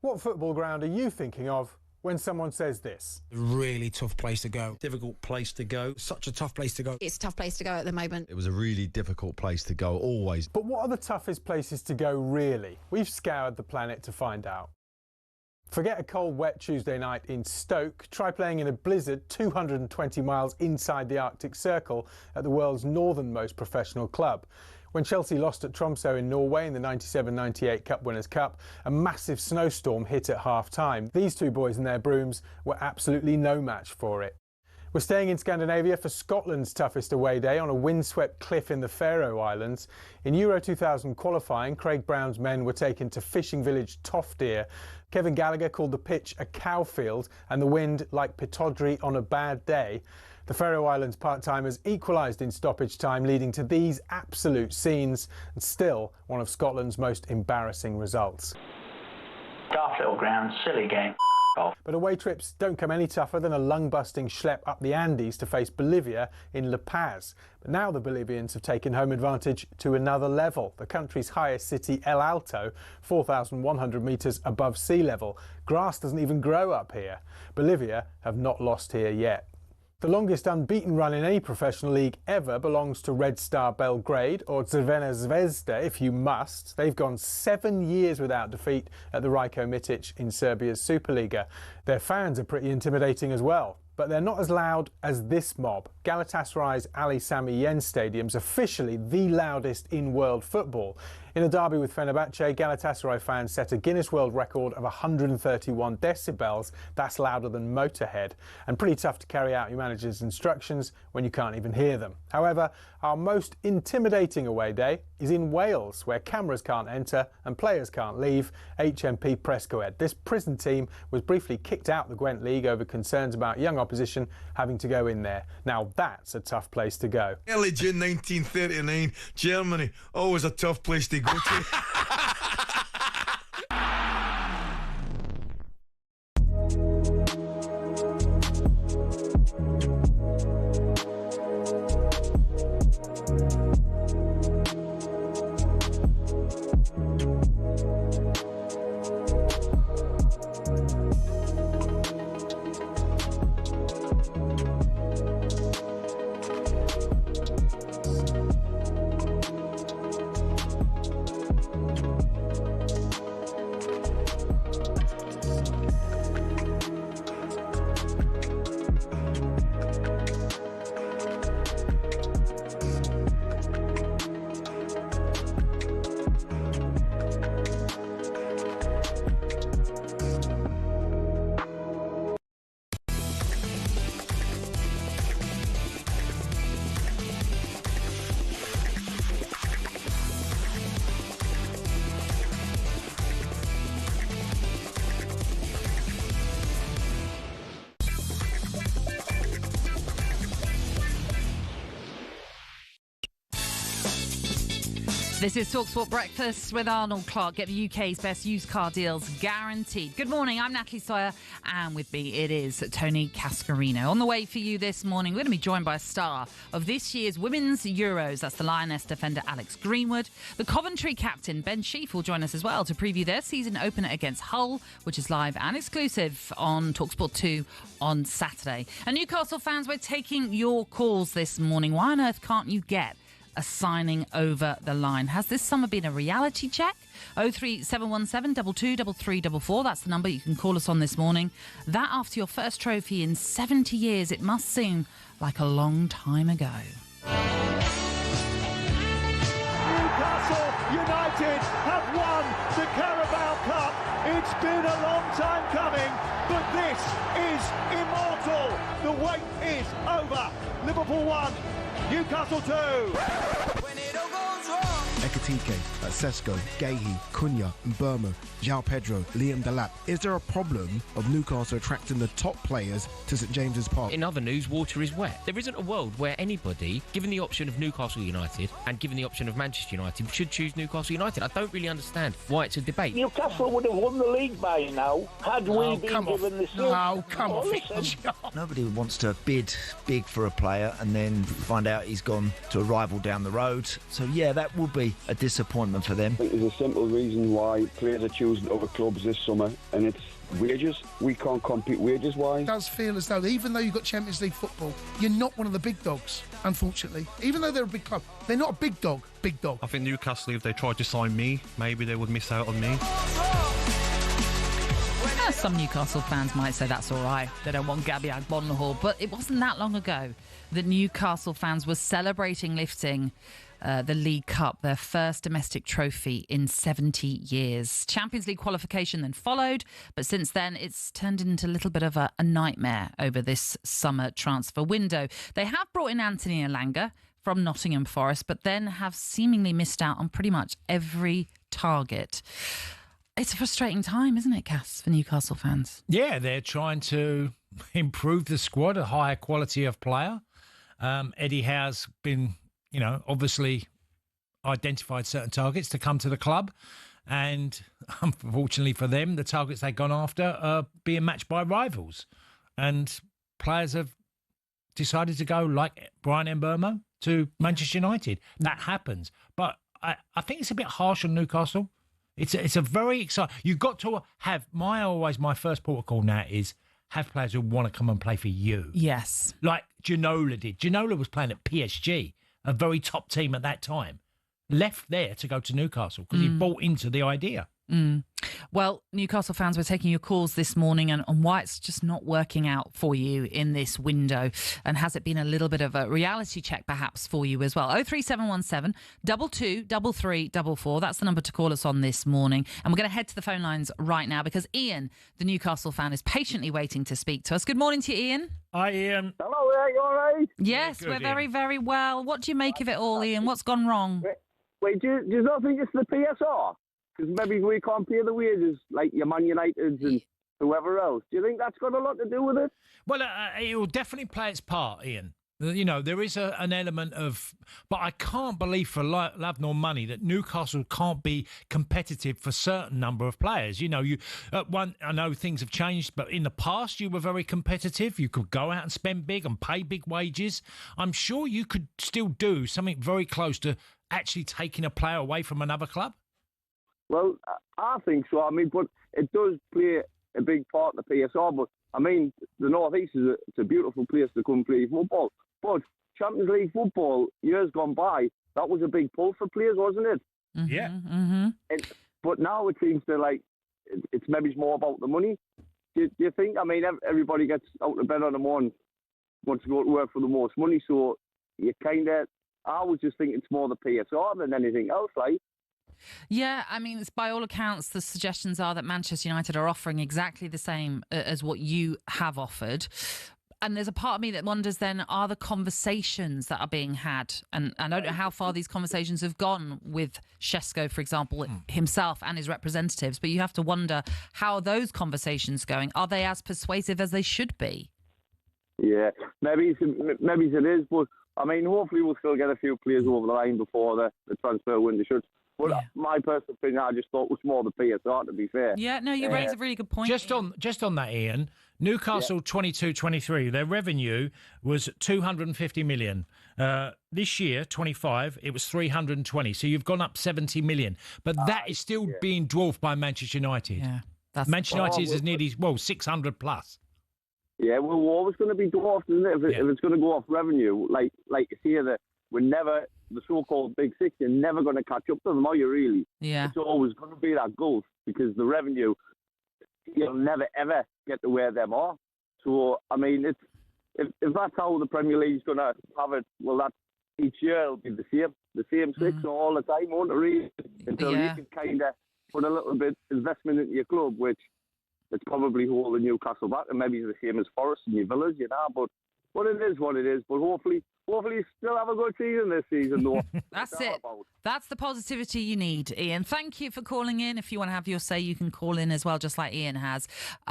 What football ground are you thinking of when someone says this? Really tough place to go. Difficult place to go. Such a tough place to go. It's a tough place to go at the moment. It was a really difficult place to go, always. But what are the toughest places to go, really? We've scoured the planet to find out. Forget a cold, wet Tuesday night in Stoke. Try playing in a blizzard 220 miles inside the Arctic Circle at the world's northernmost professional club. When Chelsea lost at Tromsø in Norway in the 97-98 Cup Winners' Cup, a massive snowstorm hit at half-time. These two boys and their brooms were absolutely no match for it. We're staying in Scandinavia for Scotland's toughest away day on a windswept cliff in the Faroe Islands. In Euro 2000 qualifying, Craig Brown's men were taken to fishing village Toftir. Kevin Gallagher called the pitch a cowfield and the wind like Pittodrie on a bad day. The Faroe Islands part-timers equalised in stoppage time, leading to these absolute scenes, and still one of Scotland's most embarrassing results. Daft little ground, silly game. But away trips don't come any tougher than a lung-busting schlep up the Andes to face Bolivia in La Paz. But now the Bolivians have taken home advantage to another level. The country's highest city, El Alto, 4,100 metres above sea level. Grass doesn't even grow up here. Bolivia have not lost here yet. The longest unbeaten run in any professional league ever belongs to Red Star Belgrade, or Crvena Zvezda if you must. They've gone 7 years without defeat at the Rajko Mitic in Serbia's Superliga. Their fans are pretty intimidating as well, but they're not as loud as this mob. Galatasaray's Ali Sami Yen Stadium's officially the loudest in world football. In a derby with Fenerbahce, Galatasaray fans set a Guinness World Record of 131 decibels. That's louder than Motorhead, and pretty tough to carry out your manager's instructions when you can't even hear them. However, our most intimidating away day is in Wales, where cameras can't enter and players can't leave. HMP Prescoed. This prison team was briefly kicked out the Gwent League over concerns about young opposition having to go in there. Now that's a tough place to go. Early June 1939, Germany, always a tough place to go to. This is talkSPORT Breakfast with Arnold Clark. Get the UK's best used car deals guaranteed. Good morning, I'm Natalie Sawyer, and with me it is Tony Cascarino. On the way for you this morning, we're going to be joined by a star of this year's Women's Euros. That's the Lioness defender Alex Greenwood. The Coventry captain Ben Sheaf will join us as well to preview their season opener against Hull, which is live and exclusive on talkSPORT 2 on Saturday. And Newcastle fans, we're taking your calls this morning. Why on earth can't you get a signing over the line? Has this summer been a reality check? 03717 223344. That's the number you can call us on this morning. That after your first trophy in 70 years, it must seem like a long time ago. Newcastle United have won the Carabao Cup. It's been a long time coming, but this is immortal. The wait is over. Liverpool 1, Newcastle 2. Ekatike, Sesko, Gehi, Cunha, Mbeumo, João Pedro, Liam Delap. Is there a problem of Newcastle attracting the top players to St James's Park? In other news, water is wet. There isn't a world where anybody, given the option of Newcastle United and given the option of Manchester United, should choose Newcastle United. I don't really understand why it's a debate. Newcastle would have won the league by now had we been given the season. No, come on. Nobody wants to bid big for a player and then find out he's gone to a rival down the road. So, yeah, that would be a disappointment for them. I think there's a simple reason why players are choosing other clubs this summer, and it's wages. We can't compete wages-wise. It does feel as though, even though you've got Champions League football, you're not one of the big dogs, unfortunately. Even though they're a big club, they're not a big dog. I think Newcastle, if they tried to sign me, maybe they would miss out on me. Some Newcastle fans might say that's all right. They don't want Gabby Agbonlahor. But it wasn't that long ago that Newcastle fans were celebrating lifting the League Cup, their first domestic trophy in 70 years. Champions League qualification then followed, but since then it's turned into a little bit of a nightmare over this summer transfer window. They have brought in Anthony Elanga from Nottingham Forest, but then have seemingly missed out on pretty much every target. It's a frustrating time, isn't it, Cass, for Newcastle fans? Yeah, they're trying to improve the squad, a higher quality of player. Eddie Howe's been, obviously identified certain targets to come to the club. And unfortunately for them, the targets they've gone after are being matched by rivals. And players have decided to go, like Brian Mbeumo, to Manchester United. That happens. But I think it's a bit harsh on Newcastle. It's a very exciting... You've got to have... My first port of call now is have players who want to come and play for you. Yes. Like Ginola did. Ginola was playing at PSG, a very top team at that time. Left there to go to Newcastle because he bought into the idea. Well, Newcastle fans, we're taking your calls this morning and why it's just not working out for you in this window. And has it been a little bit of a reality check perhaps for you as well? 03717 22 3344. That's the number to call us on this morning. And we're going to head to the phone lines right now because Ian, the Newcastle fan, is patiently waiting to speak to us. Good morning to you, Ian. Hi, Ian. Hello, you all right? Yes, we're very, very well. What do you make of it all, Ian? What's gone wrong? Wait, do you not think it's the PSR? Because maybe we can't pay the wages like your Man Uniteds and whoever else. Do you think that's got a lot to do with it? Well, it will definitely play its part, Ian. There is an element of... But I can't believe for love nor money that Newcastle can't be competitive for a certain number of players. I know things have changed, but in the past you were very competitive. You could go out and spend big and pay big wages. I'm sure you could still do something very close to actually taking a player away from another club. Well, I think so. But it does play a big part in the PSR. But, the North East is a beautiful place to come play football. But Champions League football, years gone by, that was a big pull for players, wasn't it? Mm-hmm. Yeah. Mm-hmm. But now it seems to, it's maybe more about the money. Do you think? Everybody gets out of bed on the morning, wants to go to work for the most money. So you I would just think it's more the PSR than anything else, Yeah, by all accounts, the suggestions are that Manchester United are offering exactly the same as what you have offered. And there's a part of me that wonders then, are the conversations that are being had, and I don't know how far these conversations have gone with Sesko, for example, himself and his representatives, but you have to wonder, how are those conversations going? Are they as persuasive as they should be? Yeah, maybe it is, but hopefully we'll still get a few players over the line before the transfer window shuts. But my personal opinion, I just thought it was more the PSR, to be fair. Yeah, no, you raise a really good point. Just on that, Ian, Newcastle 22-23, their revenue was 250 million. This year, 25, it was 320. So you've gone up 70 million. But that is still being dwarfed by Manchester United. Yeah, Manchester United is nearly, 600 plus. Yeah, we're always going to be dwarfed, isn't it? If it's going to go off revenue, like you see that we're never... the so-called Big Six, you're never going to catch up to them, are you really? Yeah. It's always going to be that gulf because the revenue, you'll never, ever get to where them are. So, if that's how the Premier League's going to have it, well, that each year it'll be the same six all the time, won't it, really? Until you can kind of put a little bit investment into your club, which it's probably holding Newcastle back, and maybe it's the same as Forest and your Villas, but it is what it is. But hopefully still have a good season this season, though. That's it. That's the positivity you need, Ian. Thank you for calling in. If you want to have your say, you can call in as well, just like Ian has.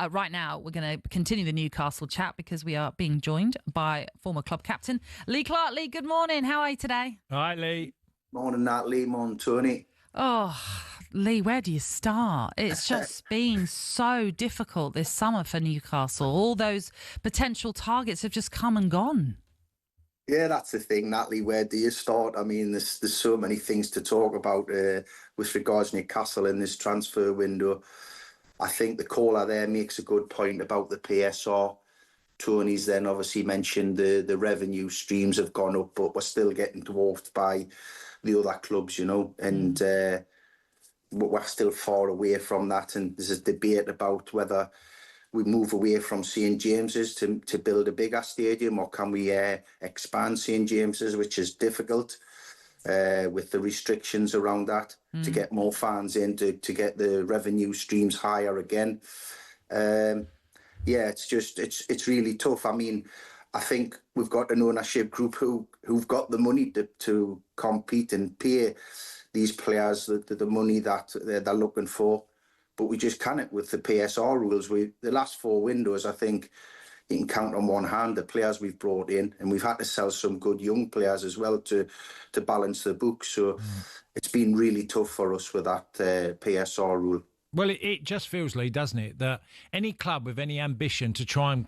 Right now, we're going to continue the Newcastle chat because we are being joined by former club captain Lee Clark. Lee, good morning. How are you today? Hi, Lee. Morning, Natalie. Morning, Tony. Oh, Lee, where do you start? It's just been so difficult this summer for Newcastle. All those potential targets have just come and gone. Yeah, that's the thing, Natalie. Where do you start? There's so many things to talk about with regards to Newcastle in this transfer window. I think the caller there makes a good point about the PSR. Tony's then obviously mentioned the revenue streams have gone up, but we're still getting dwarfed by the other clubs, and we're still far away from that. And there's a debate about whether we move away from St James's to build a bigger stadium, or can we expand St James's, which is difficult with the restrictions around that, to get more fans in, to get the revenue streams higher again. It's really tough. I mean, I think we've got an ownership group who've got the money to compete and pay these players the money that they're looking for. But we just can't with the PSR rules. The last 4 windows, I think you can count on one hand the players we've brought in, and we've had to sell some good young players as well to balance the book. So it's been really tough for us with that PSR rule. Well, it just feels, Lee, doesn't it, that any club with any ambition to try and,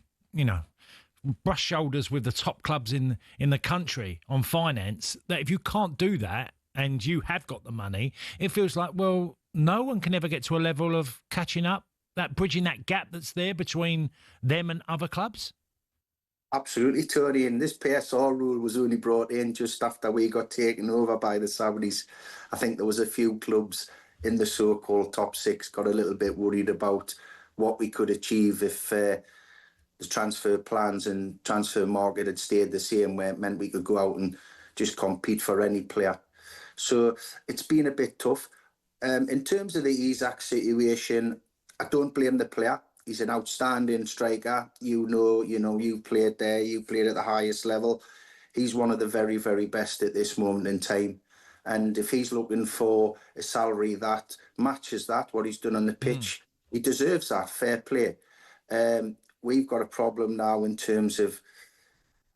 brush shoulders with the top clubs in the country on finance, that if you can't do that and you have got the money, it feels like, well, no one can ever get to a level of catching up, that bridging that gap that's there between them and other clubs? Absolutely, Tony. And this PSR rule was only brought in just after we got taken over by the Saudis. I think there was a few clubs in the so-called top 6 got a little bit worried about what we could achieve if the transfer plans and transfer market had stayed the same, where it meant we could go out and just compete for any player. So it's been a bit tough. In terms of the Isak situation, I don't blame the player. He's an outstanding striker. You've played there. You played at the highest level. He's one of the very, very best at this moment in time. And if he's looking for a salary that matches what he's done on the pitch, he deserves that. Fair play. We've got a problem now in terms of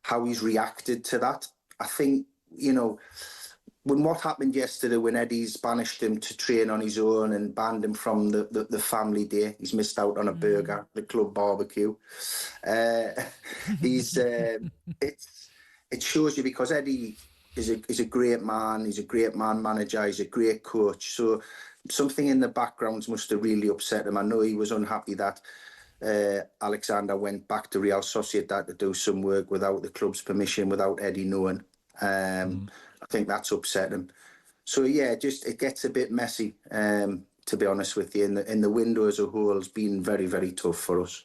how he's reacted to that. I think, when what happened yesterday, when Eddie's banished him to train on his own and banned him from the family day, he's missed out on a burger, the club barbecue. It shows you, because Eddie is a great man. He's a great man manager. He's a great coach. So something in the backgrounds must have really upset him. I know he was unhappy that Alexander went back to Real Sociedad to do some work without the club's permission, without Eddie knowing. I think that's upset him. So yeah, it gets a bit messy, to be honest with you. In the window as a whole, has been very, very tough for us.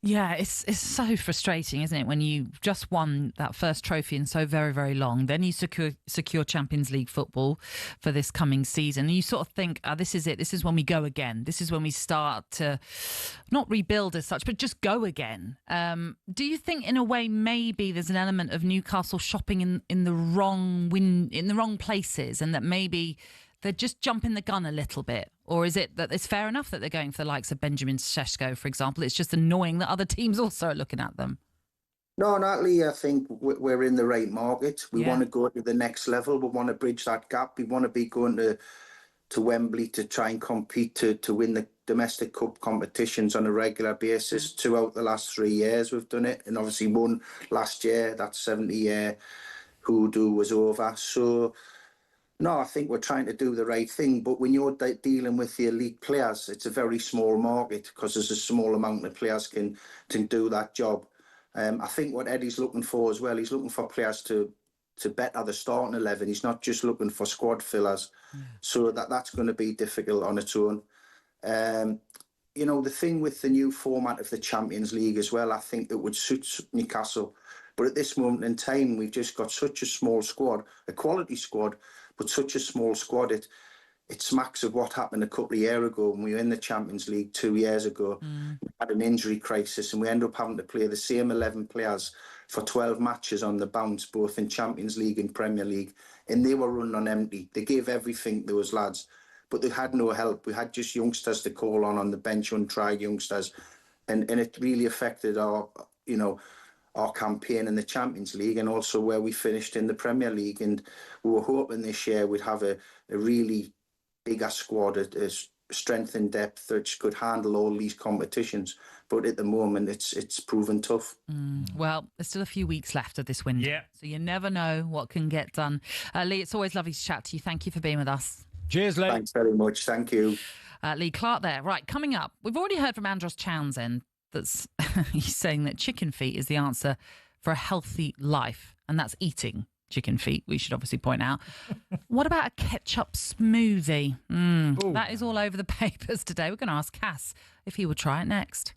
Yeah, it's so frustrating, isn't it, when you just won that first trophy in so very, very long. Then you secure Champions League football for this coming season. And you sort of think, this is it. This is when we go again. This is when we start to not rebuild as such, but just go again. Do you think, in a way, maybe there's an element of Newcastle shopping in the wrong places, and that maybe they're just jumping the gun a little bit? Or is it that it's fair enough that they're going for the likes of Benjamin Sesko, for example? It's just annoying that other teams also are looking at them. No, Natalie, I think we're in the right market. We want to go to the next level. We want to bridge that gap. We want to be going to Wembley to try and compete to win the domestic cup competitions on a regular basis. Throughout the last 3 years, we've done it. And obviously won last year. That 70-year hoodoo was over. So no, I think we're trying to do the right thing. But when you're dealing with the elite players, it's a very small market, because there's a small amount of players can do that job. I think what Eddie's looking for as well, he's looking for players to better the starting 11. He's not just looking for squad fillers. So that's going to be difficult on its own. The thing with the new format of the Champions League as well, I think it would suit Newcastle. But at this moment in time, we've just got such a small squad, a quality squad, but such a small squad. It smacks of what happened a couple of years ago when we were in the Champions League 2 years ago. We had an injury crisis, and we ended up having to play the same 11 players for 12 matches on the bounce, both in Champions League and Premier League. And they were running on empty. They gave everything, those lads, but they had no help. We had just youngsters to call on the bench, untried youngsters. And it really affected our campaign in the Champions League, and also where we finished in the Premier League. And we were hoping this year we'd have a really bigger squad, a strength and depth that could handle all these competitions. But at the moment, it's proven tough. Well, there's still a few weeks left of this window, so you never know what can get done. Lee, it's always lovely to chat to you. Thank you for being with us. Cheers, Lee. Thanks very much. Thank you. Lee Clark there. Right, coming up, we've already heard from Andros Townsend. He's saying that chicken feet is the answer for a healthy life, and that's eating chicken feet, we should obviously point out. What about a ketchup smoothie? That is all over the papers today. We're going to ask Cass if he would try it next.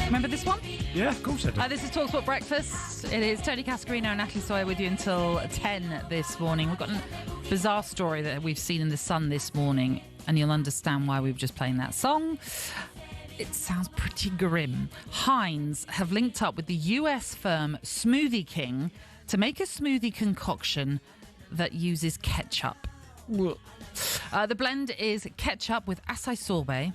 Remember this one? Yeah, of course I do. This is talkSPORT Breakfast. It is Tony Cascarino and Natalie Sawyer with you until 10 this morning. We've got a bizarre story that we've seen in The Sun this morning, and you'll understand why we were just playing that song. It sounds pretty grim. Heinz have linked up with the US firm Smoothie King to make a smoothie concoction that uses ketchup. The blend is ketchup with acai sorbet,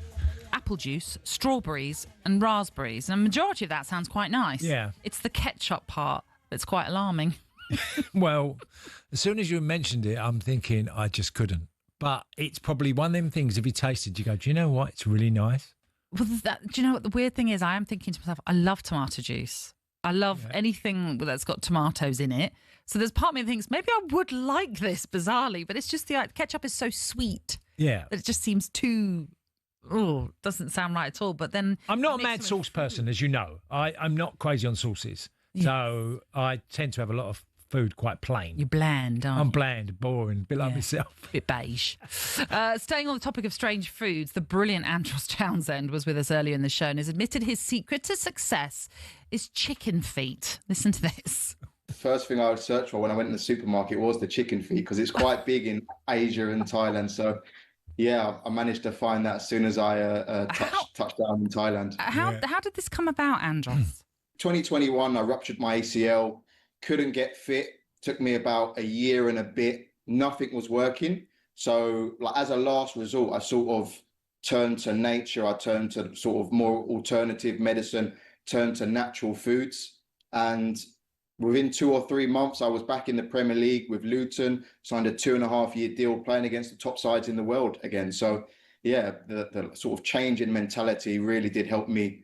apple juice, strawberries and raspberries. And the majority of that sounds quite nice. Yeah. It's the ketchup part that's quite alarming. Well, as soon as you mentioned it, I'm thinking I just couldn't. But it's probably one of them things, if you tasted, you go, do you know what? It's really nice. Well, do you know what the weird thing is? I am thinking to myself, I love tomato juice. I love anything that's got tomatoes in it. So there's part of me that thinks maybe I would like this, bizarrely, but it's just the ketchup is so sweet. Yeah. That it just seems too... Oh, doesn't sound right at all. But then I'm not a mad sauce person, as you know. I'm not crazy on sauces. Yeah. So I tend to have a lot of food quite plain. You're bland, aren't you? I'm bland, boring, a bit like myself. A bit beige. Staying on the topic of strange foods, the brilliant Andros Townsend was with us earlier in the show and has admitted his secret to success is chicken feet. Listen to this. The first thing I would search for when I went in the supermarket was the chicken feet, because it's quite big in Asia and Thailand. So, yeah, I managed to find that as soon as I touched down in Thailand. How did this come about, Andros? 2021, I ruptured my ACL, couldn't get fit. Took me about a year and a bit. Nothing was working. So, like, as a last resort, I sort of turned to nature. I turned to sort of more alternative medicine, turned to natural foods. And within 2 or 3 months, I was back in the Premier League with Luton, signed a 2.5-year deal playing against the top sides in the world again. So, yeah, the sort of change in mentality really did help me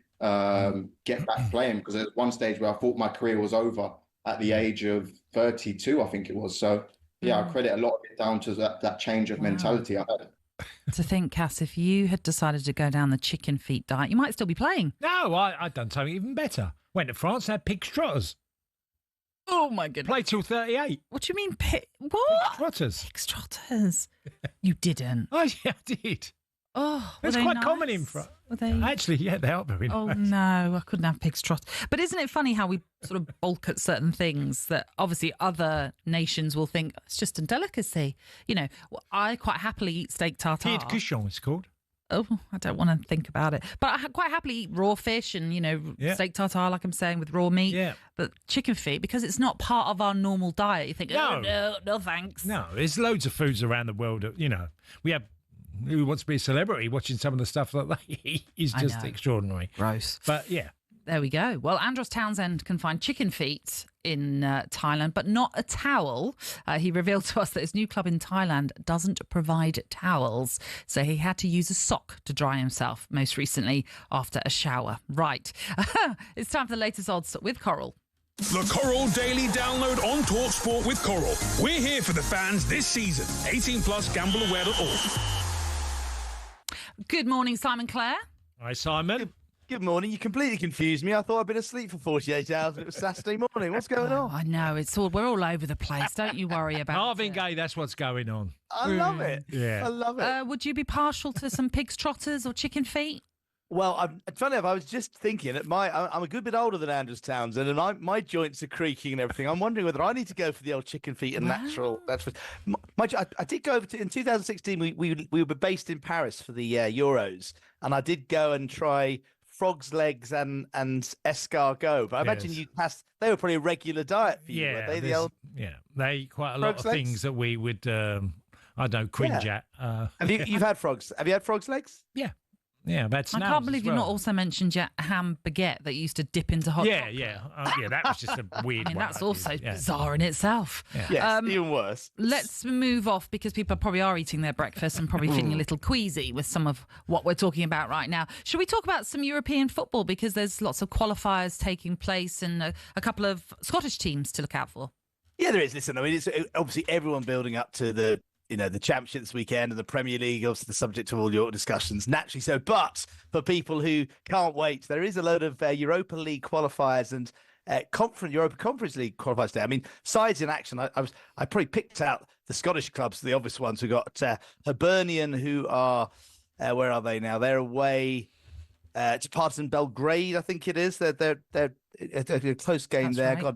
get back playing, because at one stage where I thought my career was over at the age of 32, I think it was. So, yeah, I credit a lot of it down to that change of mentality I had. To think, Cass, if you had decided to go down the chicken feet diet, you might still be playing. No, I'd done something even better. Went to France, had pig trotters. Oh, my goodness. Played till 38. What do you mean what? Pig trotters. Pig trotters. You didn't. Oh, yeah, I did. Oh, it's quite common in France. Actually, yeah, they are very nice. Oh, no, I couldn't have pig's trotters. But isn't it funny how we sort of balk at certain things that obviously other nations will think it's just a delicacy? You know, I quite happily eat steak tartare. Pied Cuchon, it's called. Oh, I don't want to think about it. But I quite happily eat raw fish and, steak tartare, like I'm saying, with raw meat. Yeah. But chicken feet, because it's not part of our normal diet, you think, no thanks. No, there's loads of foods around the world. We have Who Wants to Be a Celebrity, watching some of the stuff that they eat is just extraordinary. Gross. But, yeah. There we go. Well, Andros Townsend can find chicken feet in Thailand, but not a towel. He revealed to us that his new club in Thailand doesn't provide towels, so he had to use a sock to dry himself, most recently after a shower. Right. It's time for the latest odds with Coral. The Coral Daily Download on talkSPORT with Coral. We're here for the fans this season. 18 plus, gambleaware.org. Good morning, Simon Clare. Hi, Simon. Good morning. You completely confused me. I thought I'd been asleep for 48 hours and it was Saturday morning. What's going on? I know. We're all over the place. Don't you worry about Marvin Gaye, that's what's going on. I love it. Yeah. I love it. Would you be partial to some pig's trotters or chicken feet? Well, funny enough, I was just thinking that I'm a good bit older than Andros Townsend, and my joints are creaking and everything. I'm wondering whether I need to go for the old chicken feet and natural. I did go over to in 2016. We were based in Paris for the Euros, and I did go and try frog's legs and escargot. But I imagine you passed. They were probably a regular diet for you. Yeah, were they the old? Yeah, they eat quite a lot of things that we would. I don't know, cringe at. You've had frogs? Have you had frog's legs? Yeah. Yeah, that's. I can't believe you've not also mentioned yet ham baguette that you used to dip into hot. Yeah. That was just a weird. That's also bizarre in itself. Yeah. Yes, even worse. Let's move off because people probably are eating their breakfast and probably feeling a little queasy with some of what we're talking about right now. Should we talk about some European football, because there's lots of qualifiers taking place and a couple of Scottish teams to look out for? Yeah, there is. Listen, I mean, it's obviously everyone building up to the Championship this weekend, and the Premier League, obviously the subject of all your discussions, naturally so. But for people who can't wait, there is a load of Europa League qualifiers and Europa Conference League qualifiers today. I mean, sides in action. I probably picked out the Scottish clubs, the obvious ones. We've got Hibernian, who are where are they now? They're away to Partizan Belgrade, I think it is. They're a close game. That's there. Right.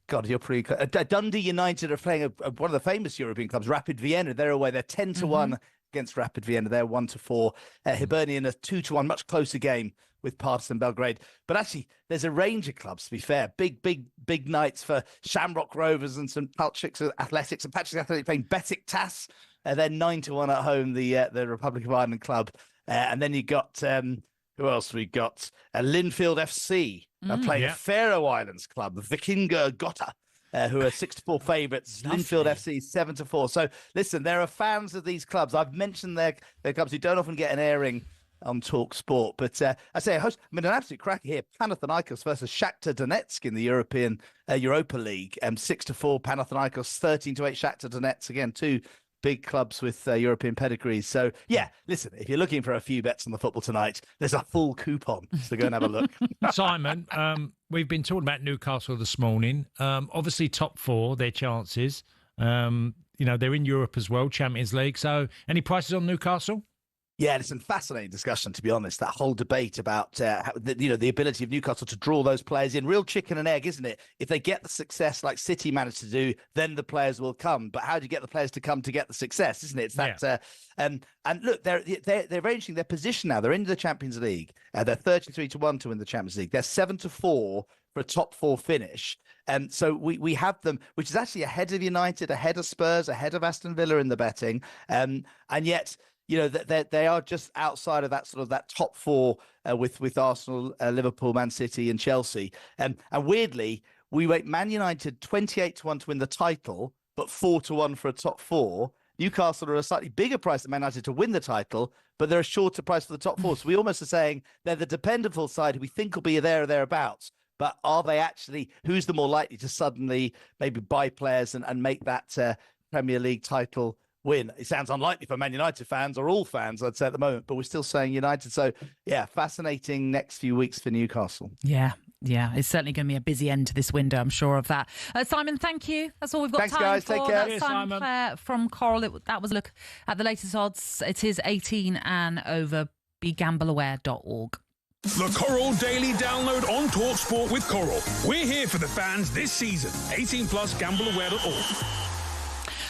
God, you're pretty close. Dundee United are playing one of the famous European clubs, Rapid Vienna. They're away. They're 10-1 against Rapid Vienna. They're 1-4. Hibernian, a 2-1, much closer game with Partizan Belgrade. But actually, there's a range of clubs, to be fair. Big nights for Shamrock Rovers and St. Patrick's Athletics. And Patrick's Athletics playing Besiktas. They're 9-1 at home, the Republic of Ireland club. And then you got, who else we got? Linfield FC. Playing a Faroe Islands club, Vikingur Gotha, who are 6-4 favourites. Linfield FC 7-4. So listen, there are fans of these clubs. I've mentioned their clubs who don't often get an airing on talkSPORT, but I say, an absolute cracker here. Panathinaikos versus Shakhtar Donetsk in the European Europa League. 6-4 Panathinaikos, 13-8 Shakhtar Donetsk. Again, two big clubs with European pedigrees. So, yeah, listen, if you're looking for a few bets on the football tonight, there's a full coupon. So go and have a look. Simon, we've been talking about Newcastle this morning. Obviously, top four, their chances. They're in Europe as well, Champions League. So any prices on Newcastle? Yeah, it's a fascinating discussion, to be honest. That whole debate about the ability of Newcastle to draw those players in, real chicken and egg, isn't it? If they get the success like City managed to do, then the players will come. But how do you get the players to come to get the success, isn't it? It's that. And look, they're arranging their position now. They're into the Champions League. They're 33-1 to win the Champions League. They're 7-4 for a top four finish. And so we have them, which is actually ahead of United, ahead of Spurs, ahead of Aston Villa in the betting, and yet. They are just outside of that top four with Arsenal, Liverpool, Man City, and Chelsea. And weirdly, we rate Man United 28-1 to win the title, but 4-1 for a top four. Newcastle are a slightly bigger price than Man United to win the title, but they're a shorter price for the top four. So we almost are saying they're the dependable side who we think will be there or thereabouts. But are they actually? Who's the more likely to suddenly maybe buy players and make that Premier League title win? It sounds unlikely for Man United fans or all fans, I'd say, at the moment, but we're still saying United. So, yeah, fascinating next few weeks for Newcastle. Yeah, it's certainly going to be a busy end to this window, I'm sure of that. Simon, thank you. That's all we've got Thanks, time guys. for. Take care. That's Simon Clare from Coral. That was a look at the latest odds. It is 18 and over. BeGambleAware.org. The Coral Daily Download on talkSPORT with Coral. We're here for the fans this season. 18 plus gambleaware.org.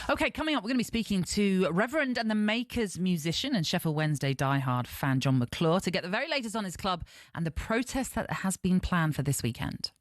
OK, coming up, we're going to be speaking to Reverend and the Makers musician and Sheffield Wednesday diehard fan John McClure to get the very latest on his club and the protest that has been planned for this weekend.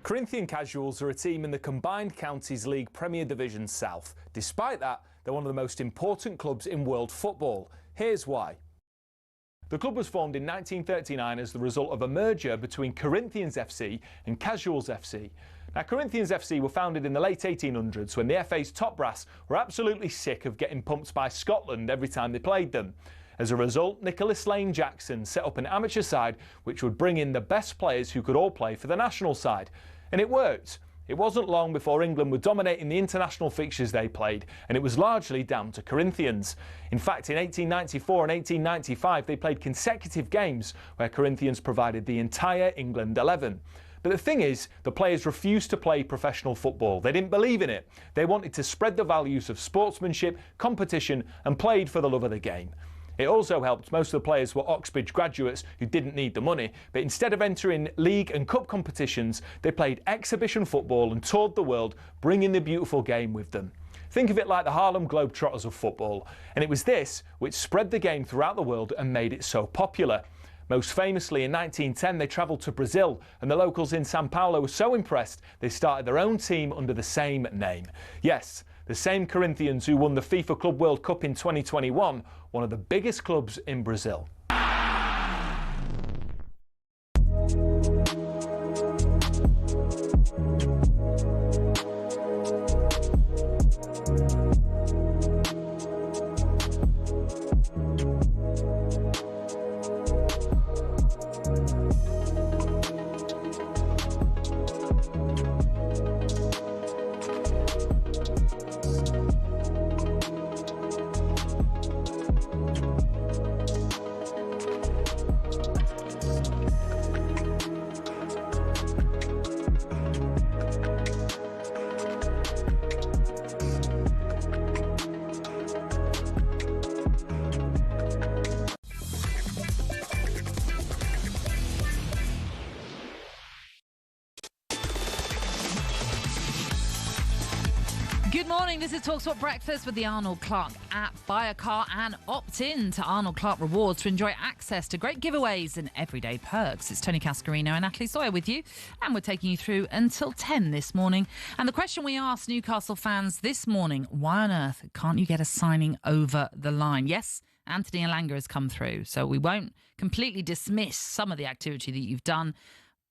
Corinthian Casuals are a team in the Combined Counties League Premier Division South. Despite that, they're one of the most important clubs in world football. Here's why. The club was formed in 1939 as the result of a merger between Corinthians FC and Casuals FC. Now, Corinthians FC were founded in the late 1800s when the FA's top brass were absolutely sick of getting pumped by Scotland every time they played them. As a result, Nicholas Lane Jackson set up an amateur side which would bring in the best players who could all play for the national side. And it worked. It wasn't long before England were dominating the international fixtures they played, and it was largely down to Corinthians. In fact, in 1894 and 1895, they played consecutive games where Corinthians provided the entire England 11. But the thing is, the players refused to play professional football. They didn't believe in it. They wanted to spread the values of sportsmanship, competition, and played for the love of the game. It also helped most of the players were Oxbridge graduates who didn't need the money, but instead of entering league and cup competitions, they played exhibition football and toured the world, bringing the beautiful game with them. Think of it like the Harlem Globetrotters of football, and it was this which spread the game throughout the world and made it so popular. Most famously, in 1910, they travelled to Brazil, and the locals in Sao Paulo were so impressed they started their own team under the same name. Yes, the same Corinthians who won the FIFA Club World Cup in 2021, one of the biggest clubs in Brazil. Good morning, this is talkSPORT Breakfast with the Arnold Clark app. Buy a car and opt in to Arnold Clark Rewards to enjoy access to great giveaways and everyday perks. It's Tony Cascarino and Natalie Sawyer with you, and we're taking you through until 10 this morning. And the question we asked Newcastle fans this morning, why on earth can't you get a signing over the line? Yes, Anthony Elanga has come through, so we won't completely dismiss some of the activity that you've done,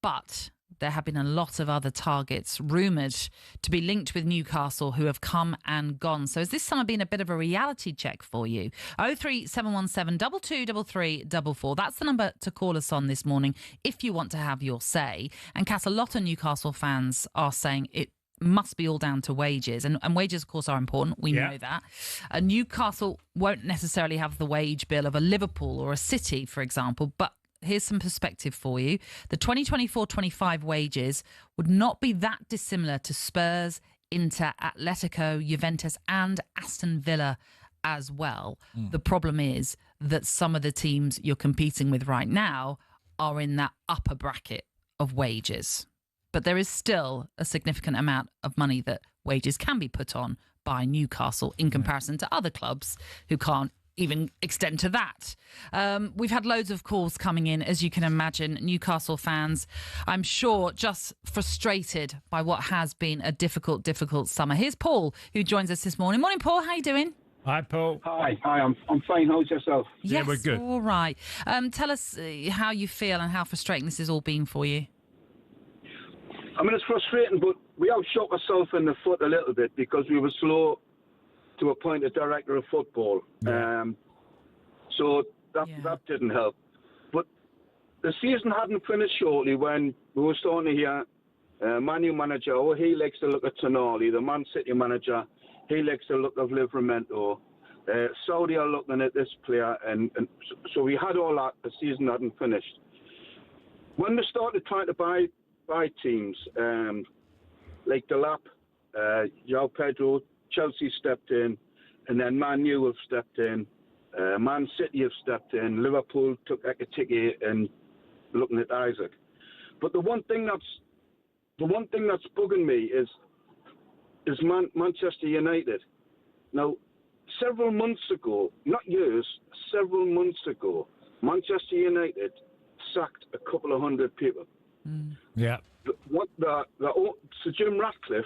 but there have been a lot of other targets rumoured to be linked with Newcastle who have come and gone. So has this summer been a bit of a reality check for you? 03717 223344. That's the number to call us on this morning if you want to have your say. And Cass, a lot of Newcastle fans are saying it must be all down to wages. And wages, of course, are important. We know that. Newcastle won't necessarily have the wage bill of a Liverpool or a City, for example, but here's some perspective for you. The 2024-25 wages would not be that dissimilar to Spurs, Inter, Atletico, Juventus and Aston Villa as well. The problem is that some of the teams you're competing with right now are in that upper bracket of wages. But there is still a significant amount of money that wages can be put on by Newcastle in comparison to other clubs who can't even extend to that. We've had loads of calls coming in, as you can imagine. Newcastle fans, I'm sure, just frustrated by what has been a difficult summer. Here's Paul, who joins us this morning. Morning, Paul. How you doing? Hi, Paul. Hi, I'm fine. How's yourself? Yeah, we're good. All right. Tell us how you feel and how frustrating this has all been for you. I mean, it's frustrating, but we have shot ourselves in the foot a little bit because we were slow to appoint a director of football. So that didn't help. But the season hadn't finished shortly when we were starting to hear Man U manager, he likes to look at Tonali. The Man City manager, he likes to look at Livramento. Saudi are looking at this player. And so we had all that. The season hadn't finished. When we started trying to buy teams, like Delap, João Pedro, Chelsea stepped in, and then Man U have stepped in, Man City have stepped in, Liverpool took Ekitike and looking at Isak. But the one thing that's bugging me is Manchester United. Now, several months ago, not years, several months ago, Manchester United sacked a couple of hundred people. Yeah. So Jim Ratcliffe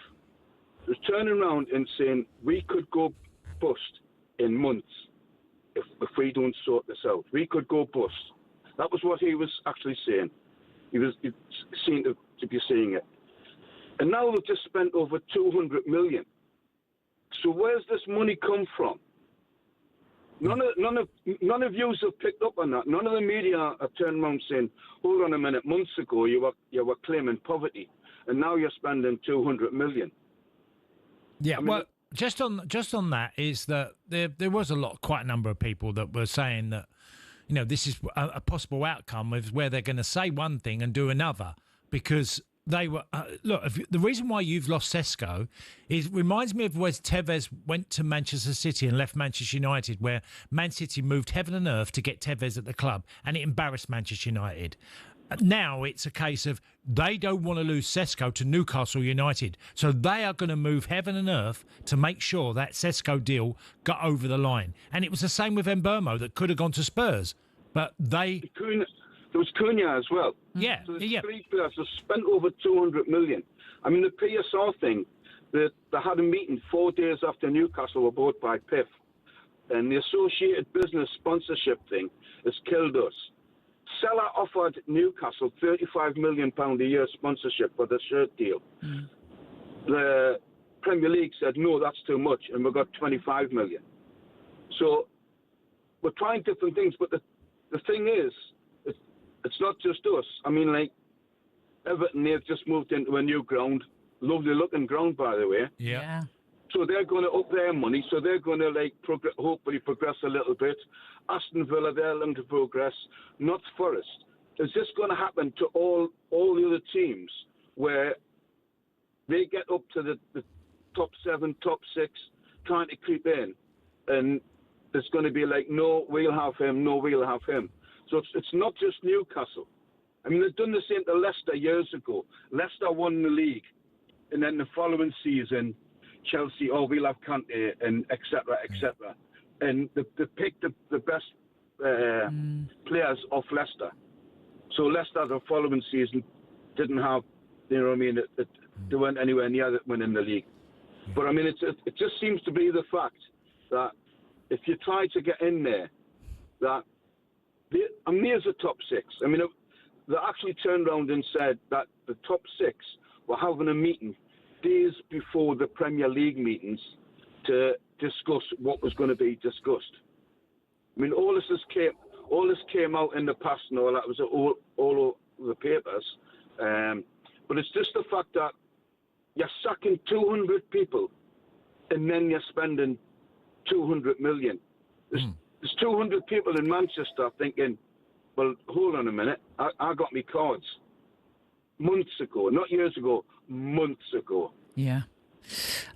was turning around and saying we could go bust in months if we don't sort this out. We could go bust. That was what he was actually saying. He seemed to be saying it. And now we've just spent over 200 million. So where's this money come from? None of you have picked up on that. None of the media are turning around saying, hold on a minute, months ago you were claiming poverty. and now you're spending 200 million. Yeah, well, just on that is that there was quite a number of people that were saying that, you know, this is a possible outcome of where they're going to say one thing and do another, because they were the reason why you've lost Sesko reminds me of where Tevez went to Manchester City and left Manchester United, where Man City moved heaven and earth to get Tevez at the club, and it embarrassed Manchester United. Now it's a case of they don't want to lose Sesko to Newcastle United, so they are going to move heaven and earth to make sure that Sesko deal got over the line. And it was the same with Mbeumo that could have gone to Spurs, but they... There was Cunha as well. Yeah, so there's 3 players that spent over 200 million. I mean, the PSR thing, they had a meeting 4 days after Newcastle were bought by PIF, and the Associated Business sponsorship thing has killed us. Seller offered Newcastle £35 million a year sponsorship for the shirt deal. The Premier League said, no, that's too much, and we got 25 million. So we're trying different things, but the thing is, it's not just us. I mean, like, Everton, they've just moved into a new ground. Lovely looking ground, by the way. Yeah. So they're going to up their money. So they're going to, like, hopefully progress a little bit. Aston Villa, they're looking to progress. Not Forest. Is this going to happen to all the other teams where they get up to the top 7, top 6, trying to creep in? And it's going to be like, no, we'll have him. No, we'll have him. So it's not just Newcastle. I mean, they've done the same to Leicester years ago. Leicester won the league, and then the following season, Chelsea, we'll have Kante, and et cetera, et cetera. And they picked the best players off Leicester. So Leicester, the following season, didn't have, you know what I mean, they weren't anywhere near winning the league. But, I mean, it just seems to be the fact that if you try to get in there, that there's a top 6. I mean, they actually turned around and said that the top 6 were having a meeting days before the Premier League meetings to discuss what was going to be discussed. I mean, all this came out in the past and all that was all over the papers. But it's just the fact that you're sacking 200 people and then you're spending 200 million. There's 200 people in Manchester thinking, well, hold on a minute, I got me cards months ago, not years ago, months ago. Yeah.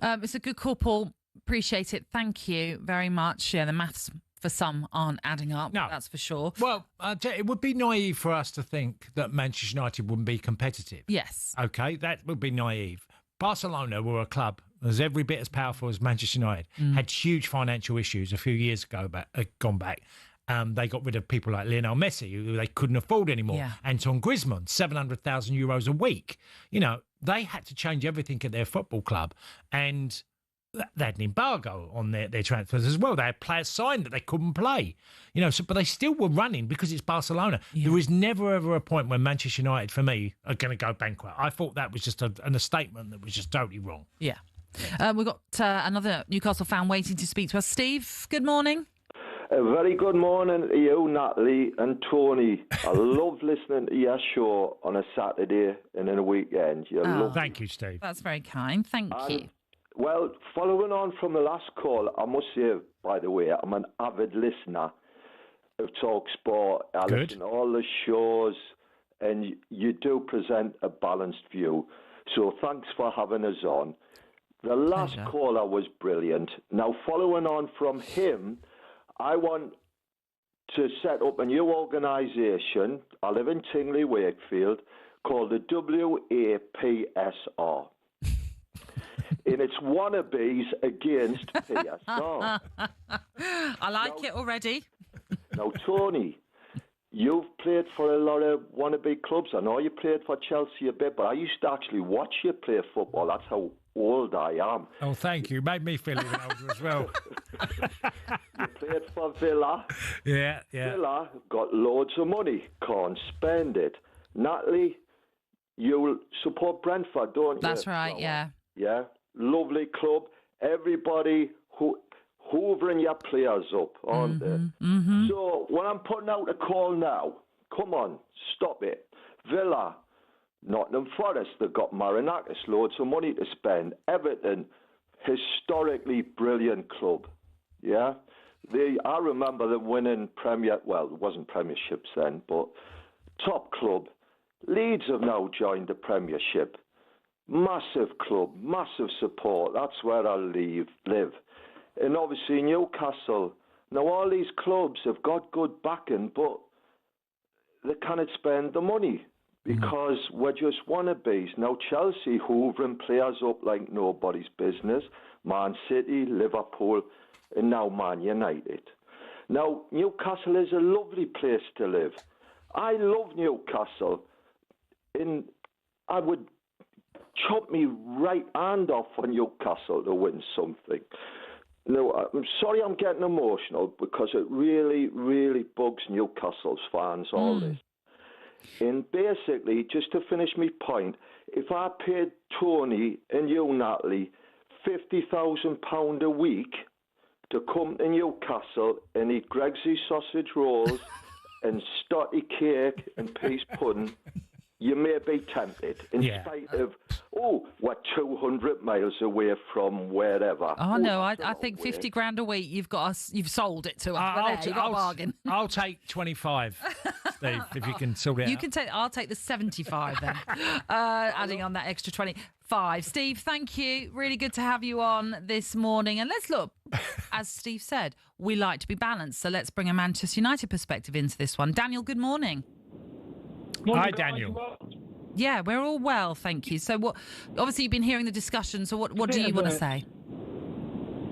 It's a good call, Paul. Appreciate it. Thank you very much. Yeah, the maths for some aren't adding up, no, that's for sure. Well, it would be naive for us to think that Manchester United wouldn't be competitive. Yes. Okay, that would be naive. Barcelona were a club as every bit as powerful as Manchester United, had huge financial issues a few years ago, gone back. They got rid of people like Lionel Messi, who they couldn't afford anymore. Yeah. Anton Griezmann, 700,000 euros a week. You know, they had to change everything at their football club, and they had an embargo on their transfers as well. They had players signed that they couldn't play. You know, but they still were running because it's Barcelona. Yeah. There was never, ever a point when Manchester United, for me, are going to go bankrupt. I thought that was just a statement that was just totally wrong. Yeah. We've got another Newcastle fan waiting to speak to us. Steve, good morning. A very good morning to you, Natalie and Tony. I love listening to your show on a Saturday and in a weekend. Thank you, Steve. That's very kind. Thank you. Well, following on from the last call, I must say, by the way, I'm an avid listener of talkSPORT. I listen to all the shows, and you do present a balanced view. So thanks for having us on. The last caller was brilliant. Now, following on from him, I want to set up a new organisation. I live in Tingley, Wakefield, called the WAPSR. And it's wannabes against PSR. I like it already. Now, Tony, you've played for a lot of wannabe clubs. I know you played for Chelsea a bit, but I used to actually watch you play football. That's how old I am. Oh, thank you. Made me feel even older as well. You played for Villa. Yeah. Villa got loads of money. Can't spend it. Natalie, you support Brentford, don't you? That's right, yeah. Yeah. Lovely club. Everybody hoovering your players up, aren't they? Mm-hmm. So when I'm putting out a call now, come on, stop it. Villa, Nottingham Forest, they've got Marinakis, loads of money to spend. Everton, historically brilliant club. Yeah? I remember them winning it wasn't premierships then, but top club. Leeds have now joined the Premiership. Massive club, massive support. That's where I live. And obviously Newcastle. Now all these clubs have got good backing, but they cannot spend the money because we're just wannabes. Now Chelsea hoovering players up like nobody's business. Man City, Liverpool, and now Man United. Now Newcastle is a lovely place to live. I love Newcastle, and I would chop me right hand off for Newcastle to win something. No, I'm sorry I'm getting emotional because it really, really bugs Newcastle's fans, all this. And basically, just to finish my point, if I paid Tony and you, Natalie, £50,000 a week to come to Newcastle and eat Greg's sausage rolls and stotty cake and peas pudding, you may be tempted in spite of, we're 200 miles away from wherever. Oh, no, I think 50 grand a week, you've sold it to us. You've got a bargain. I'll take 25, Steve, if you can sort it out. I'll take the 75 then, adding on that extra 25. Steve, thank you. Really good to have you on this morning. And let's look, as Steve said, we like to be balanced. So let's bring a Manchester United perspective into this one. Daniel, good morning. Hi, Daniel. Yeah, we're all well, thank you. So, obviously, you've been hearing the discussion. So, what do you want to say?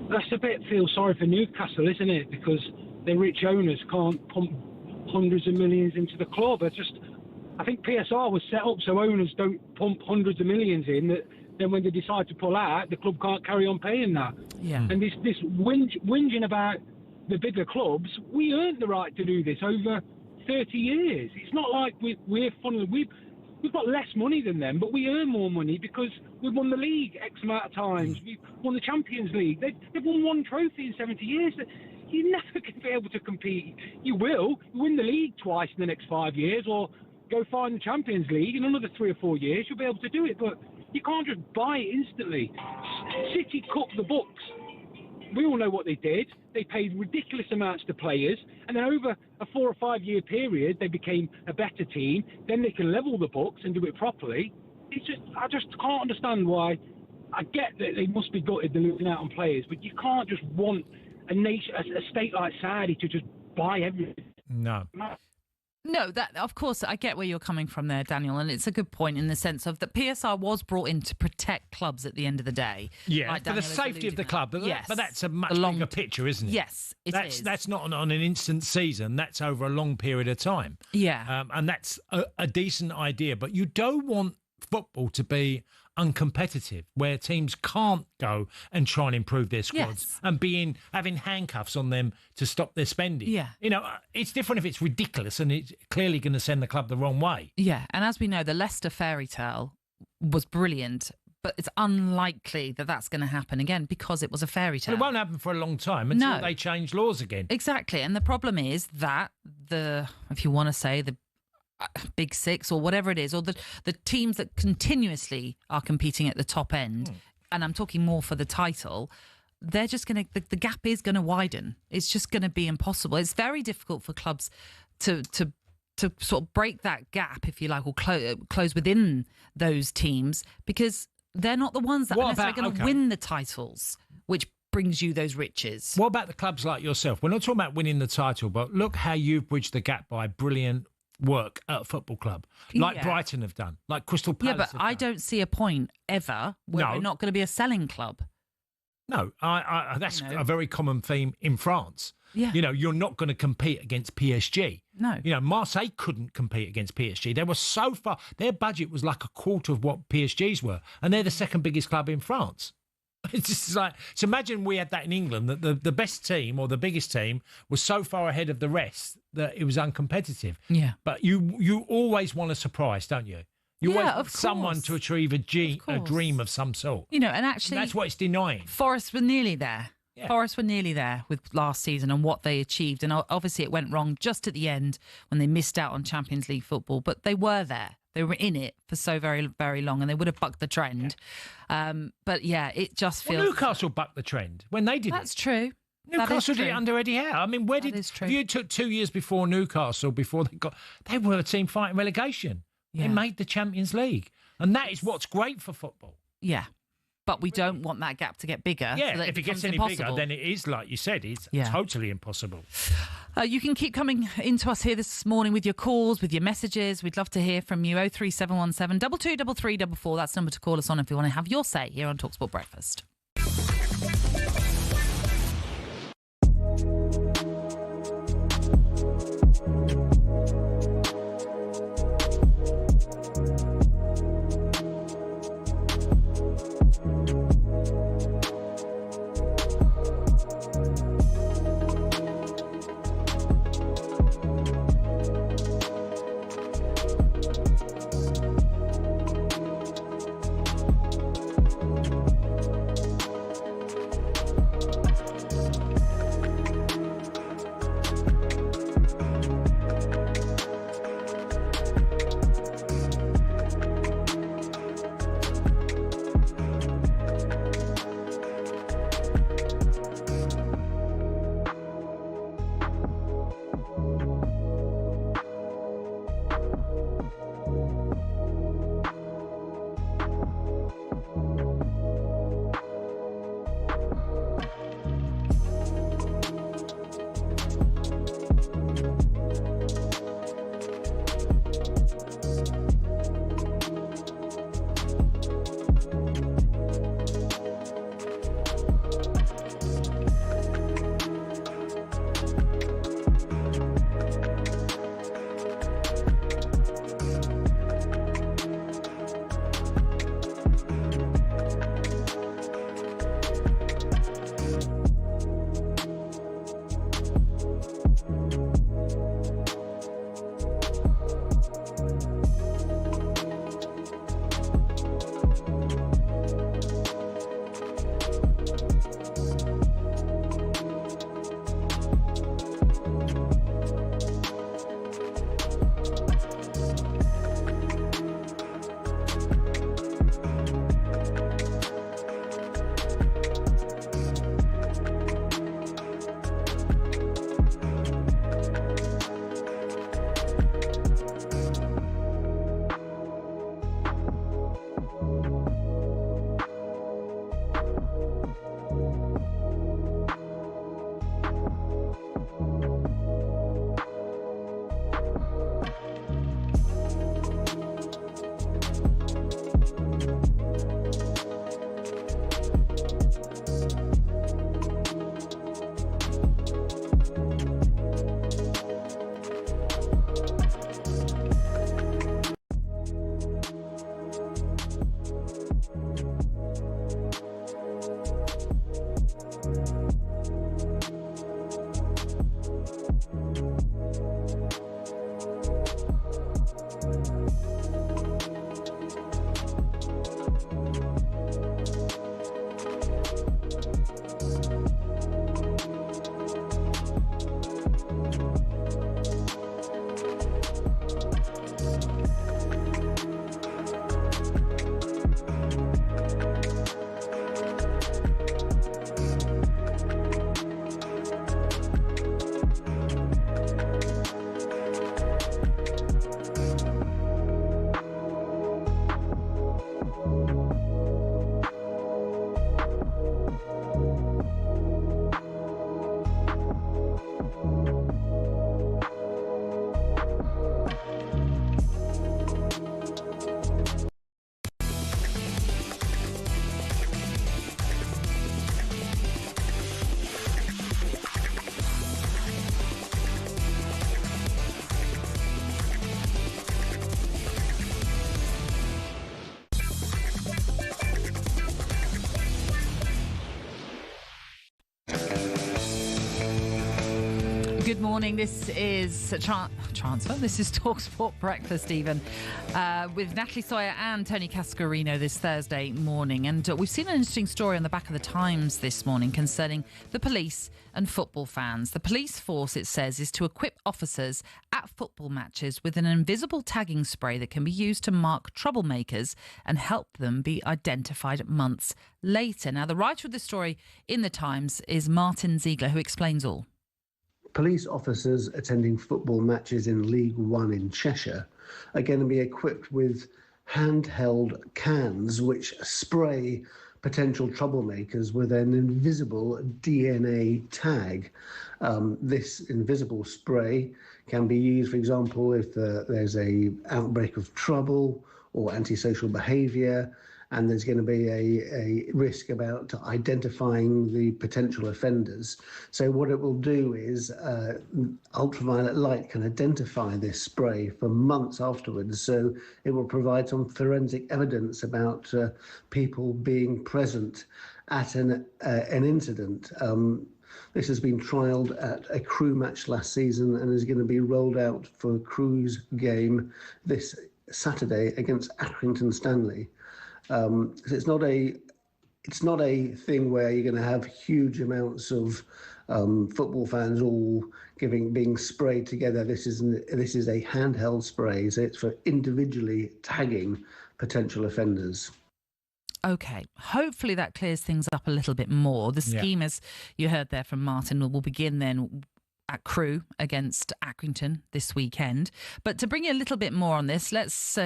That's a bit feel sorry for Newcastle, isn't it? Because the rich owners can't pump hundreds of millions into the club. I think PSR was set up so owners don't pump hundreds of millions in. That then, when they decide to pull out, the club can't carry on paying that. Yeah. And this whinging about the bigger clubs, we earned the right to do this over 30 years. It's not like we've got less money than them, but we earn more money because we've won the league X amount of times. We've won the Champions League. They've won one trophy in 70 years. You're never going to be able to compete. You will. You win the league twice in the next 5 years, or go find the Champions League in another 3 or 4 years. You'll be able to do it, but you can't just buy it instantly. City cooked the books. We all know what they did. They paid ridiculous amounts to players, and then over a 4 or 5 year period, they became a better team. Then they can level the books and do it properly. I just can't understand why. I get that they must be gutted they're losing out on players, but you can't just want a state like Saudi to just buy everything. No. No, that of course I get where you're coming from there, Daniel, and it's a good point in the sense of that PSR was brought in to protect clubs at the end of the day. Yeah, like for the safety of the club. Yes. But that's a much bigger picture, isn't it? Yes, it is. That's not on an instant season. That's over a long period of time. Yeah. And that's a decent idea. But you don't want football to be uncompetitive, where teams can't go and try and improve their squads and having handcuffs on them to stop their spending. Yeah. You know, it's different if it's ridiculous and it's clearly going to send the club the wrong way. Yeah, and as we know, the Leicester fairy tale was brilliant, but it's unlikely that that's going to happen again because it was a fairy tale. Well, it won't happen for a long time until they change laws again. Exactly, and the problem is that if you want to say the Big Six or whatever it is, or the teams that continuously are competing at the top end, and I'm talking more for the title, they're just going to, the gap is going to widen. It's just going to be impossible. It's very difficult for clubs to sort of break that gap, if you like, or close within those teams, because they're not the ones that are necessarily going to win the titles, which brings you those riches. What about the clubs like yourself? We're not talking about winning the title, but look how you've bridged the gap by brilliant work at a football club, like Brighton have done, like Crystal Palace. Yeah, but I don't see a point ever where we're not going to be a selling club. No, that's a very common theme in France. Yeah. You know, you're not going to compete against PSG. No. You know, Marseille couldn't compete against PSG. They were so far, their budget was like a quarter of what PSG's were, and they're the second biggest club in France. It's just like, so imagine we had that in England, that the best team or the biggest team was so far ahead of the rest that it was uncompetitive. Yeah. But you always want a surprise, don't you? You always want someone to achieve a dream of some sort. You know, and actually, that's what it's denying. Forest were nearly there. Yeah. Forest were nearly there with last season and what they achieved. And obviously it went wrong just at the end when they missed out on Champions League football. But they were there. They were in it for so very, very long, and they would have bucked the trend. But yeah, it just feels... Well, Newcastle bucked the trend when they did That's true. Newcastle did it under Eddie Howe. I mean, if you took 2 years before Newcastle, they were a team fighting relegation. They made the Champions League. And that is what's great for football. Yeah. But we don't want that gap to get bigger. Yeah, so that if it gets any bigger, then it is, like you said, it's totally impossible. You can keep coming into us here this morning with your calls, with your messages. We'd love to hear from you. 03717 223344. That's the number to call us on if you want to have your say here on talkSPORT Breakfast. Good morning. This is Transfer. This is talkSPORT Breakfast, even, with Natalie Sawyer and Tony Cascarino this Thursday morning. And we've seen an interesting story on the back of the Times this morning concerning the police and football fans. The police force, it says, is to equip officers at football matches with an invisible tagging spray that can be used to mark troublemakers and help them be identified months later. Now, the writer of the story in the Times is Martin Ziegler, who explains all. Police officers attending football matches in League One in Cheshire are going to be equipped with handheld cans which spray potential troublemakers with an invisible DNA tag. This invisible spray can be used, for example, if there's an outbreak of trouble or antisocial behaviour, and there's going to be a risk about identifying the potential offenders. So what it will do is ultraviolet light can identify this spray for months afterwards. So it will provide some forensic evidence about people being present at an incident. This has been trialled at a Crew match last season and is going to be rolled out for a Crew's game this Saturday against Accrington Stanley. So it's not a thing where you're going to have huge amounts of football fans all being sprayed together. This is a handheld spray, so it's for individually tagging potential offenders. OK, hopefully that clears things up a little bit more. The scheme, as you heard there from Martin, will begin then at Crewe against Accrington this weekend. But to bring you a little bit more on this, let's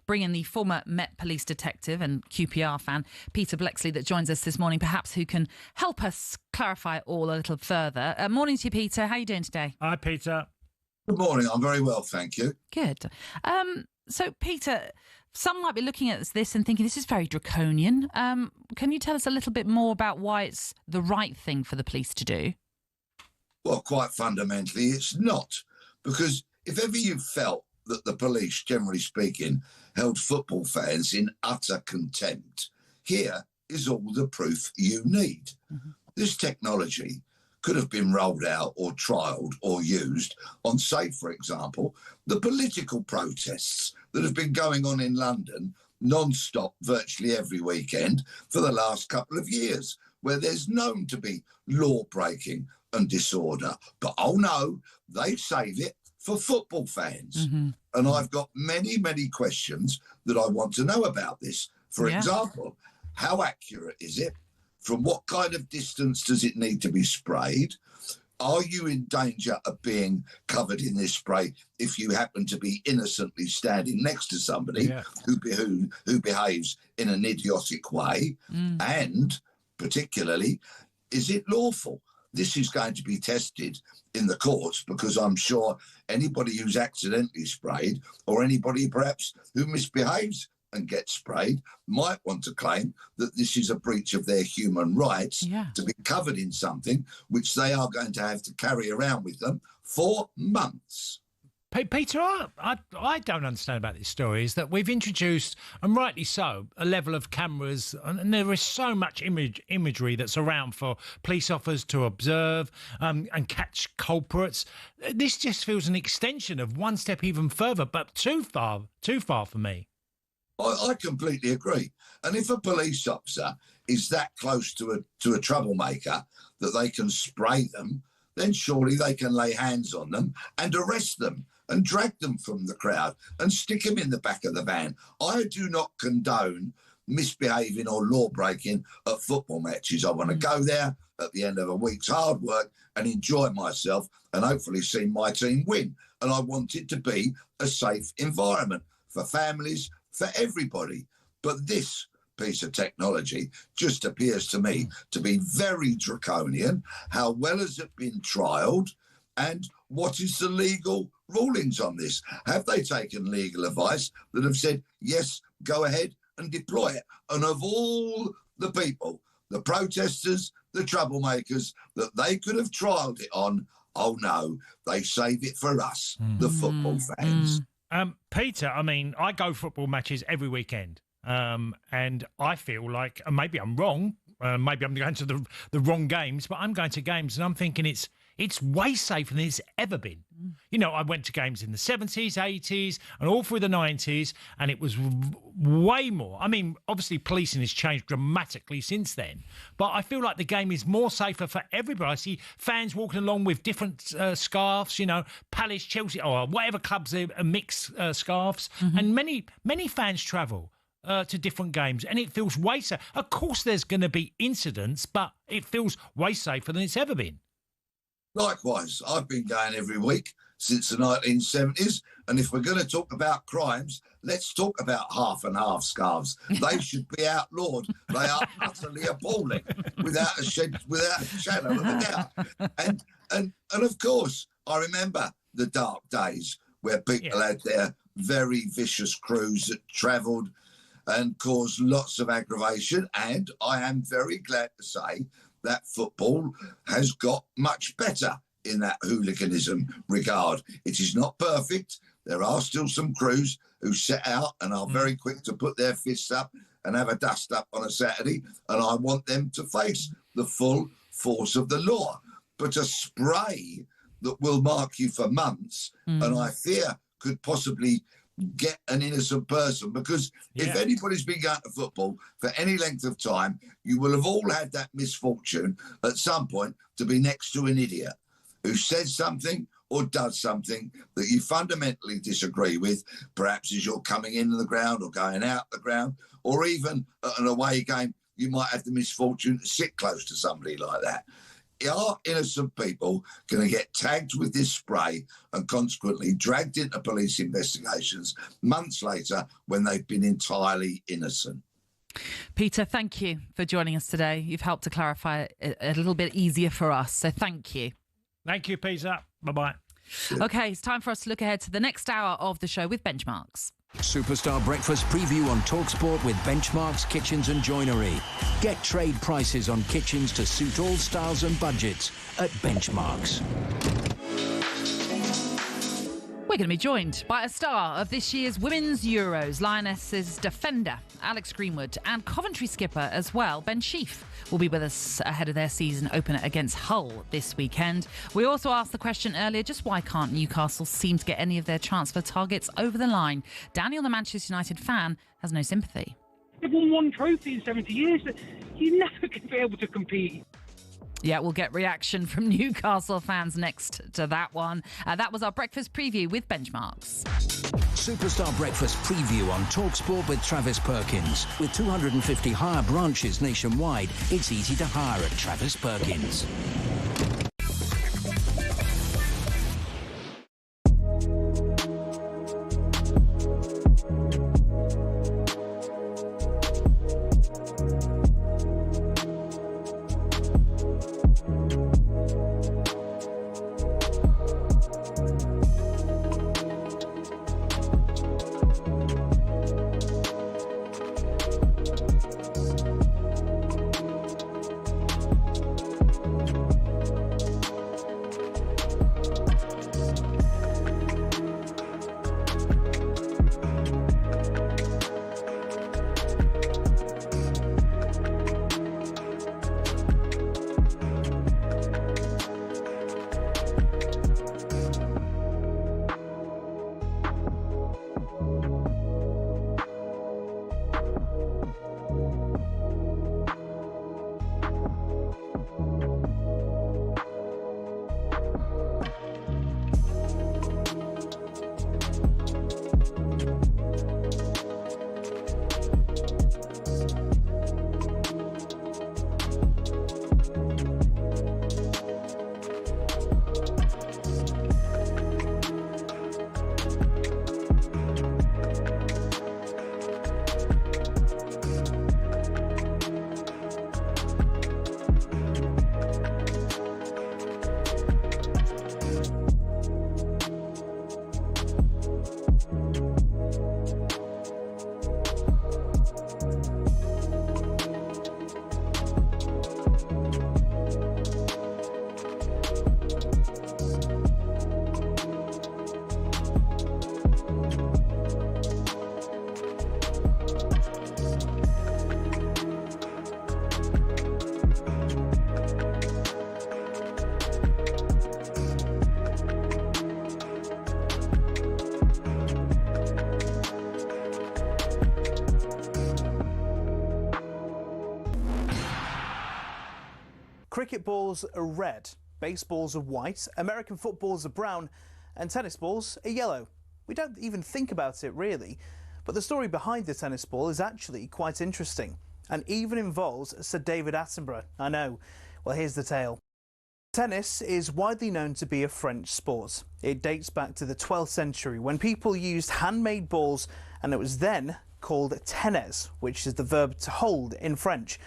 bring in the former Met Police detective and QPR fan, Peter Blexley, that joins us this morning, perhaps who can help us clarify it all a little further. Morning to you, Peter. How are you doing today? Hi, Peter. Good morning. I'm very well, thank you. Good. So, Peter, some might be looking at this and thinking this is very draconian. Can you tell us a little bit more about why it's the right thing for the police to do? Well, quite fundamentally, it's not. Because if ever you felt that the police, generally speaking, held football fans in utter contempt, here is all the proof you need. Mm-hmm. This technology could have been rolled out or trialled or used on, say, for example, the political protests that have been going on in London non-stop virtually every weekend for the last couple of years, where there's known to be law-breaking and disorder. But, oh no, they save it for football fans. Mm-hmm. And I've got many, many questions that I want to know about this. For example, how accurate is it? From what kind of distance does it need to be sprayed? Are you in danger of being covered in this spray if you happen to be innocently standing next to somebody who behaves in an idiotic way? Mm. And particularly, is it lawful? This is going to be tested in the courts, because I'm sure anybody who's accidentally sprayed, or anybody perhaps who misbehaves and gets sprayed, might want to claim that this is a breach of their human rights to be covered in something which they are going to have to carry around with them for months. Peter, I don't understand about this story is that we've introduced, and rightly so, a level of cameras, and there is so much imagery that's around for police officers to observe and catch culprits. This just feels an extension of one step even further, but too far for me. I completely agree. And if a police officer is that close to a troublemaker that they can spray them, then surely they can lay hands on them and arrest them and drag them from the crowd and stick them in the back of the van. I do not condone misbehaving or law-breaking at football matches. I want to go there at the end of a week's hard work and enjoy myself and hopefully see my team win. And I want it to be a safe environment for families, for everybody. But this piece of technology just appears to me to be very draconian. How well has it been trialled? And what is the legal rulings on this? Have they taken legal advice that have said, yes, go ahead and deploy it? And of all the people, the protesters, the troublemakers, that they could have trialled it on, oh no, they save it for us, the football fans. Peter, I mean, I go football matches every weekend, and I feel like, and maybe I'm wrong, maybe I'm going to the wrong games, but I'm going to games and I'm thinking it's It's way safer than it's ever been. You know, I went to games in the 70s, 80s, and all through the 90s, and it was way more. I mean, obviously, policing has changed dramatically since then, but I feel like the game is more safer for everybody. I see fans walking along with different scarves, you know, Palace, Chelsea, or whatever clubs are mixed scarves, and many fans travel to different games, and it feels way safer. Of course, there's going to be incidents, but it feels way safer than it's ever been. Likewise, I've been going every week since the 1970s, and if we're going to talk about crimes, let's talk about half and half scarves. They should be outlawed. They are utterly appalling, without a shadow of a doubt. And of course, I remember the dark days where people had their very vicious crews that travelled and caused lots of aggravation. And I am very glad to say that football has got much better in that hooliganism regard. It is not perfect. There are still some crews who set out and are very quick to put their fists up and have a dust up on a Saturday, and I want them to face the full force of the law. But a spray that will mark you for months, and I fear could possibly get an innocent person, because if anybody's been going to football for any length of time, you will have all had that misfortune at some point to be next to an idiot who says something or does something that you fundamentally disagree with, perhaps as you're coming into the ground or going out the ground, or even at an away game, you might have the misfortune to sit close to somebody like that. Are innocent people going to get tagged with this spray and consequently dragged into police investigations months later when they've been entirely innocent? Peter, thank you for joining us today. You've helped to clarify it a little bit easier for us, so thank you. Thank you, Peter. Bye-bye. OK, it's time for us to look ahead to the next hour of the show with Benchmarks. Superstar Breakfast preview on talkSPORT with Benchmarks Kitchens and Joinery. Get trade prices on kitchens to suit all styles and budgets at Benchmarks. We're going to be joined by a star of this year's Women's Euros, Lioness's defender, Alex Greenwood, and Coventry skipper as well, Ben Sheaf, will be with us ahead of their season opener against Hull this weekend. We also asked the question earlier, just why can't Newcastle seem to get any of their transfer targets over the line? Daniel, the Manchester United fan, has no sympathy. They've won one trophy in 70 years. You're never going to be able to compete. Yeah, we'll get reaction from Newcastle fans next to that one. That was our breakfast preview with Benchmarks. Superstar Breakfast preview on talkSPORT with Travis Perkins. With 250 hire branches nationwide, it's easy to hire at Travis Perkins. cricket balls are red, baseballs are white, American footballs are brown, and tennis balls are yellow. We don't even think about it really, but the story behind the tennis ball is actually quite interesting and even involves Sir David Attenborough. I know. Well, here's the tale. Tennis is widely known to be a French sport. It dates back to the 12th century when people used handmade balls, and it was then called tennis, which is the verb to hold in French.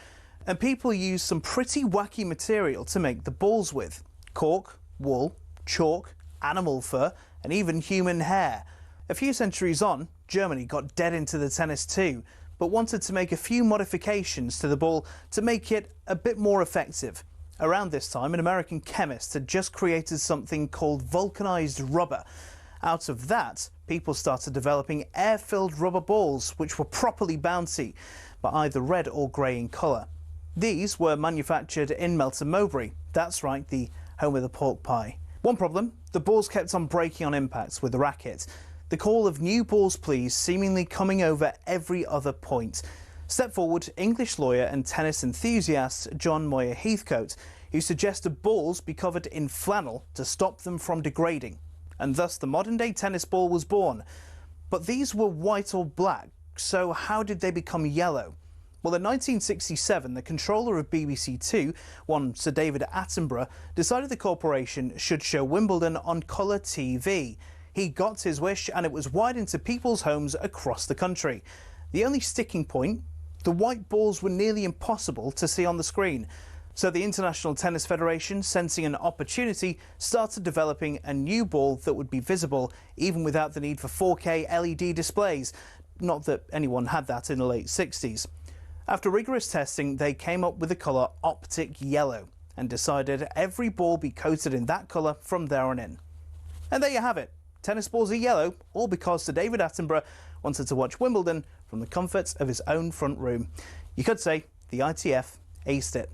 And people used some pretty wacky material to make the balls with: cork, wool, chalk, animal fur, and even human hair. A few centuries on, Germany got dead into the tennis too, but wanted to make a few modifications to the ball to make it a bit more effective. Around this time, an American chemist had just created something called vulcanized rubber. Out of that, people started developing air-filled rubber balls, which were properly bouncy, but either red or grey in colour. These were manufactured in Melton Mowbray. That's right, the home of the pork pie. One problem, the balls kept on breaking on impact with the racket. The call of "new balls please" seemingly coming over every other point. Step forward English lawyer and tennis enthusiast John Moyer Heathcote, who suggested balls be covered in flannel to stop them from degrading. And thus the modern-day tennis ball was born. But these were white or black, so how did they become yellow? Well, in 1967, the controller of BBC Two, one Sir David Attenborough, decided the corporation should show Wimbledon on colour TV. He got his wish, and it was wide into people's homes across the country. The only sticking point: the white balls were nearly impossible to see on the screen. So the International Tennis Federation, sensing an opportunity, started developing a new ball that would be visible even without the need for 4K LED displays. Not that anyone had that in the late 60s. After rigorous testing, they came up with the colour optic yellow and decided every ball be coated in that colour from there on in. And there you have it. Tennis balls are yellow, all because Sir David Attenborough wanted to watch Wimbledon from the comfort of his own front room. You could say the ITF aced it.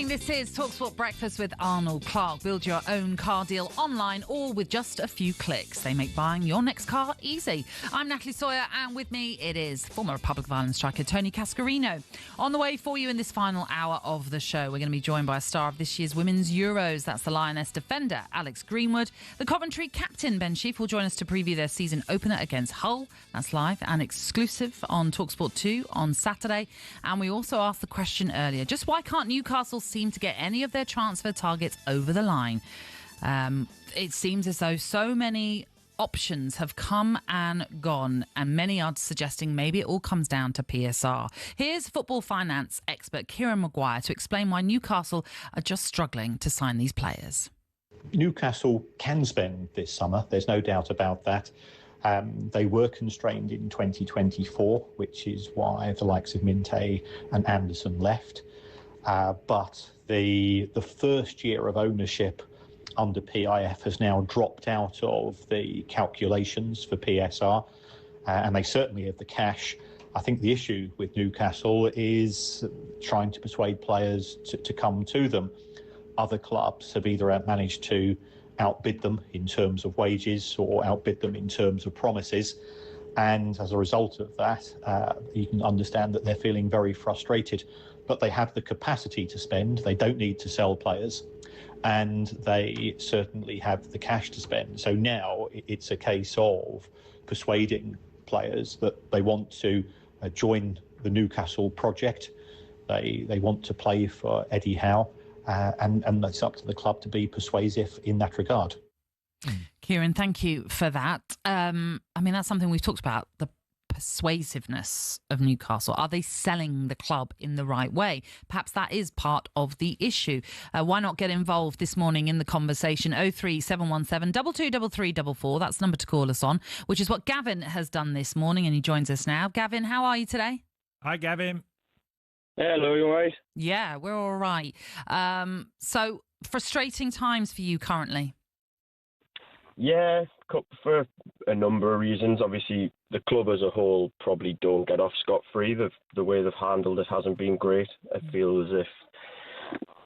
This is talkSPORT Breakfast with Arnold Clark. Build your own car deal online or with just a few clicks. They make buying your next car easy. I'm Natalie Sawyer, and with me it is former Republic of Ireland striker Tony Cascarino. On the way for you in this final hour of the show, we're going to be joined by a star of this year's Women's Euros. That's the Lioness defender, Alex Greenwood. The Coventry captain, Ben Sheaf, will join us to preview their season opener against Hull. That's live and exclusive on talkSPORT 2 on Saturday. And we also asked the question earlier, just why can't Newcastle seem to get any of their transfer targets over the line? It seems as though so many options have come and gone, and many are suggesting maybe it all comes down to PSR. Here's football finance expert Kieran Maguire to explain why Newcastle are just struggling to sign these players. Newcastle can spend this summer, there's no doubt about that. They were constrained in 2024, which is why the likes of Minte and Anderson left. But the first year of ownership under PIF has now dropped out of the calculations for PSR, and they certainly have the cash. I think the issue with Newcastle is trying to persuade players to come to them. Other clubs have either managed to outbid them in terms of wages or outbid them in terms of promises. And as a result of that, you can understand that they're feeling very frustrated. but they have the capacity to spend. They don't need to sell players, and they certainly have the cash to spend. So now it's a case of persuading players that they want to join the Newcastle project. They want to play for Eddie Howe, and it's up to the club to be persuasive in that regard. Kieran, thank you for that. I mean, that's something we've talked about, the persuasiveness of Newcastle. Are they selling the club in the right way? Perhaps that is part of the issue. Why not get involved this morning in the conversation? 03717 223344. That's the number to call us on, which is what Gavin has done this morning, and he joins us now. Gavin, how are you today? Hi, Gavin. Hello, you all right? Yeah, we're all right. So, frustrating times for you currently? Yeah, for a number of reasons. Obviously, the club as a whole probably don't get off scot-free. The way they've handled it hasn't been great. I feel as if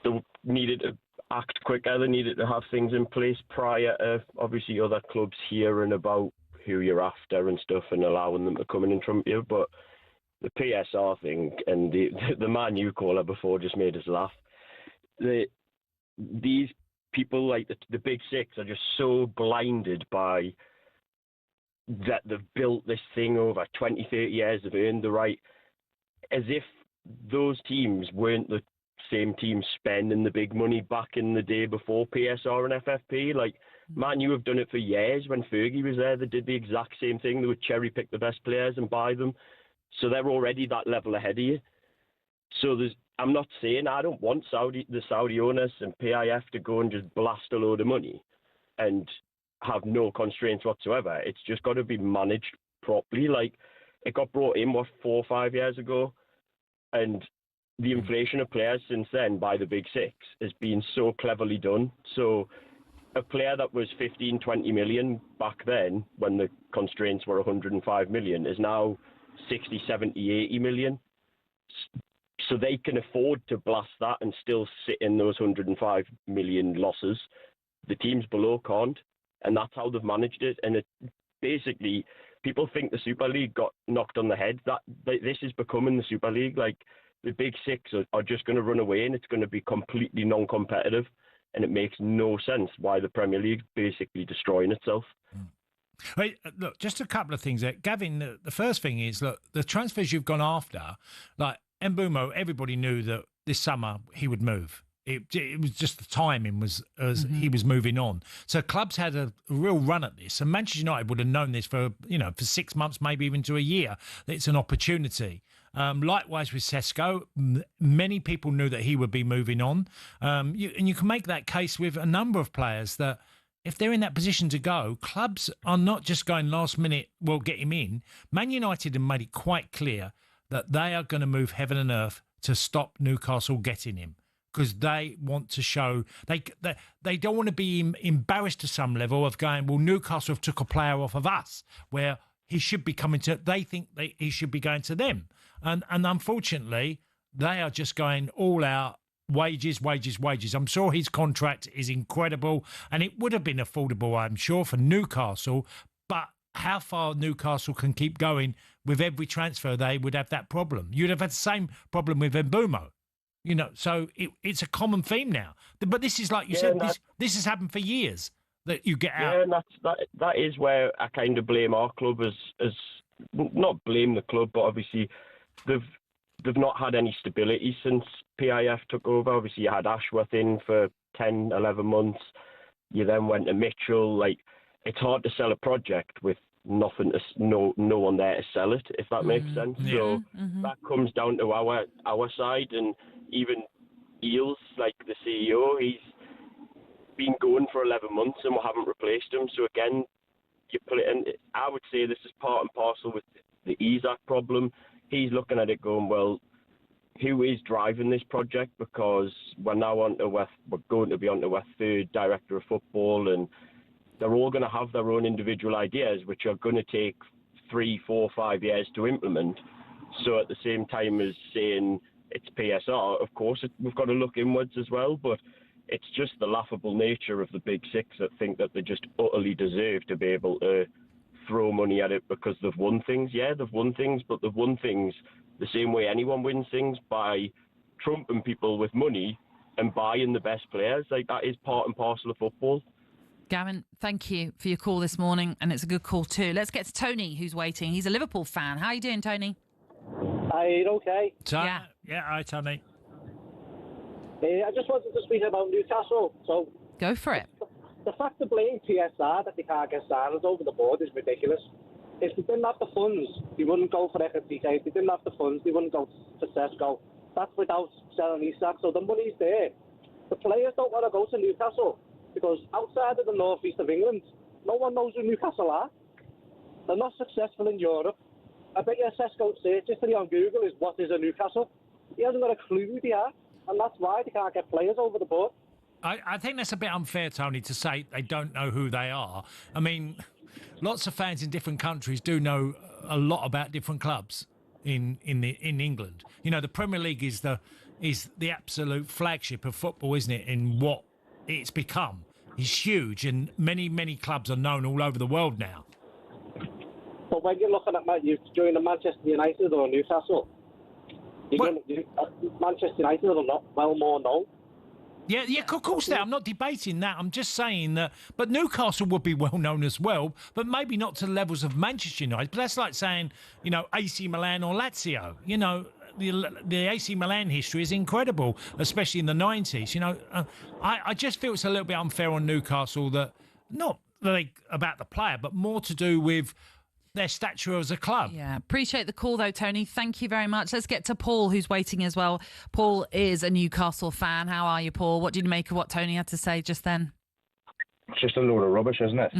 they needed to act quicker. They needed to have things in place prior to, obviously, other clubs hearing about who you're after and stuff and allowing them to come in and trump you. But the PSR thing and the man you caller before just made us laugh. These people like the Big Six are just so blinded by that they've built this thing over 20, 30 years, they've earned the right, as if those teams weren't the same teams spending the big money back in the day before PSR and FFP. Like, Man U have done it for years. When Fergie was there, they did the exact same thing. They would cherry-pick the best players and buy them. So they're already that level ahead of you. So I'm not saying I don't want the Saudi owners and PIF to go and just blast a load of money and have no constraints whatsoever. It's just got to be managed properly. Like, it got brought in, 4 or 5 years ago, and the inflation of players since then by the Big Six has been so cleverly done. So a player that was 15, 20 million back then when the constraints were 105 million is now 60, 70, 80 million. So they can afford to blast that and still sit in those 105 million losses. The teams below can't, and that's how they've managed it. And it basically, people think the Super League got knocked on the head. This is becoming the Super League. Like, the Big Six are just going to run away, and it's going to be completely non-competitive. And it makes no sense why the Premier League's basically destroying itself. Wait, look, just a couple of things there. Gavin, the first thing is, look, the transfers you've gone after, like Mbeumo, everybody knew that this summer he would move. It was just the timing was as he was moving on. So clubs had a real run at this, and Manchester United would have known this for 6 months, maybe even to a year. That it's an opportunity. Likewise with Sesko, many people knew that he would be moving on. And you can make that case with a number of players that if they're in that position to go, clubs are not just going last minute, we'll get him in. Man United have made it quite clear that they are going to move heaven and earth to stop Newcastle getting him, because they want to show they don't want to be embarrassed to some level of going, well, Newcastle have took a player off of us where he should be coming to. They think he should be going to them, and unfortunately they are just going all out. Wages. I'm sure his contract is incredible, and it would have been affordable, I'm sure, for Newcastle. But how far Newcastle can keep going with every transfer, they would have that problem. You'd have had the same problem with Mbeumo. So it's a common theme now. But this is, like you said, this has happened for years, that you get out. Yeah, and that is where I kind of blame our club as not blame the club, but obviously they've not had any stability since PIF took over. Obviously, you had Ashworth in for 10, 11 months. You then went to Mitchell. Like, it's hard to sell a project with nothing, no one there to sell it, if that makes sense. Yeah. So that comes down to our side, and even Eels, like the CEO, he's been going for 11 months and we haven't replaced him. So again, you put it in. I would say this is part and parcel with the Isak problem. He's looking at it going, well, who is driving this project? Because we're now we're going to be on to our third director of football, and they're all going to have their own individual ideas, which are going to take 3, 4, 5 years to implement. So at the same time as saying it's PSR, of course, we've got to look inwards as well, but it's just the laughable nature of the Big Six that think that they just utterly deserve to be able to throw money at it because they've won things. Yeah, they've won things, but they've won things the same way anyone wins things, by trumping people with money and buying the best players. Like, that is part and parcel of football. Gavin, thank you for your call this morning, and it's a good call too. Let's get to Tony, who's waiting. He's a Liverpool fan. How are you doing, Tony? Are you okay? Yeah. Hi, Tony. I just wanted to speak about Newcastle. So go for it. The fact to blame PSR that they can't get signings over the board is ridiculous. If they didn't have the funds, they wouldn't go for Ekatike. If they didn't have the funds, they wouldn't go for Sesko. That's without selling Isak. So the money's there. The players don't want to go to Newcastle because outside of the northeast of England, no one knows who Newcastle are. They're not successful in Europe. I bet you Sesko search history on Google is what is a Newcastle. He hasn't got a clue who they are, and that's why they can't get players over the board. I think that's a bit unfair, Tony, to say they don't know who they are. I mean, lots of fans in different countries do know a lot about different clubs in England. You know, the Premier League is the absolute flagship of football, isn't it? In what it's become, it's huge, and many clubs are known all over the world now. But when you're looking at you join the Manchester United or Newcastle, Manchester United are not well more known. Yeah, of course that. I'm not debating that. I'm just saying that. But Newcastle would be well known as well, but maybe not to the levels of Manchester United. But that's like saying, you know, AC Milan or Lazio. You know, the AC Milan history is incredible, especially in the 90s. You know, I just feel it's a little bit unfair on Newcastle that not like about the player, but more to do with their stature as a club. Yeah, appreciate the call though, Tony. Thank you very much. Let's get to Paul, who's waiting as well. Paul is a Newcastle fan. How are you, Paul? What did you make of what Tony had to say just then? It's just a load of rubbish, isn't it?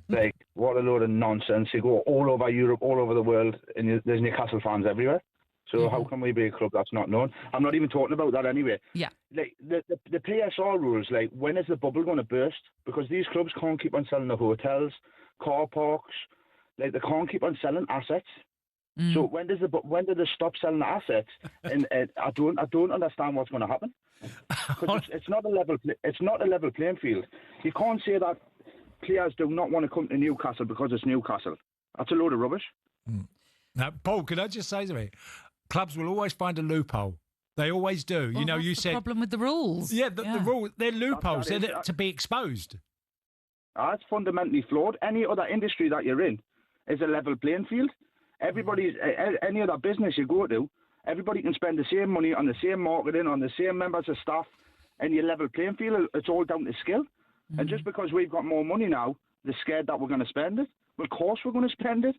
Like, what a load of nonsense. You go all over Europe, all over the world, and there's Newcastle fans everywhere. So how can we be a club that's not known? I'm not even talking about that anyway. Yeah. Like the PSR rules, like, when is the bubble going to burst? Because these clubs can't keep on selling the hotels, car parks. Like, they can't keep on selling assets. So when do they stop selling the assets? And I don't understand what's going to happen. Because it's not a level playing field. You can't say that players do not want to come to Newcastle because it's Newcastle. That's a load of rubbish. Now, Paul, can I just say something? Clubs will always find a loophole. They always do. Well, you know, that's you the said problem with the rules. Yeah, the rule. They're loopholes. They're there to be exposed. That's fundamentally flawed. Any other industry that you're in is a level playing field. Everybody's any other business you go to, everybody can spend the same money on the same marketing, on the same members of staff, and your level playing field. It's all down to skill. And just because we've got more money now, they're scared that we're going to spend it. Well, of course we're going to spend it.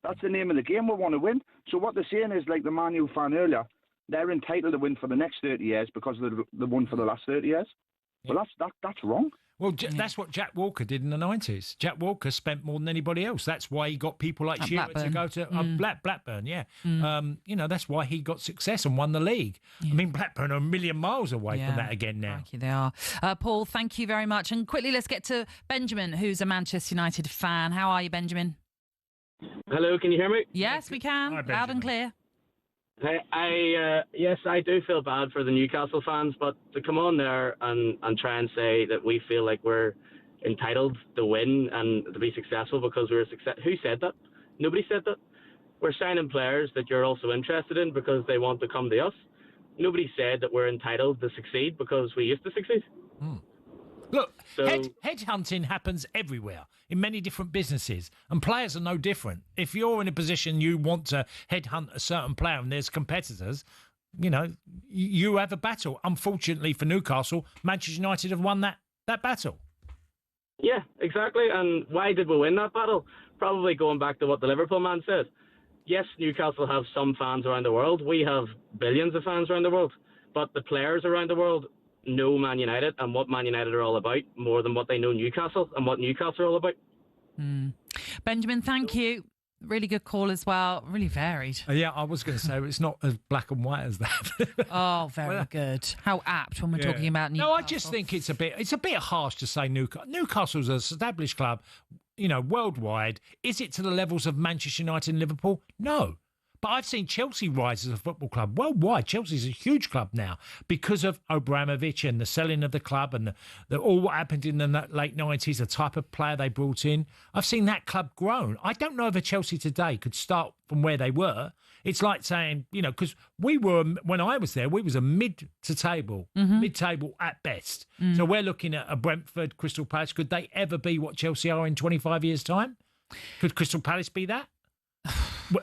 That's the name of the game. We want to win. So what they're saying is, like the Man U fan earlier, they're entitled to win for the next 30 years because they won for the last 30 years. Yeah. Well, that's wrong. Well, that's what Jack Walker did in the 90s. Jack Walker spent more than anybody else. That's why he got people like Shearer to go to Blackburn, yeah. You know, that's why he got success and won the league. Yeah. I mean, Blackburn are a million miles away from that again now. Thank you, they are. Paul, thank you very much. And quickly, let's get to Benjamin, who's a Manchester United fan. How are you, Benjamin? Hello, can you hear me? Yes, we can. Hi, loud and clear. Yes, I do feel bad for the Newcastle fans, but to come on there and try and say that we feel like we're entitled to win and to be successful because we're a success. Who said that? Nobody said that. We're signing players that you're also interested in because they want to come to us. Nobody said that we're entitled to succeed because we used to succeed. Look, headhunting happens everywhere in many different businesses, and players are no different. If you're in a position you want to headhunt a certain player and there's competitors, you know, you have a battle. Unfortunately for Newcastle, Manchester United have won that battle. Yeah, exactly. And why did we win that battle? Probably going back to what the Liverpool man said. Yes, Newcastle have some fans around the world. We have billions of fans around the world. But the players around the world know Man United and what Man United are all about more than what they know Newcastle and what Newcastle are all about. Benjamin, thank you. Really good call as well. Really varied. Yeah, I was going to say it's not as black and white as that. Oh, very good. How apt when we're talking about Newcastle. No, I just think it's a bit harsh to say Newcastle's an established club, you know, worldwide. Is it to the levels of Manchester United and Liverpool? No. But I've seen Chelsea rise as a football club worldwide. Chelsea's a huge club now because of Abramovich and the selling of the club and all what happened in the late 90s, the type of player they brought in. I've seen that club grown. I don't know if a Chelsea today could start from where they were. It's like saying, because we were, when I was there, we was a mid-table at best. So we're looking at a Brentford, Crystal Palace. Could they ever be what Chelsea are in 25 years' time? Could Crystal Palace be that?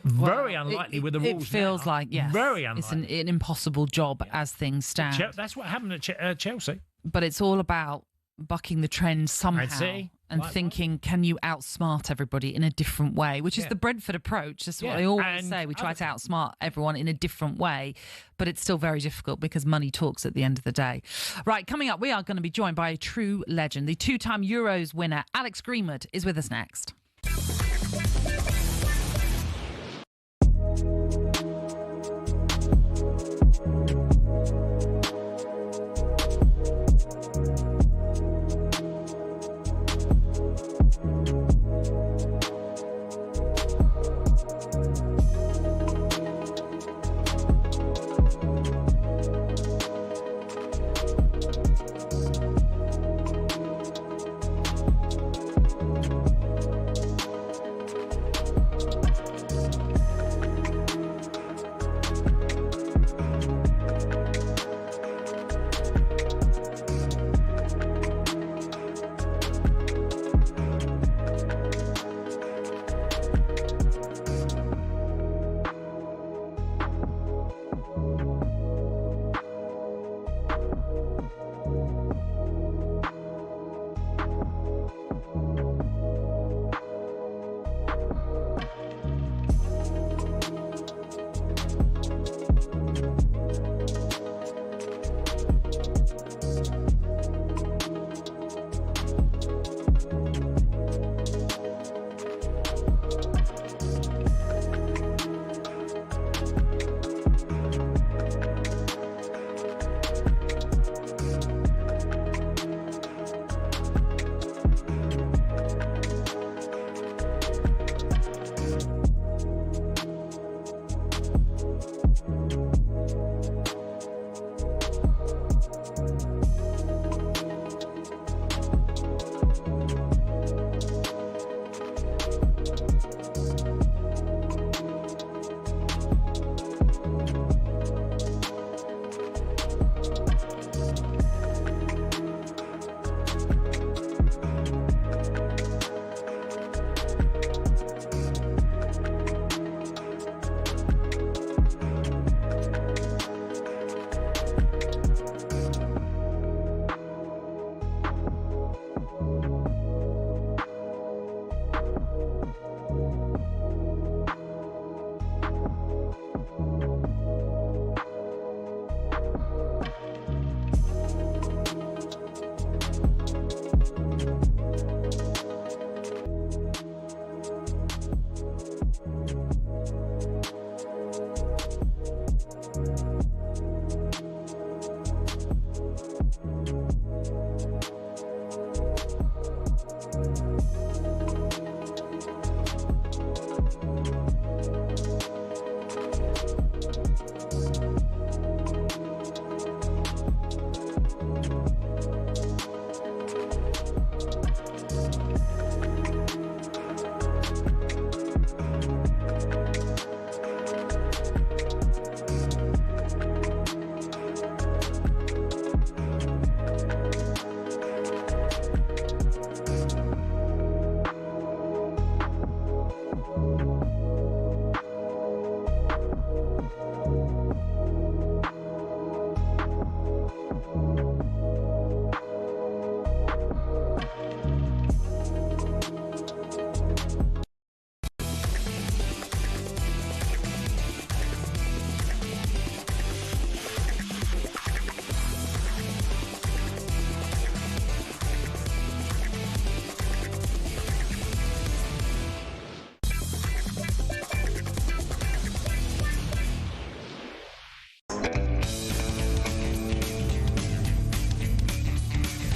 Very unlikely with the rules. It feels like, yes. Very unlikely. It's an impossible job as things stand. That's what happened at Chelsea. But it's all about bucking the trend somehow and thinking, can you outsmart everybody in a different way? Which is the Brentford approach. That's what I always say. We try to outsmart everyone in a different way, but it's still very difficult because money talks at the end of the day. Right, coming up, we are going to be joined by a true legend. The two-time Euros winner, Alex Greenwood, is with us next.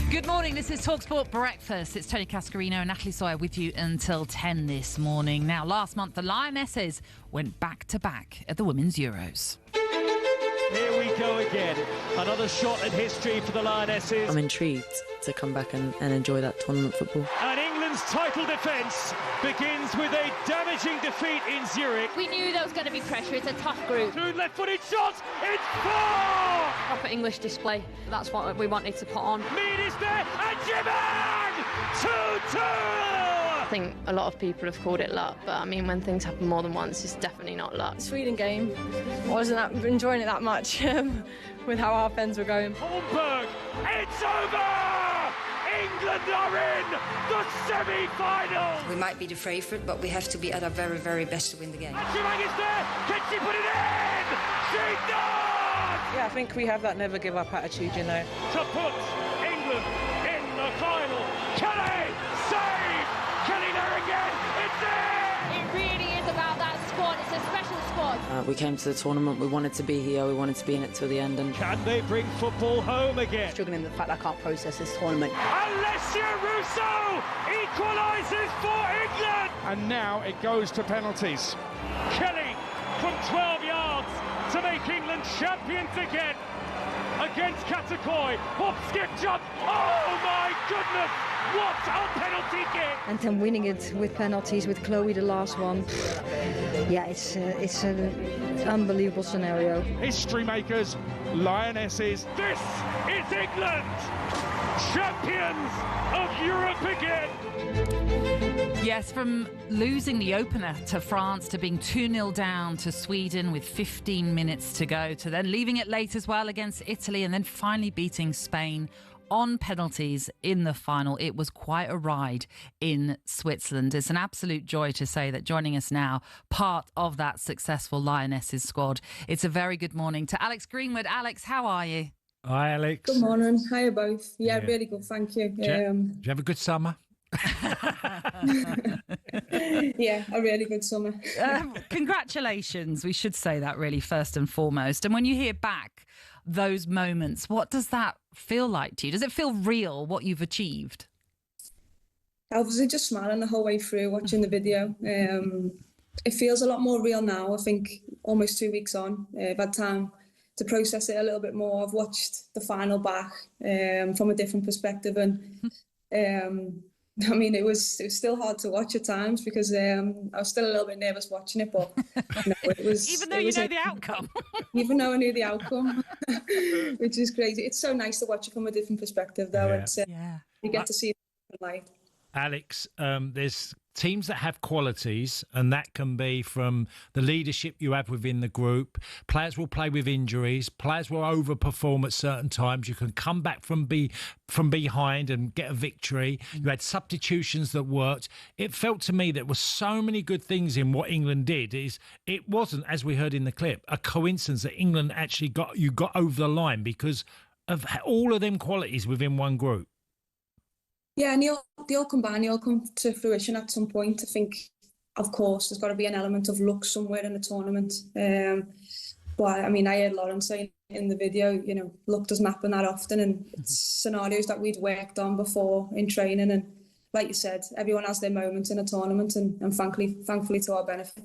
Good morning, this is talkSPORT Breakfast. It's Tony Cascarino and Natalie Sawyer with you until 10 this morning. Now, last month, the Lionesses went back-to-back at the Women's Euros. Here we go again. Another shot at history for the Lionesses. I'm intrigued to come back and enjoy that tournament football. And England's title defence begins with a damaging defeat in Zurich. We knew there was going to be pressure. It's a tough group. Two left-footed shots. It's 4! Proper English display. That's what we wanted to put on. Mead is there and Jiman! 2-2! I think a lot of people have called it luck, but I mean, when things happen more than once, it's definitely not luck. Sweden game, I wasn't enjoying it that much with how our fans were going. Holmberg, it's over! England are in the semi-finals! We might be the favourite, but we have to be at our very, very best to win the game. Jiman is there! Can she put it in? She does! Yeah, I think we have that never give up attitude, you know. To put England in the final. Kelly, save! Kelly there again, it's in! It really is about that squad. It's a special squad. We came to the tournament, we wanted to be here, we wanted to be in it till the end. And can they bring football home again? Struggling with the fact that I can't process this tournament. Alessia Russo equalises for England! And now it goes to penalties. Kelly from 12 yards to make England champions again against Katakoi. Hop, skip, jump. Oh my goodness! What a penalty kick! And then winning it with penalties with Chloe, the last one. Yeah, it's an unbelievable scenario. History makers, Lionesses. This is England, champions of Europe again. Yes, from losing the opener to France to being 2-0 down to Sweden with 15 minutes to go to then leaving it late as well against Italy and then finally beating Spain on penalties in the final. It was quite a ride in Switzerland. It's an absolute joy to say that joining us now, part of that successful Lionesses squad. It's a very good morning to Alex Greenwood. Alex, how are you? Hi, Alex. Good morning. Hiya, both. Yeah, really good. Thank you. Did you have a good summer? Yeah, a really good summer. Congratulations. We should say that really first and foremost. And when you hear back those moments, what does that feel like to you? Does it feel real, what you've achieved? I was just smiling the whole way through watching the video. It feels a lot more real now. I think almost 2 weeks on. I've had time to process it a little bit more. I've watched the final back from a different perspective, and I mean, it was still hard to watch at times because I was still a little bit nervous watching it, but no, it was. Even though you know the outcome. Even though I knew the outcome, which is crazy. It's so nice to watch it from a different perspective, though. Yeah. You get to see it in light. Alex, there's teams that have qualities, and that can be from the leadership you have within the group. Players will play with injuries. Players will overperform at certain times. You can come back from behind and get a victory. You had substitutions that worked. It felt to me there were so many good things in what England did. It wasn't, as we heard in the clip, a coincidence that England actually got over the line because of all of them qualities within one group. Yeah, and they all combine, they all come to fruition at some point. I think, of course, there's got to be an element of luck somewhere in the tournament. But I mean, I heard Lauren saying in the video, you know, luck doesn't happen that often, and it's scenarios that we'd worked on before in training. And like you said, everyone has their moments in a tournament, and thankfully to our benefit.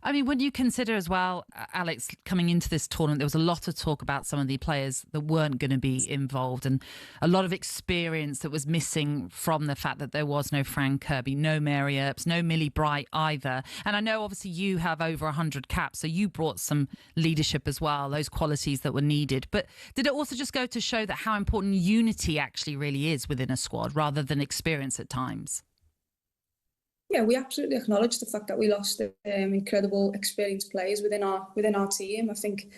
I mean, when you consider as well, Alex, coming into this tournament, there was a lot of talk about some of the players that weren't going to be involved and a lot of experience that was missing from the fact that there was no Fran Kirby, no Mary Earps, no Millie Bright either. And I know obviously you have over 100 caps, so you brought some leadership as well, those qualities that were needed. But did it also just go to show that how important unity actually really is within a squad rather than experience at times? Yeah, we absolutely acknowledge the fact that we lost incredible experienced players within our team. I think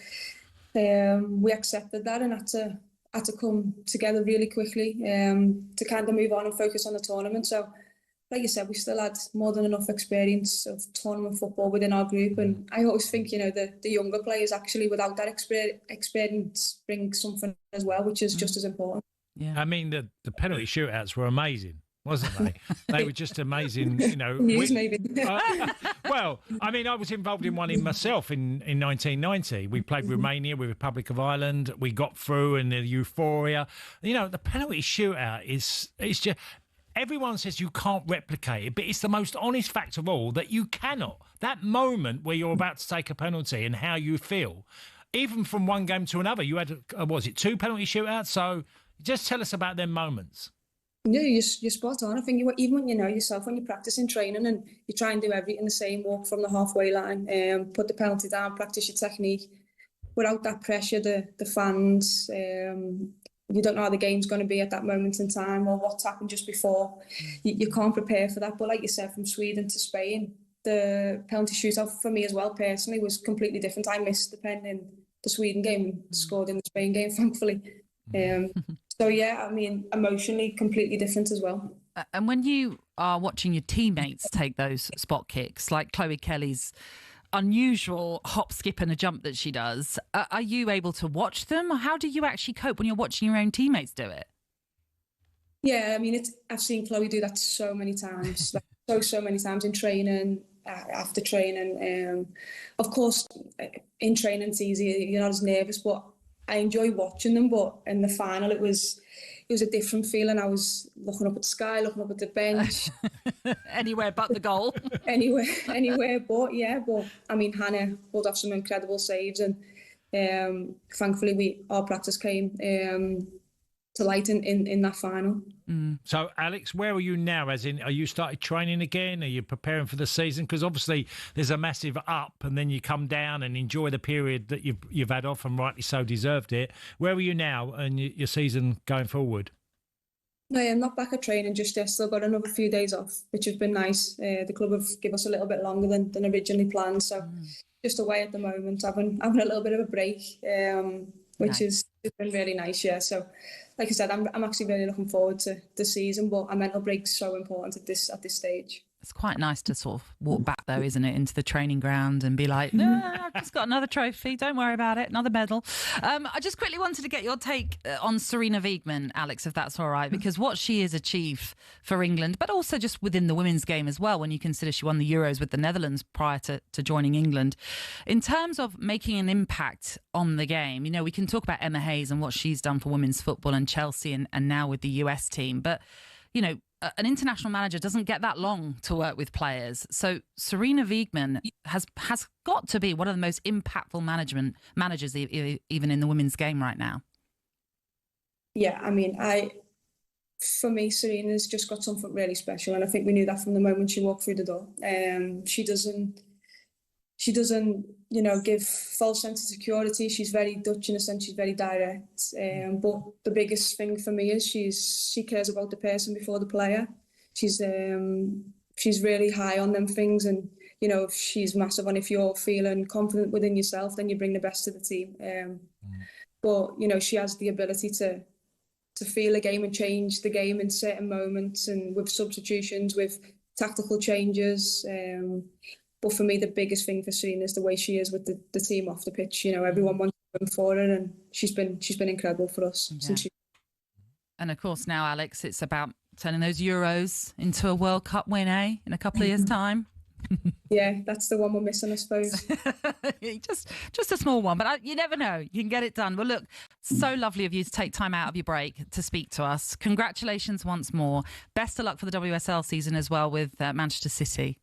we accepted that and had to come together really quickly to kind of move on and focus on the tournament. So, like you said, we still had more than enough experience of tournament football within our group, and I always think, you know, the younger players actually without that experience bring something as well, which is just as important. Yeah, I mean the penalty shootouts were amazing. wasn't they? They were just amazing, you know. News, maybe. Well, I mean, I was involved in one in myself in 1990. We played Romania with Republic of Ireland. We got through in the euphoria. You know, the penalty shootout it's just... Everyone says you can't replicate it, but it's the most honest fact of all that you cannot. That moment where you're about to take a penalty and how you feel, even from one game to another, you had, was it 2 penalty shootouts? So just tell us about them moments. Yeah, you're spot on. I think even when you know yourself, when you practice in training and you try and do everything the same, walk from the halfway line, put the penalty down, practice your technique, without that pressure, the fans... you don't know how the game's going to be at that moment in time or what's happened just before. You can't prepare for that. But like you said, from Sweden to Spain, the penalty shootout for me as well, personally, was completely different. I missed the Sweden game and scored in the Spain game, thankfully. So, yeah, I mean, emotionally, completely different as well. And when you are watching your teammates take those spot kicks, like Chloe Kelly's unusual hop, skip and a jump that she does, are you able to watch them? Or how do you actually cope when you're watching your own teammates do it? Yeah, I mean, I've seen Chloe do that so many times, like so many times in training, after training. Of course, in training it's easy, you're not as nervous, but I enjoy watching them. But in the final, it was a different feeling. I was looking up at the sky, looking up at the bench. Anywhere but the goal. anywhere but, yeah. But, I mean, Hannah pulled off some incredible saves and thankfully our practice came to light in that final. So, Alex, where are you now? As in, are you started training again? Are you preparing for the season? Because obviously there's a massive up and then you come down and enjoy the period that you've had off and rightly so deserved it. Where are you now and your season going forward? No, I'm not back at training just yet. Still got another few days off, which has been nice. The club have given us a little bit longer than originally planned. So just away at the moment, having a little bit of a break, which has been really nice, yeah. So, like I said, I'm actually really looking forward to the season, but a mental break's so important at this stage. It's quite nice to sort of walk back, though, isn't it, into the training ground and be like, no, I've just got another trophy. Don't worry about it. Another medal. I just quickly wanted to get your take on Sarina Wiegman, Alex, if that's all right, because what she has achieved for England, but also just within the women's game as well, when you consider she won the Euros with the Netherlands prior to joining England. In terms of making an impact on the game, you know, we can talk about Emma Hayes and what she's done for women's football and Chelsea and now with the US team, but, you know, an international manager doesn't get that long to work with players. So Sarina Wiegman has got to be one of the most impactful managers even in the women's game right now. Yeah, I mean, for me, Sarina's just got something really special, and I think we knew that from the moment she walked through the door. She doesn't, you know, give false sense of security. She's very Dutch in a sense. She's very direct. But the biggest thing for me is she cares about the person before the player. She's really high on them things, and you know, she's massive on if you're feeling confident within yourself, then you bring the best to the team. But you know, she has the ability to feel a game and change the game in certain moments, and with substitutions, with tactical changes. But for me, the biggest thing for Sarina is the way she is with the team off the pitch. You know, everyone wants to run for her, and she's been incredible for us since she. And of course, now Alex, it's about turning those Euros into a World Cup win, in a couple of years' time. Yeah, that's the one we're missing, I suppose. just a small one, but you never know. You can get it done. Well, look, so lovely of you to take time out of your break to speak to us. Congratulations once more. Best of luck for the WSL season as well with Manchester City.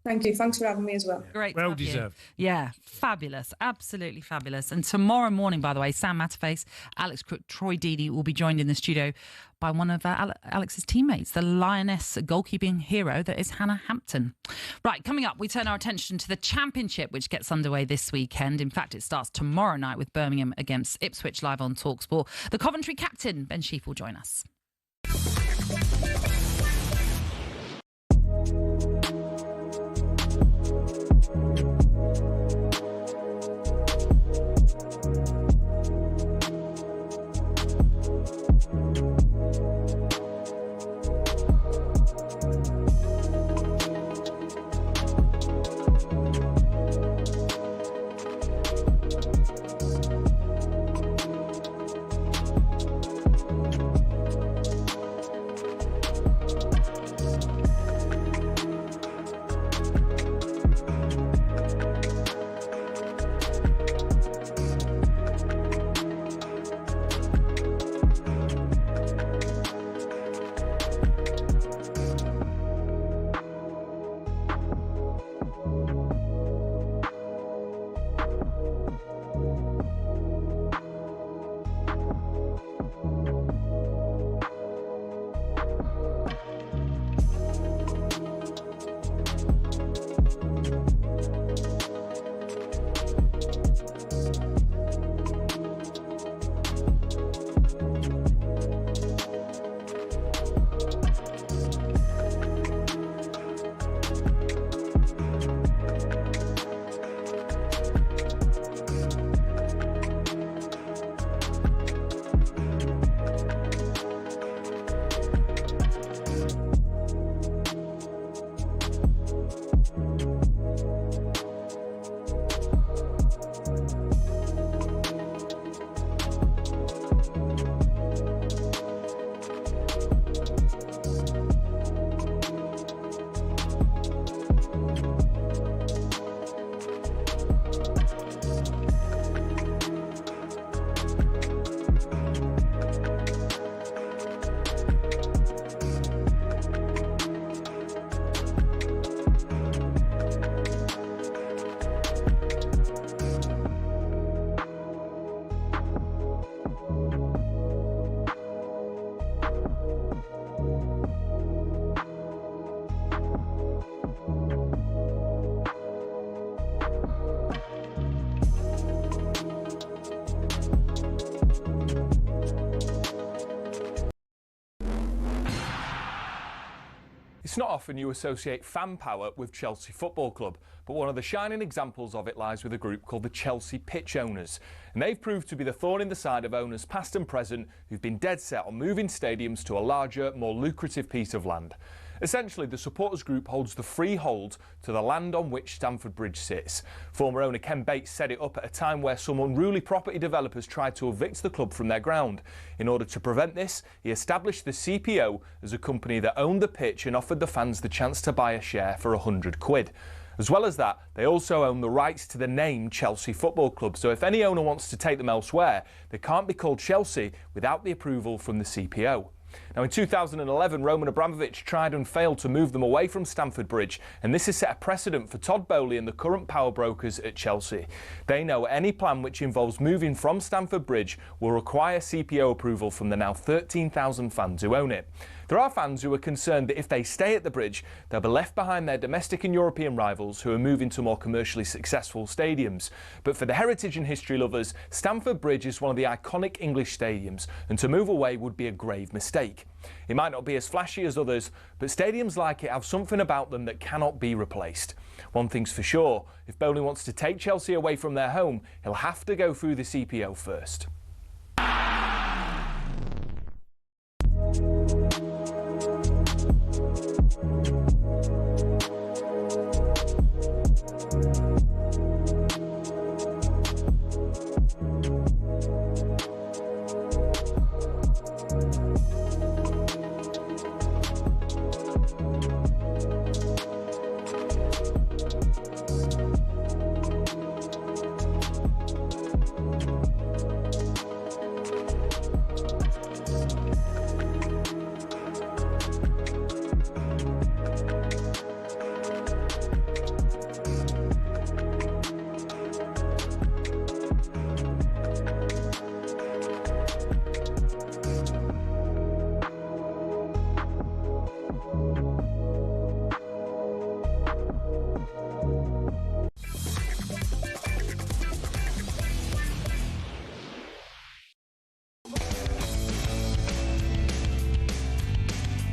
Thank you. Thanks for having me as well. Great. Well deserved. Yeah, fabulous. Absolutely fabulous. And tomorrow morning, by the way, Sam Matterface, Alex Crook, Troy Deeney will be joined in the studio by one of Alex's teammates, the Lioness goalkeeping hero that is Hannah Hampton. Right, coming up, we turn our attention to the Championship, which gets underway this weekend. In fact, it starts tomorrow night with Birmingham against Ipswich live on talkSPORT. The Coventry captain, Ben Sheaf, will join us. It's not often you associate fan power with Chelsea Football Club, but one of the shining examples of it lies with a group called the Chelsea Pitch Owners. And they've proved to be the thorn in the side of owners past and present who've been dead set on moving stadiums to a larger, more lucrative piece of land. Essentially, the supporters group holds the freehold to the land on which Stamford Bridge sits. Former owner Ken Bates set it up at a time where some unruly property developers tried to evict the club from their ground. In order to prevent this, he established the CPO as a company that owned the pitch and offered the fans the chance to buy a share for £100. As well as that, they also own the rights to the name Chelsea Football Club, so if any owner wants to take them elsewhere, they can't be called Chelsea without the approval from the CPO. Now, in 2011, Roman Abramovich tried and failed to move them away from Stamford Bridge, and this has set a precedent for Todd Bowley and the current power brokers at Chelsea. They know any plan which involves moving from Stamford Bridge will require CPO approval from the now 13,000 fans who own it. There are fans who are concerned that if they stay at the bridge, they'll be left behind their domestic and European rivals who are moving to more commercially successful stadiums. But for the heritage and history lovers, Stamford Bridge is one of the iconic English stadiums, and to move away would be a grave mistake. It might not be as flashy as others, but stadiums like it have something about them that cannot be replaced. One thing's for sure, if Bowley wants to take Chelsea away from their home, he'll have to go through the CPO first.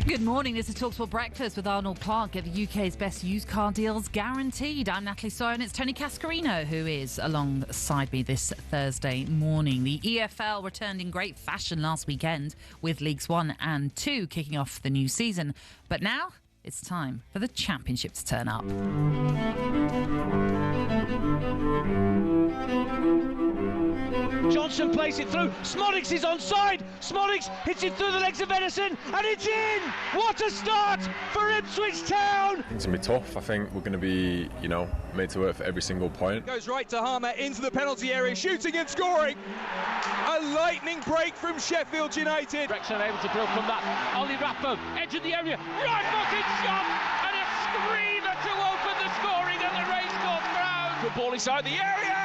Good morning, this is talkSPORT Breakfast with Arnold Clark. Get the UK's best used car deals guaranteed. I'm Natalie Sawyer and it's Tony Cascarino who is alongside me this Thursday morning. The EFL returned in great fashion last weekend with Leagues 1 and 2 kicking off the new season. But now it's time for the Championship to turn up. Johnson plays it through. Smolix is onside. Smolix hits it through the legs of Edison, and it's in. What a start for Ipswich Town. It's going to be tough. I think we're going to be, made to work for every single point. Goes right to Harmer into the penalty area, shooting and scoring. A lightning break from Sheffield United. Wrexham able to build from that. Ollie Rappo, edge of the area, right-footed shot, and a screamer to open the scoring at the racecourse ground. Good ball inside the area.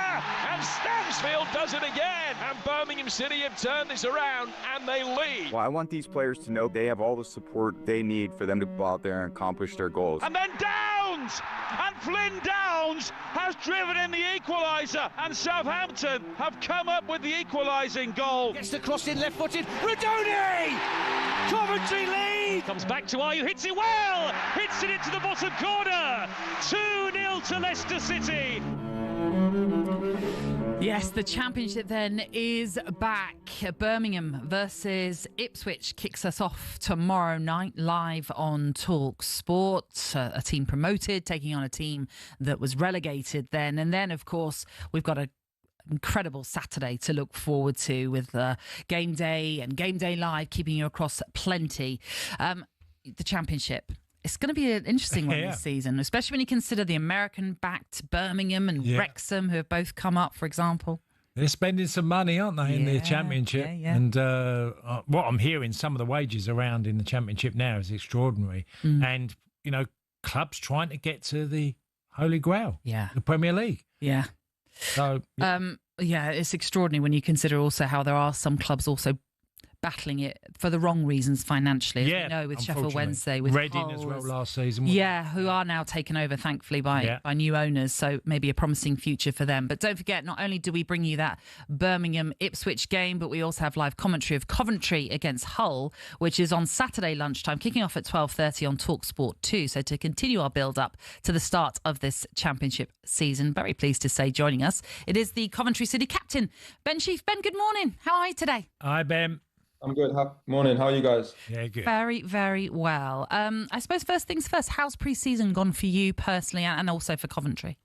And Stansfield does it again, and Birmingham City have turned this around and they lead. Well, I want these players to know they have all the support they need for them to go out there and accomplish their goals. And then Downs! And Flynn Downs has driven in the equaliser, and Southampton have come up with the equalising goal. Gets the cross in left-footed, Radoni! Coventry lead! Comes back to Ayew, hits it well! Hits it into the bottom corner! 2-0 to Leicester City. Yes, the Championship then is back. Birmingham versus Ipswich kicks us off tomorrow night live on talkSPORT. A team promoted taking on a team that was relegated then. And then, of course, we've got an incredible Saturday to look forward to with Game Day and Game Day Live keeping you across plenty. The Championship. It's going to be an interesting one this season, especially when you consider the American-backed Birmingham and Wrexham, who have both come up, for example. They're spending some money, aren't they, in the Championship? And what I'm hearing, some of the wages around in the Championship now is extraordinary. And, clubs trying to get to the Holy Grail, the Premier League. Yeah. So, it's extraordinary when you consider also how there are some clubs also battling it for the wrong reasons financially, as we know, with Sheffield Wednesday, with Reading as well last season. Who are now taken over, thankfully, by new owners. So maybe a promising future for them. But don't forget, not only do we bring you that Birmingham-Ipswich game, but we also have live commentary of Coventry against Hull, which is on Saturday lunchtime, kicking off at 12:30 on talkSPORT 2. So to continue our build-up to the start of this championship season, very pleased to say joining us, it is the Coventry City captain, Ben Sheaf. Ben, good morning. How are you today? Hi, Ben. I'm good. Morning. How are you guys? Yeah, good. Very, very well. I suppose first things first, how's pre-season gone for you personally and also for Coventry?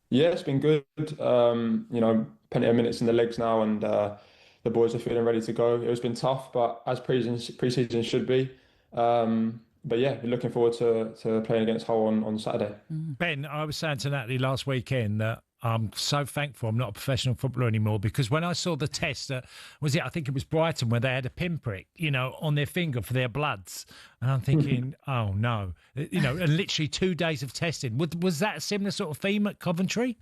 Yeah, it's been good. Plenty of minutes in the legs now, and the boys are feeling ready to go. It's been tough, but as pre-season should be. But yeah, we're looking forward to playing against Hull on Saturday. Ben, I was saying to Natalie last weekend that I'm so thankful I'm not a professional footballer anymore, because when I saw the test I think it was Brighton, where they had a pinprick, on their finger for their bloods. And I'm thinking, oh no, and literally 2 days of testing. Was that a similar sort of theme at Coventry?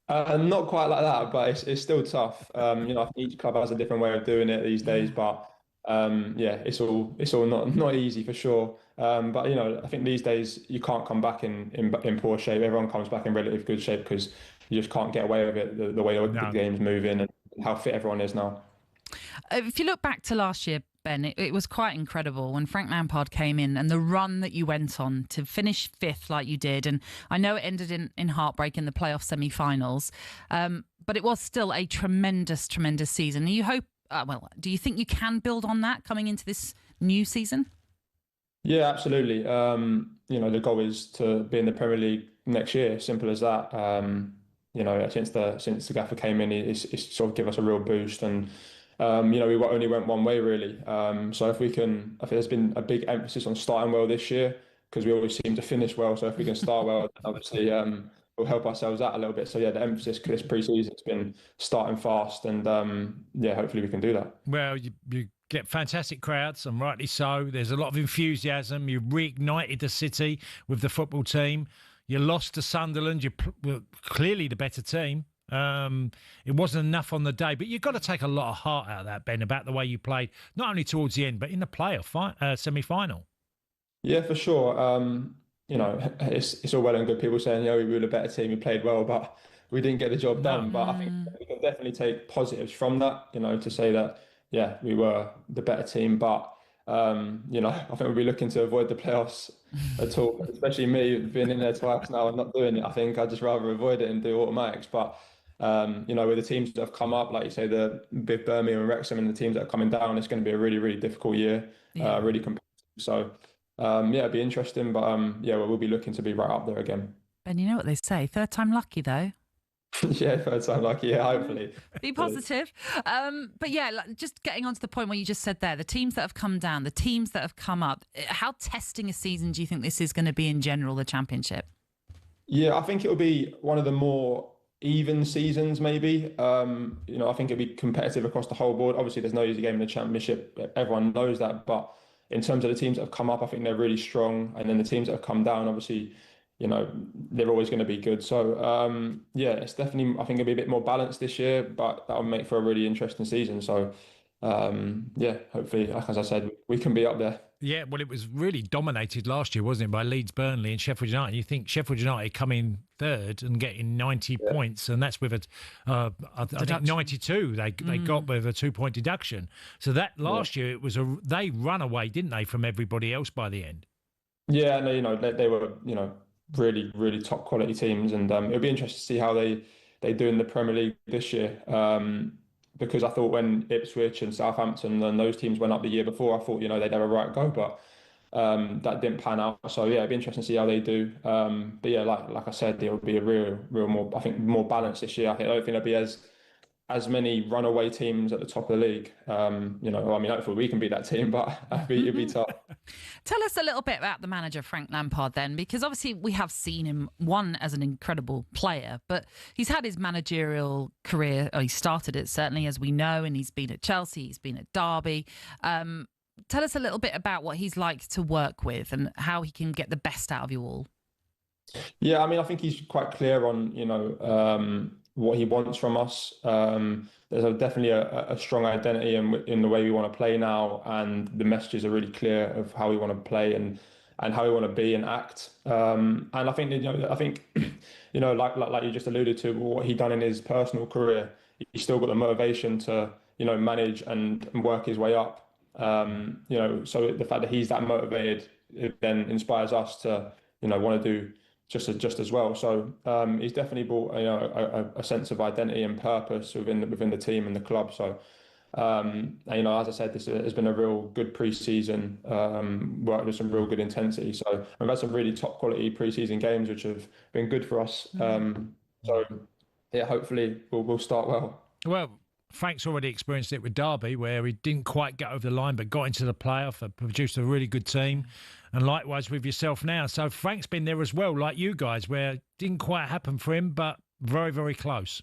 Not quite like that, but it's still tough. I think each club has a different way of doing it these days, but it's all not easy for sure. But I think these days you can't come back in poor shape. Everyone comes back in relatively good shape because you just can't get away with it, the way the game's moving and how fit everyone is now. If you look back to last year, Ben, it was quite incredible when Frank Lampard came in and the run that you went on to finish fifth like you did. And I know it ended in heartbreak in the playoff semi-finals, but it was still a tremendous, tremendous season. Do you think you can build on that coming into this new season? Yeah, absolutely. The goal is to be in the Premier League next year. Simple as that. Since the gaffer came in, it's sort of give us a real boost, and we only went one way really. So I think there's been a big emphasis on starting well this year, because we always seem to finish well. So if we can start well, obviously we'll help ourselves out a little bit. So yeah, the emphasis this pre-season has been starting fast, and hopefully we can do that. Well, you get fantastic crowds, and rightly so. There's a lot of enthusiasm. You reignited the city with the football team. You lost to Sunderland. You were clearly the better team. It wasn't enough on the day, but you've got to take a lot of heart out of that, Ben, about the way you played, not only towards the end, but in the playoff semi-final. Yeah, for sure. It's all well and good people saying, we were the better team, we played well, but we didn't get the job done. But I think we can definitely take positives from that, to say that, we were the better team. But, I think we'll be looking to avoid the playoffs at all, especially me being in there twice now and not doing it. I think I'd just rather avoid it and do automatics. But, with the teams that have come up, like you say, the big Birmingham and Wrexham and the teams that are coming down, it's going to be a really, really difficult year, really competitive. So, it'll be interesting, but we'll be looking to be right up there again. Ben, you know what they say, third time lucky though. Yeah, third time lucky, hopefully. Be positive. But just getting on to the point where you just said there, the teams that have come down, the teams that have come up, how testing a season do you think this is going to be in general, the Championship? Yeah, I think it'll be one of the more even seasons maybe. I think it'll be competitive across the whole board. Obviously, there's no easy game in the Championship. Everyone knows that, but in terms of the teams that have come up, I think they're really strong. And then the teams that have come down, obviously, they're always going to be good. So, it's definitely, I think it'll be a bit more balanced this year, but that'll make for a really interesting season. So, hopefully, like as I said, we can be up there. Yeah, well, it was really dominated last year, wasn't it, by Leeds, Burnley and Sheffield United. You think Sheffield United coming third and getting 90 points, and that's with I think 92 they got with a 2-point deduction. So that last year, it was they run away, didn't they, from everybody else by the end? Yeah, no, they were, really, really top quality teams, and it'll be interesting to see how they do in the Premier League this year. Because I thought when Ipswich and Southampton and those teams went up the year before, I thought, they'd have a right go, but that didn't pan out. So, it'd be interesting to see how they do. But, like I said, it'll be a real more, I think, more balanced this year. I don't think there'll be as many runaway teams at the top of the league. Hopefully we can beat that team, but it'd be tough. Tell us a little bit about the manager, Frank Lampard, then, because obviously we have seen him, one, as an incredible player, but he's had his managerial career, or he started it, certainly, as we know, and he's been at Chelsea, he's been at Derby. Tell us a little bit about what he's like to work with and how he can get the best out of you all. Yeah, I think he's quite clear on, what he wants from us. There's definitely a strong identity in the way we want to play now, and the messages are really clear of how we want to play and how we want to be and act. And I think like you just alluded to, what he done in his personal career, he's still got the motivation to manage and work his way up. So the fact that he's that motivated, it then inspires us to want to do just as well. So he's definitely brought a sense of identity and purpose within the team and the club. So as I said, this has been a real good pre-season. Worked with some real good intensity. So we've had some really top quality pre-season games, which have been good for us. So yeah, hopefully we'll start well. Well, Frank's already experienced it with Derby, where he didn't quite get over the line, but got into the playoff, produced a really good team. And likewise with yourself now. So Frank's been there as well, like you guys, where it didn't quite happen for him, but very, very close.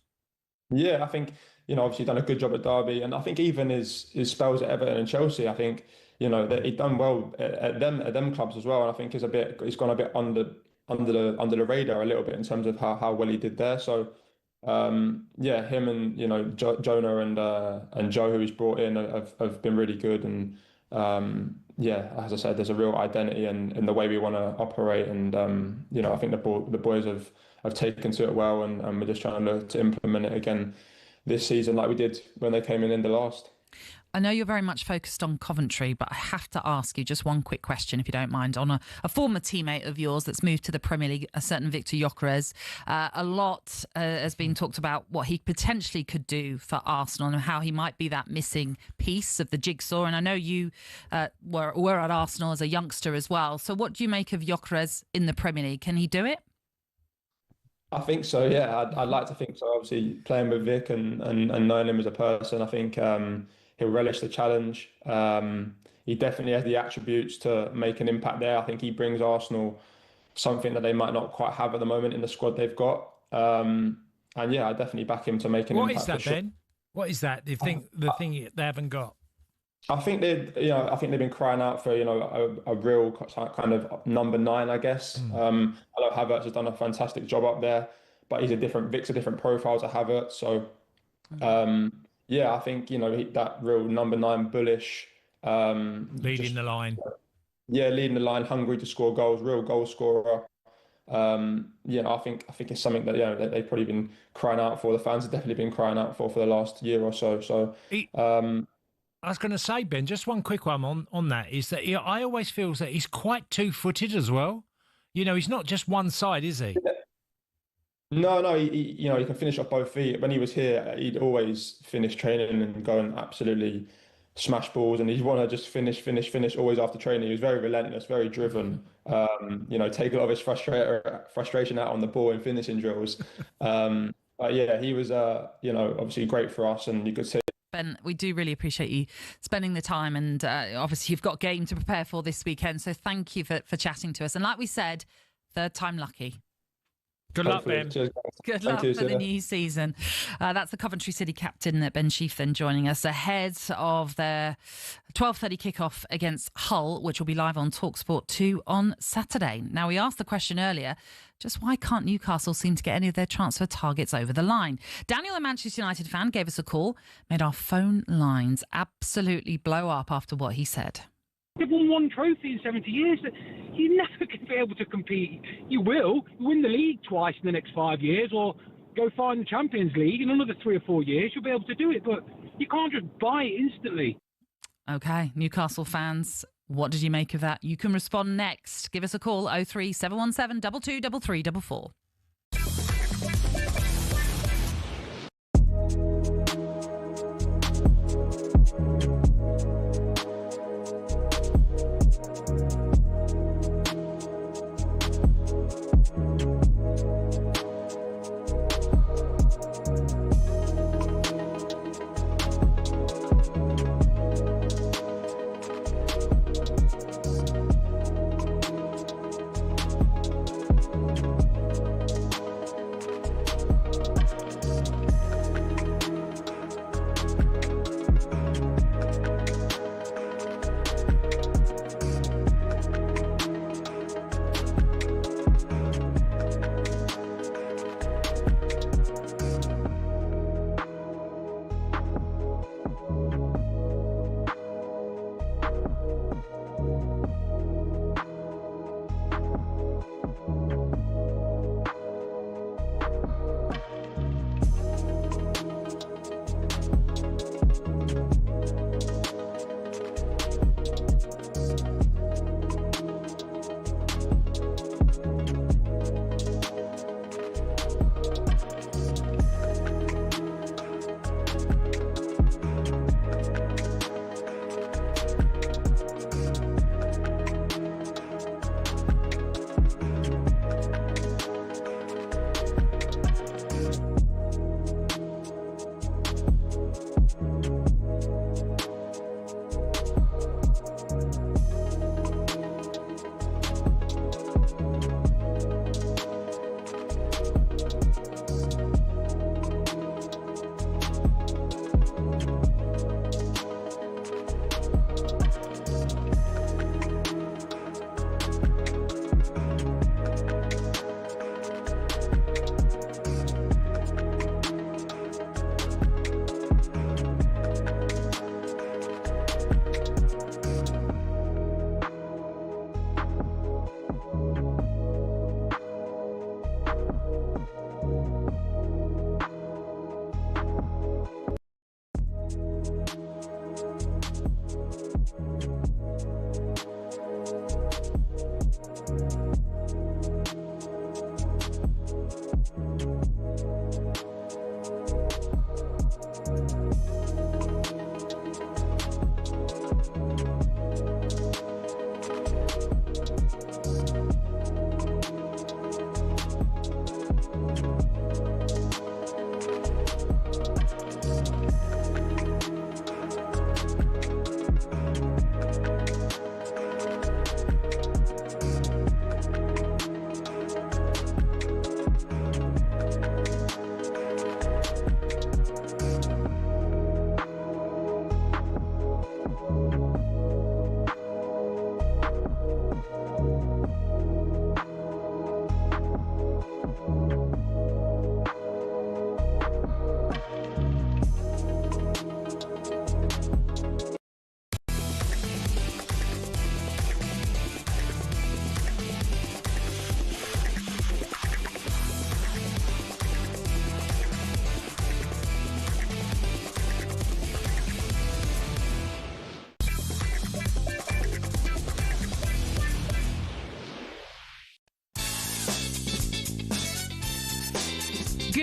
Yeah, I think, obviously done a good job at Derby. And I think even his spells at Everton and Chelsea, I think, that he'd done well at them clubs as well. And I think he's gone a bit under the radar a little bit in terms of how well he did there. So him and Jonah and Joe, who he's brought in, have been really good. And as I said, there's a real identity in the way we want to operate, and I think the boys have taken to it well, and we're just trying to implement it again this season like we did when they came in the last. I know you're very much focused on Coventry, but I have to ask you just one quick question, if you don't mind, on a former teammate of yours that's moved to the Premier League, a certain Victor Gyökeres. A lot has been talked about what he potentially could do for Arsenal and how he might be that missing piece of the jigsaw. And I know you were at Arsenal as a youngster as well. So what do you make of Gyökeres in the Premier League? Can he do it? I think so, yeah. I'd like to think so. Obviously, playing with Vic and knowing him as a person, I think he'll relish the challenge. He definitely has the attributes to make an impact there. I think he brings Arsenal something that they might not quite have at the moment in the squad they've got. I definitely back him to make an impact. What is that, Ben? What is that? The thing they haven't got? I think they've been crying out for a real kind of number 9, I guess. I know Havertz has done a fantastic job up there, but Vic's a different profile to Havertz. So I think that real number 9, bullish, leading the line. Yeah, leading the line, hungry to score goals, real goal scorer. I think it's something that they've probably been crying out for. The fans have definitely been crying out for the last year or so. So. I was going to say, Ben, just one quick one on that is that I always feel that he's quite two-footed as well. He's not just one side, is he? No, he can finish off both feet. When he was here, he'd always finish training and go and absolutely smash balls, and he'd want to just finish always after training. He was very relentless, very driven. Take a lot of his frustration out on the ball in finishing drills. He was obviously great for us, and you could see. Ben, we do really appreciate you spending the time, and obviously you've got a game to prepare for this weekend, so thank you for chatting to us. And like we said, third time lucky. Good luck, Ben. Good luck for the new season. That's the Coventry City captain, Ben Sheafton, joining us ahead of their 12:30 kickoff against Hull, which will be live on talkSPORT 2 on Saturday. Now, we asked the question earlier, just why can't Newcastle seem to get any of their transfer targets over the line? Daniel, a Manchester United fan, gave us a call, made our phone lines absolutely blow up after what he said. They've won one trophy in 70 years. You're never going to be able to compete. You will win the league twice in the next 5 years, or go find the Champions League in another 3 or 4 years. You'll be able to do it, but you can't just buy it instantly. OK, Newcastle fans, what did you make of that? You can respond next. Give us a call, 03717 223344.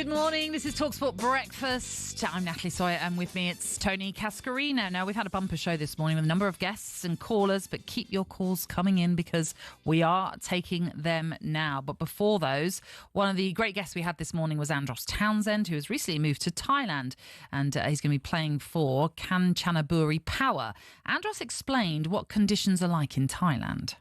Good morning. This is talkSPORT Breakfast. I'm Natalie Sawyer, and with me it's Tony Cascarino. Now, we've had a bumper show this morning with a number of guests and callers, but keep your calls coming in because we are taking them now. But before those, one of the great guests we had this morning was Andros Townsend, who has recently moved to Thailand, and he's going to be playing for Kanchanaburi Power. Andros explained what conditions are like in Thailand.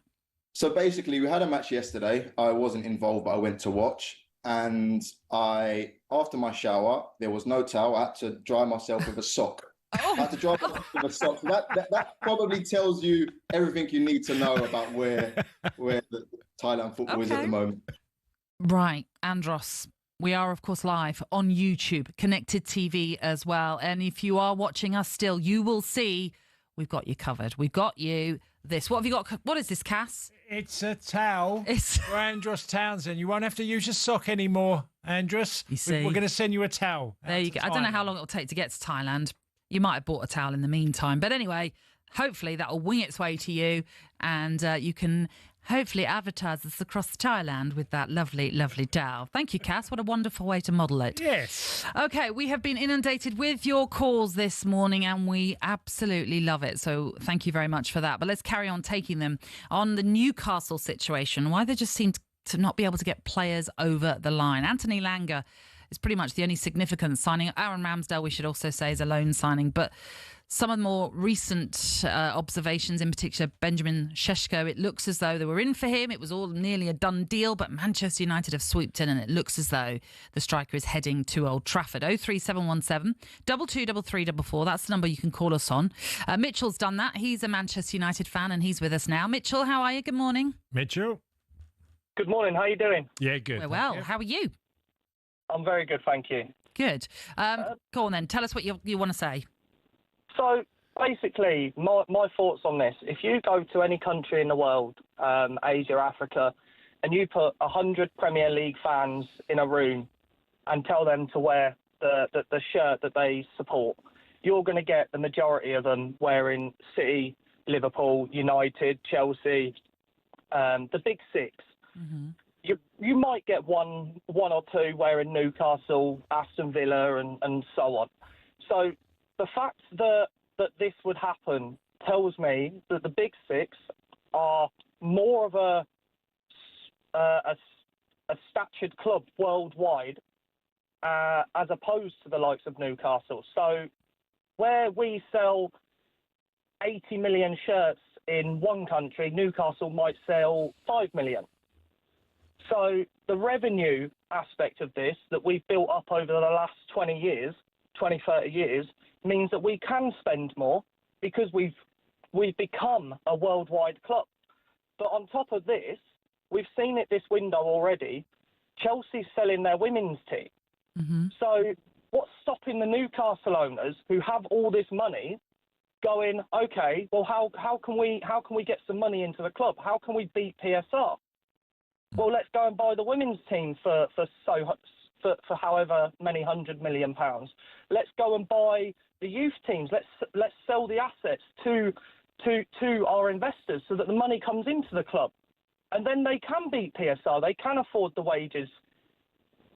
So basically, we had a match yesterday. I wasn't involved, but I went to watch. And after my shower, there was no towel. I had to dry myself with a sock. I had to dry myself with a sock. So that probably tells you everything you need to know about where the Thailand football is at the moment. Right, Andros. We are, of course, live on YouTube, connected TV as well. And if you are watching us still, you will see we've got you covered. We've got you. What have you got? What is this, Cass? It's a towel for Andros Townsend. You won't have to use your sock anymore, Andros. You see? We're going to send you a towel. There you go. I don't know how long it'll take to get to Thailand. You might have bought a towel in the meantime. But anyway, hopefully that'll wing its way to you and you can hopefully advertise us across Thailand with that lovely, lovely towel. Thank you, Cass. What a wonderful way to model it. Yes. OK, we have been inundated with your calls this morning and we absolutely love it. So thank you very much for that. But let's carry on taking them on the Newcastle situation, why they just seem to not be able to get players over the line. Anthony Langer is pretty much the only significant signing. Aaron Ramsdale, we should also say, is a loan signing. But some of the more recent observations, in particular Benjamin Sesko, it looks as though they were in for him. It was all nearly a done deal, but Manchester United have swooped in and it looks as though the striker is heading to Old Trafford. 03717 223344. That's the number you can call us on. Mitchell's done that. He's a Manchester United fan and he's with us now. Mitchell, how are you? Good morning. Mitchell. Good morning. How are you doing? Yeah, good. We're well. How are you? I'm very good, thank you. Good. Go on then. Tell us what you want to say. So basically, my thoughts on this, if you go to any country in the world, Asia, Africa, and you put 100 Premier League fans in a room and tell them to wear the shirt that they support, you're going to get the majority of them wearing City, Liverpool, United, Chelsea, the big six. Mm-hmm. You might get one or two wearing Newcastle, Aston Villa, and so on. So the fact that this would happen tells me that the big six are more of a statured club worldwide as opposed to the likes of Newcastle. So where we sell 80 million shirts in one country, Newcastle might sell 5 million. So the revenue aspect of this that we've built up over the last 20 years, 20, 30 years, means that we can spend more because we've become a worldwide club. But on top of this, we've seen it this window already, Chelsea's selling their women's team. Mm-hmm. So what's stopping the Newcastle owners who have all this money going, okay, well, how can we get some money into the club? How can we beat PSR? Well, let's go and buy the women's team for however many £100 million. Let's go and buy the youth teams. Let's sell the assets to our investors so that the money comes into the club, and then they can beat PSR. They can afford the wages.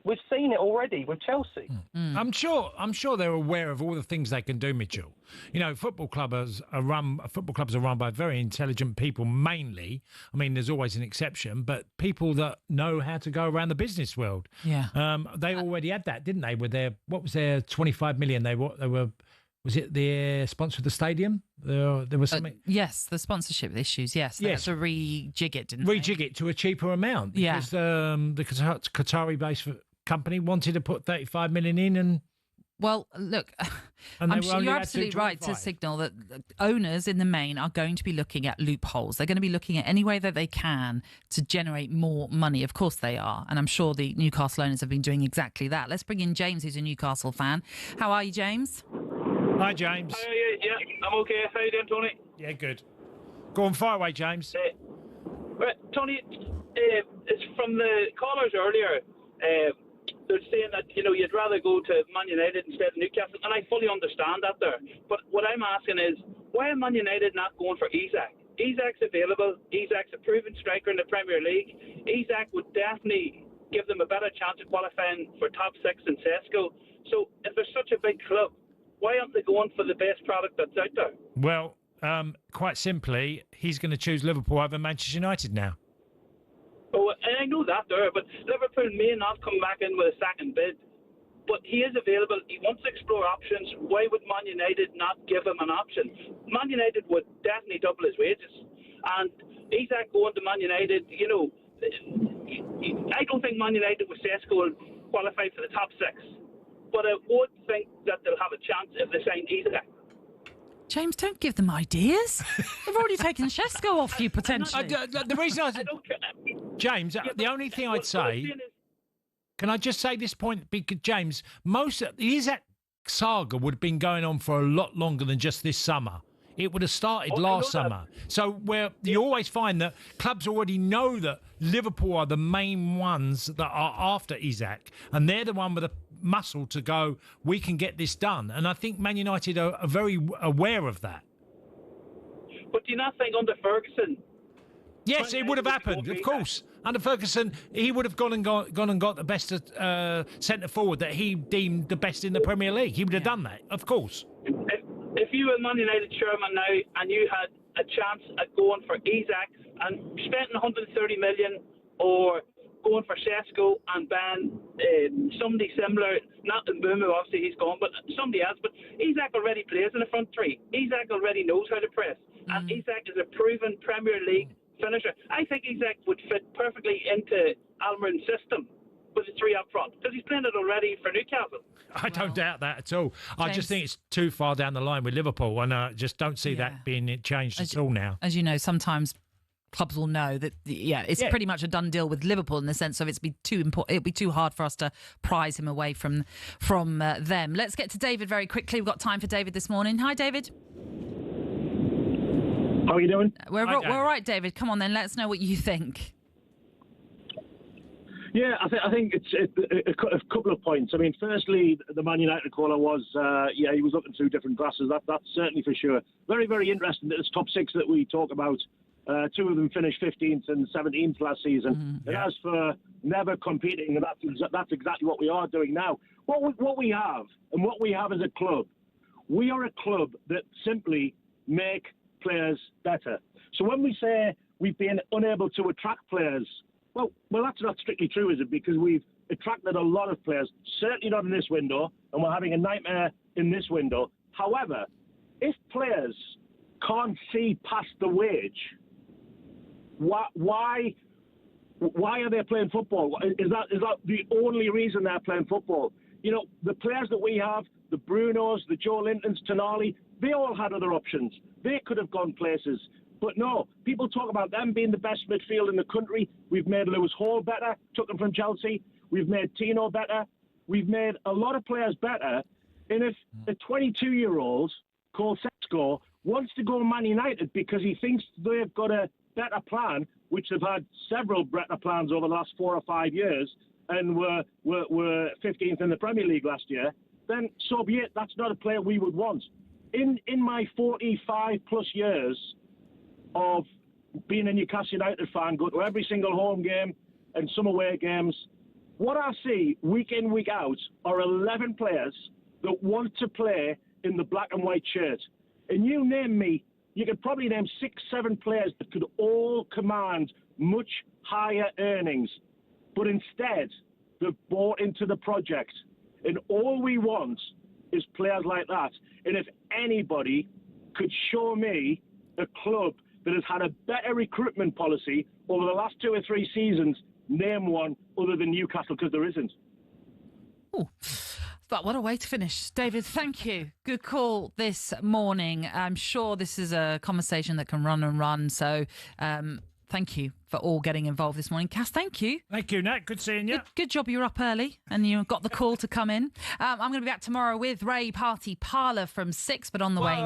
We've seen it already with Chelsea. Mm. I'm sure they're aware of all the things they can do, Mitchell. You know, football clubs are run by very intelligent people mainly. I mean, there's always an exception, but people that know how to go around the business world. Yeah. They already had that, didn't they? With what was their 25 million? They were. Was it the sponsor of the stadium? There was something. Yes, the sponsorship issues. Yes, they had to rejig it, didn't they? Rejig it to a cheaper amount because the Qatari-based company wanted to put 35 million in, and well, look, you're absolutely right to signal that owners in the main are going to be looking at loopholes. They're going to be looking at any way that they can to generate more money. Of course they are, and I'm sure the Newcastle owners have been doing exactly that. Let's bring in James, who's a Newcastle fan. How are you, James? Hi, James. How are you? Yeah, I'm okay. How are you doing, Tony? Yeah, good. Go on, fire away, James. Right, Tony, it's from the callers earlier. They're saying that, you'd rather go to Man United instead of Newcastle, and I fully understand that there. But what I'm asking is, why are Man United not going for Isak? Isak's available. Isak's a proven striker in the Premier League. Isak would definitely give them a better chance of qualifying for top 6 than Sesko. So if they're such a big club, why aren't they going for the best product that's out there? Well, quite simply, he's going to choose Liverpool over Manchester United now. Oh, and I know that there, but Liverpool may not come back in with a second bid. But he is available. He wants to explore options. Why would Man United not give him an option? Man United would definitely double his wages. And Isak going to Man United, you know, I don't think Man United with Sesko will qualify for the top 6. But I would think that they'll have a chance if they sign Isak. James, don't give them ideas. They've already taken Sesko off you, potentially. The reason James, the only thing I'd say... Can I just say this point? Because, James, the Isak saga would have been going on for a lot longer than just this summer. It would have started last summer. So where you always find that clubs already know that Liverpool are the main ones that are after Isak, and they're the one with the muscle to go, we can get this done. And I think Man United are very aware of that. But do you not think under Ferguson... Yes, it would have happened, of course. Under Ferguson, he would have gone and got the best centre forward that he deemed the best in the Premier League. He would have done that, of course. If you were Man United chairman now and you had a chance at going for Isak and spending 130 million, or going for Sesko and ban somebody similar, not Mbeumo, obviously he's gone, but somebody else. But Isak already plays in the front three. Isak already knows how to press, and Isak is a proven Premier League finisher. I think Isak would fit perfectly into Almiron's system with the 3 up front, because he's playing it already for Newcastle. I don't doubt that at all. James, I just think it's too far down the line with Liverpool, and I just don't see that being changed at all now. As you know, sometimes clubs will know that, it's pretty much a done deal with Liverpool in the sense of it'd be too hard for us to prize him away from them. Let's get to David very quickly. We've got time for David this morning. Hi, David. How are you doing? We're all right, David. Come on then, let us know what you think. Yeah, I think it's a couple of points. I mean, firstly, the Man United caller was, he was looking through different glasses. That's certainly for sure. Very, very interesting that it's top 6 that we talk about. 2 of them finished 15th and 17th last season. And as for never competing, that's exactly what we are doing now. What we have, and what we have as a club, we are a club that simply make players better. So when we say we've been unable to attract players, well, that's not strictly true, is it? Because we've attracted a lot of players, certainly not in this window, and we're having a nightmare in this window. However, if players can't see past the wage, why are they playing football? Is that the only reason they're playing football? You know, the players that we have, the Brunos, the Joe Lintons, Tonali, they all had other options. They could have gone places. But no, people talk about them being the best midfield in the country. We've made Lewis Hall better, took him from Chelsea. We've made Tino better. We've made a lot of players better. And if a 22-year-old called Sesko wants to go to Man United because he thinks they've got a better plan, which they've had several better plans over the last 4 or 5 years, and were 15th in the Premier League last year, then so be it. That's not a player we would want. In my 45-plus years of being a Newcastle United fan, go to every single home game and some away games, what I see week in, week out are 11 players that want to play in the black and white shirt. And you name me, you could probably name 6, 7 players that could all command much higher earnings. But instead, they've bought into the project. And all we want is players like that. And if anybody could show me a club that has had a better recruitment policy over the last 2 or 3 seasons, name one other than Newcastle, because there isn't. Ooh. But what a way to finish. David, thank you. Good call this morning. I'm sure this is a conversation that can run and run. So thank you for all getting involved this morning. Cass, thank you. Thank you, Nat. Good seeing you. Good job you're up early and you got the call to come in. I'm going to be back tomorrow with Ray Party Parlour from 6, but on the way...